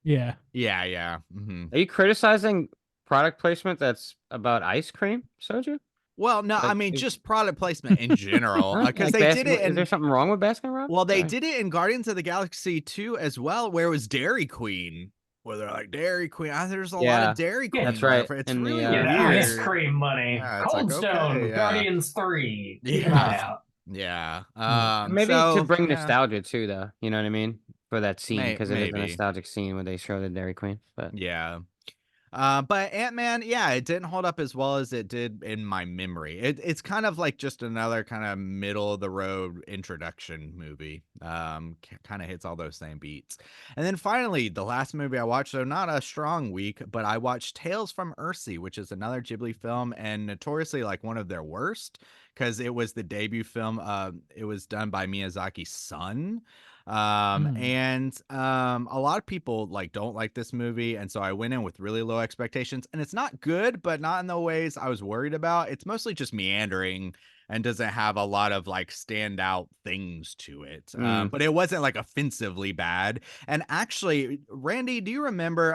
yeah. Yeah. Mhm. Are you criticizing product placement that's about ice cream, Soju? Well, no, I Like, mean is- just product placement in general because they did it Is there in something wrong with Baskin Robbins? well, they Sorry. did it in Guardians of the Galaxy 2 as well, where it was Dairy Queen, where they're like Dairy Queen. There's a lot Yeah, of Dairy Queen. that's right, It's in the, really Yeah, Yeah, weird. that ice cream money. Yeah, it's Cold like, Stone, okay, yeah. Guardians 3. Keep an Yeah. eye out. Yeah. Maybe so, to bring yeah. nostalgia too, though. You know what I mean? For that scene, because it is a maybe. nostalgic scene where they show the Dairy Queen. But Yeah. But Ant-Man, yeah, it didn't hold up as well as it did in my memory. It's kind of like just another kind of middle of the road introduction movie. Kind of hits all those same beats. And then finally, the last movie I watched, so not a strong week, but I watched Tales from Earthsea, which is another Ghibli film and notoriously like one of their worst because it was the debut film. It was done by Miyazaki's son. And a lot of people like don't like this movie, and so I went in with really low expectations, and it's not good, but not in the ways I was worried about. It's mostly just meandering and doesn't have a lot of like standout things to it. But it wasn't like offensively bad. And actually, Randy, do you remember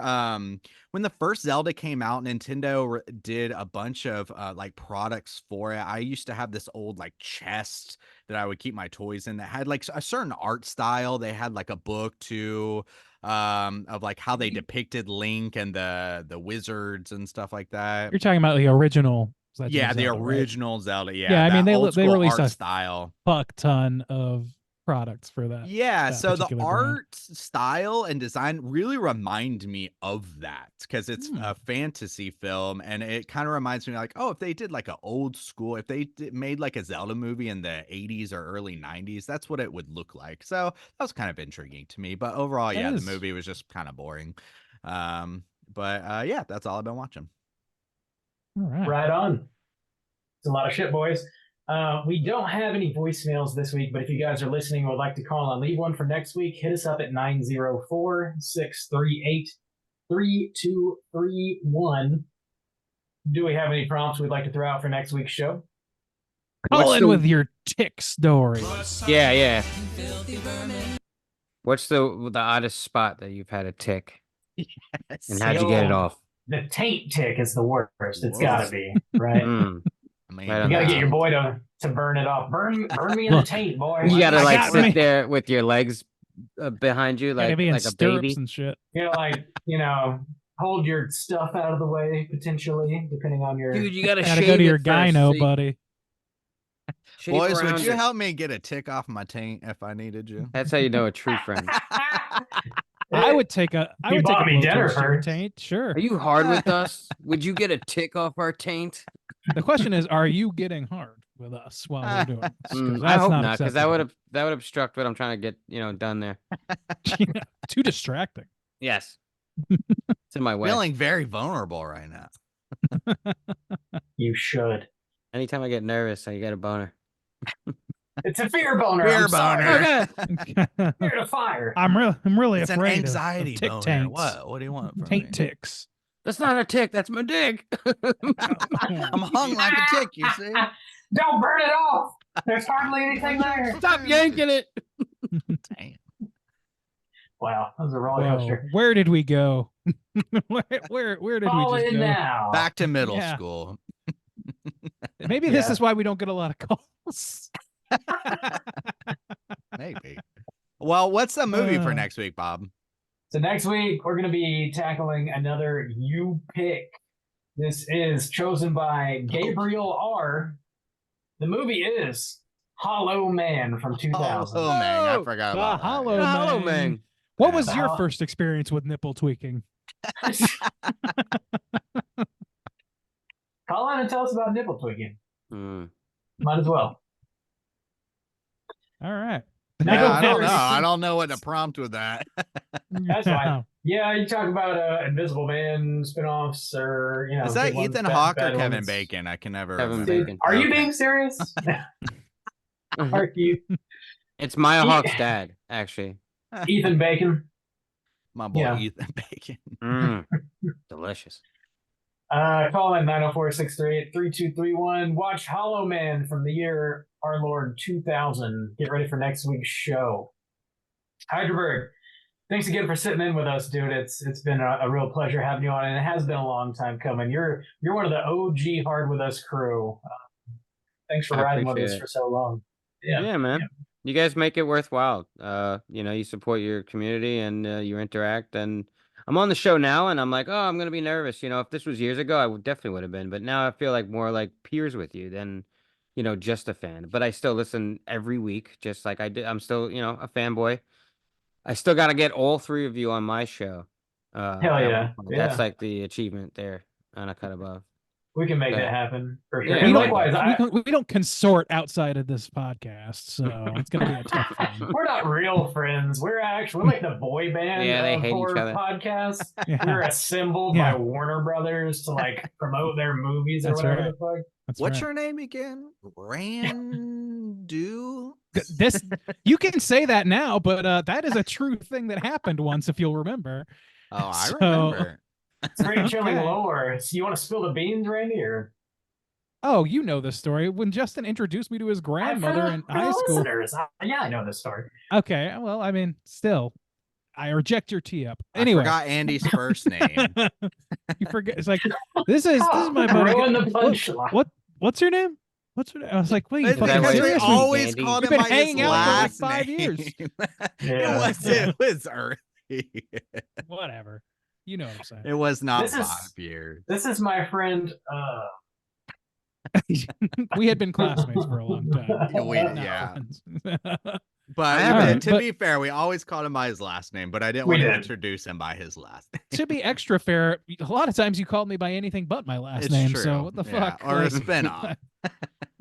when the first Zelda came out, Nintendo did a bunch of like products for it? I used to have this old like chest that I would keep my toys in that had like a certain art style. They had like a book too of like how they depicted Link and the wizards and stuff like that. You're talking about the original. Legend of Yeah, the Zelda, right? original Zelda. Yeah, Yeah, I mean, that they old they school released art a style. fuck ton of products for that. Yeah, that so the particular brand. art style and design really remind me of that because it's a fantasy film, and it kind of reminds me like, oh, if they did like an old school, if they made like a Zelda movie in the 80s or early 90s, that's what it would look like. So that was kind of intriguing to me. But overall, It yeah, the is. movie was just kind of boring. But yeah, that's all I've been watching. All right. Right on. It's a lot of shit, boys. We don't have any voicemails this week, but if you guys are listening and would like to call and leave one for next week, hit us up at 904-638-3231. Do we have any prompts we'd like to throw out for next week's show? Call What's in the- with your tick story. yeah. What's the oddest spot that you've had a tick, and how'd you get it Yo. off? The taint tick is the worst. It's Whoa. got to be, right? Mm. I mean, Right You on got to that. get your boy to burn it off. Burn me in the Look, taint, boy. You gotta I like got sit me. there with your legs behind you, Gotta like be in a stirrups baby. and shit. You know, like, hold your stuff out of the way, potentially, depending on your... Dude, you gotta Gotta shave go to your it first, gyno, see? buddy. Shave boys, would around you it. help me get a tick off my taint if I needed you? That's how you know a true friend. I would take a You blow bought me dinner toast to your first. taint. Sure. Are you hard with us? Would you get a tick off our taint? The question is, are you getting hard with us while we're doing this? 'Cause I that's hope not, because acceptable. that would obstruct what I'm trying to get, done there. Yeah, too distracting. Yes, it's in my way. Feeling very vulnerable right now. You should. Anytime I get nervous, I get a boner. It's a fear boner. Fear I'm sorry. boner. Fear to fire. I'm really It's an afraid anxiety of tick boner. taints. What do you want from Taint me? ticks. That's not a tick. That's my dick. I'm hung like a tick, you see? Don't burn it off. There's hardly anything there. Stop yanking it. Damn. Wow, that was a roller Whoa, coaster. where did we go? where did Call we just in go? now. Back to middle Yeah. school. Maybe this Yeah. is why we don't get a lot of calls. Maybe. Well, what's the movie for Uh. next week, Bob? So next week we're going to be tackling another You Pick. This is chosen by Gabriel R. The movie is Hollow Man from 2000. Oh man, I Oh, forgot the about that. Hollow Yeah, Hollow Man. Man. What was The your Hol- first experience with nipple tweaking? Call in and tell us about nipple tweaking. Mm. Might as well. All right. Yeah, I don't know. First- I don't know what to prompt with that. That's fine. Yeah, you talk about Invisible Man spinoffs, or Is that big ones, Ethan bad- Hawke or bad Kevin ones. Bacon? I can never Kevin remember. Bacon. Are you Okay. being serious? Are you It's Maya He- Hawke's dad, actually. Ethan Bacon? My boy Yeah. Ethan Bacon. Mm. Delicious. Call in 904-638-3231. Watch Hollow Man from the year our Lord 2000. Get ready for next week's show. Hyderberg, thanks again for sitting in with us, dude. It's been a real pleasure having you on, and it has been a long time coming. You're one of the OG Hard With Us crew. Thanks for I riding with us appreciate it. for so long. Yeah, man. yeah. You guys make it worthwhile. You support your community and you interact. And I'm on the show now, and I'm like, oh, I'm gonna be nervous. If this was years ago, I definitely would have been. But now I feel like more like peers with you than, just a fan. But I still listen every week, just like I did. I'm still, a fanboy. I still got to get all three of you on my show. Hell at yeah. one point. That's Yeah. like the achievement there on A Cut Above. We can make Yeah. that happen for sure. Yeah, And we, likewise, we don't consort outside of this podcast, so it's going to be a tough one. we're not real friends. We're like the boy band Yeah, they of hate each horror other. podcasts. Yeah. We're assembled Yeah. by Warner Brothers to promote their movies or That's whatever right. the fuck. That's What's right. your name again? Randu? This you can say that now, but that is a true thing that happened once, if you'll remember. Oh, I So- remember. Straight chilling Okay. lore. So you want to spill the beans, Randy? Or Oh, you know the story. When Justin introduced me to his grandmother in For the high school. listeners, yeah, I know this story. Okay, well, I mean, still, I reject your tee up. I Anyway, forgot Andy's first name. you forget. It's like this is my buddy. Ruin the What- punchline. What's your name? What's her name? I was like, wait, you It's that fucking why because you're we serious? Andy? always Andy? called We've him been by his hanging out for like last 5 name. years. Yeah. It was early. Whatever. You know what I'm saying. It was not This is- 5 years. This is my friend. We had been classmates for a long time. Yeah, Not yeah. friends. But All right, to but- be fair, we always called him by his last name, but I didn't We want to did. introduce him by his last name. To be extra fair, a lot of times you called me by anything but my last It's name. true. So what the Yeah, fuck? or a Like, spin-off.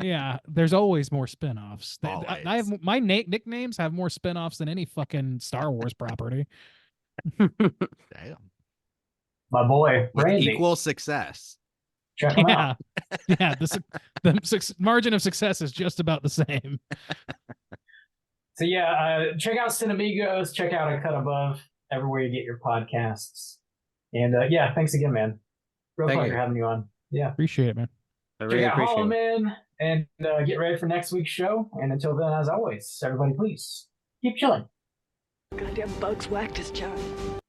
Yeah, there's always more spin-offs. I Always. have my nicknames have more spin-offs than any fucking Star Wars property. Damn. My boy, With Randy. equal success. Check him Yeah, out. yeah. The margin of success is just about the same. So yeah, check out Cinemigos. Check out A Cut Above everywhere you get your podcasts. And yeah, thanks again, man. Real Thank pleasure you. having you on. Yeah. Appreciate it, man. I Check really out Hollow appreciate it. Man and get ready for next week's show. And until then, as always, everybody, please keep chilling. Goddamn bugs whacked us, John.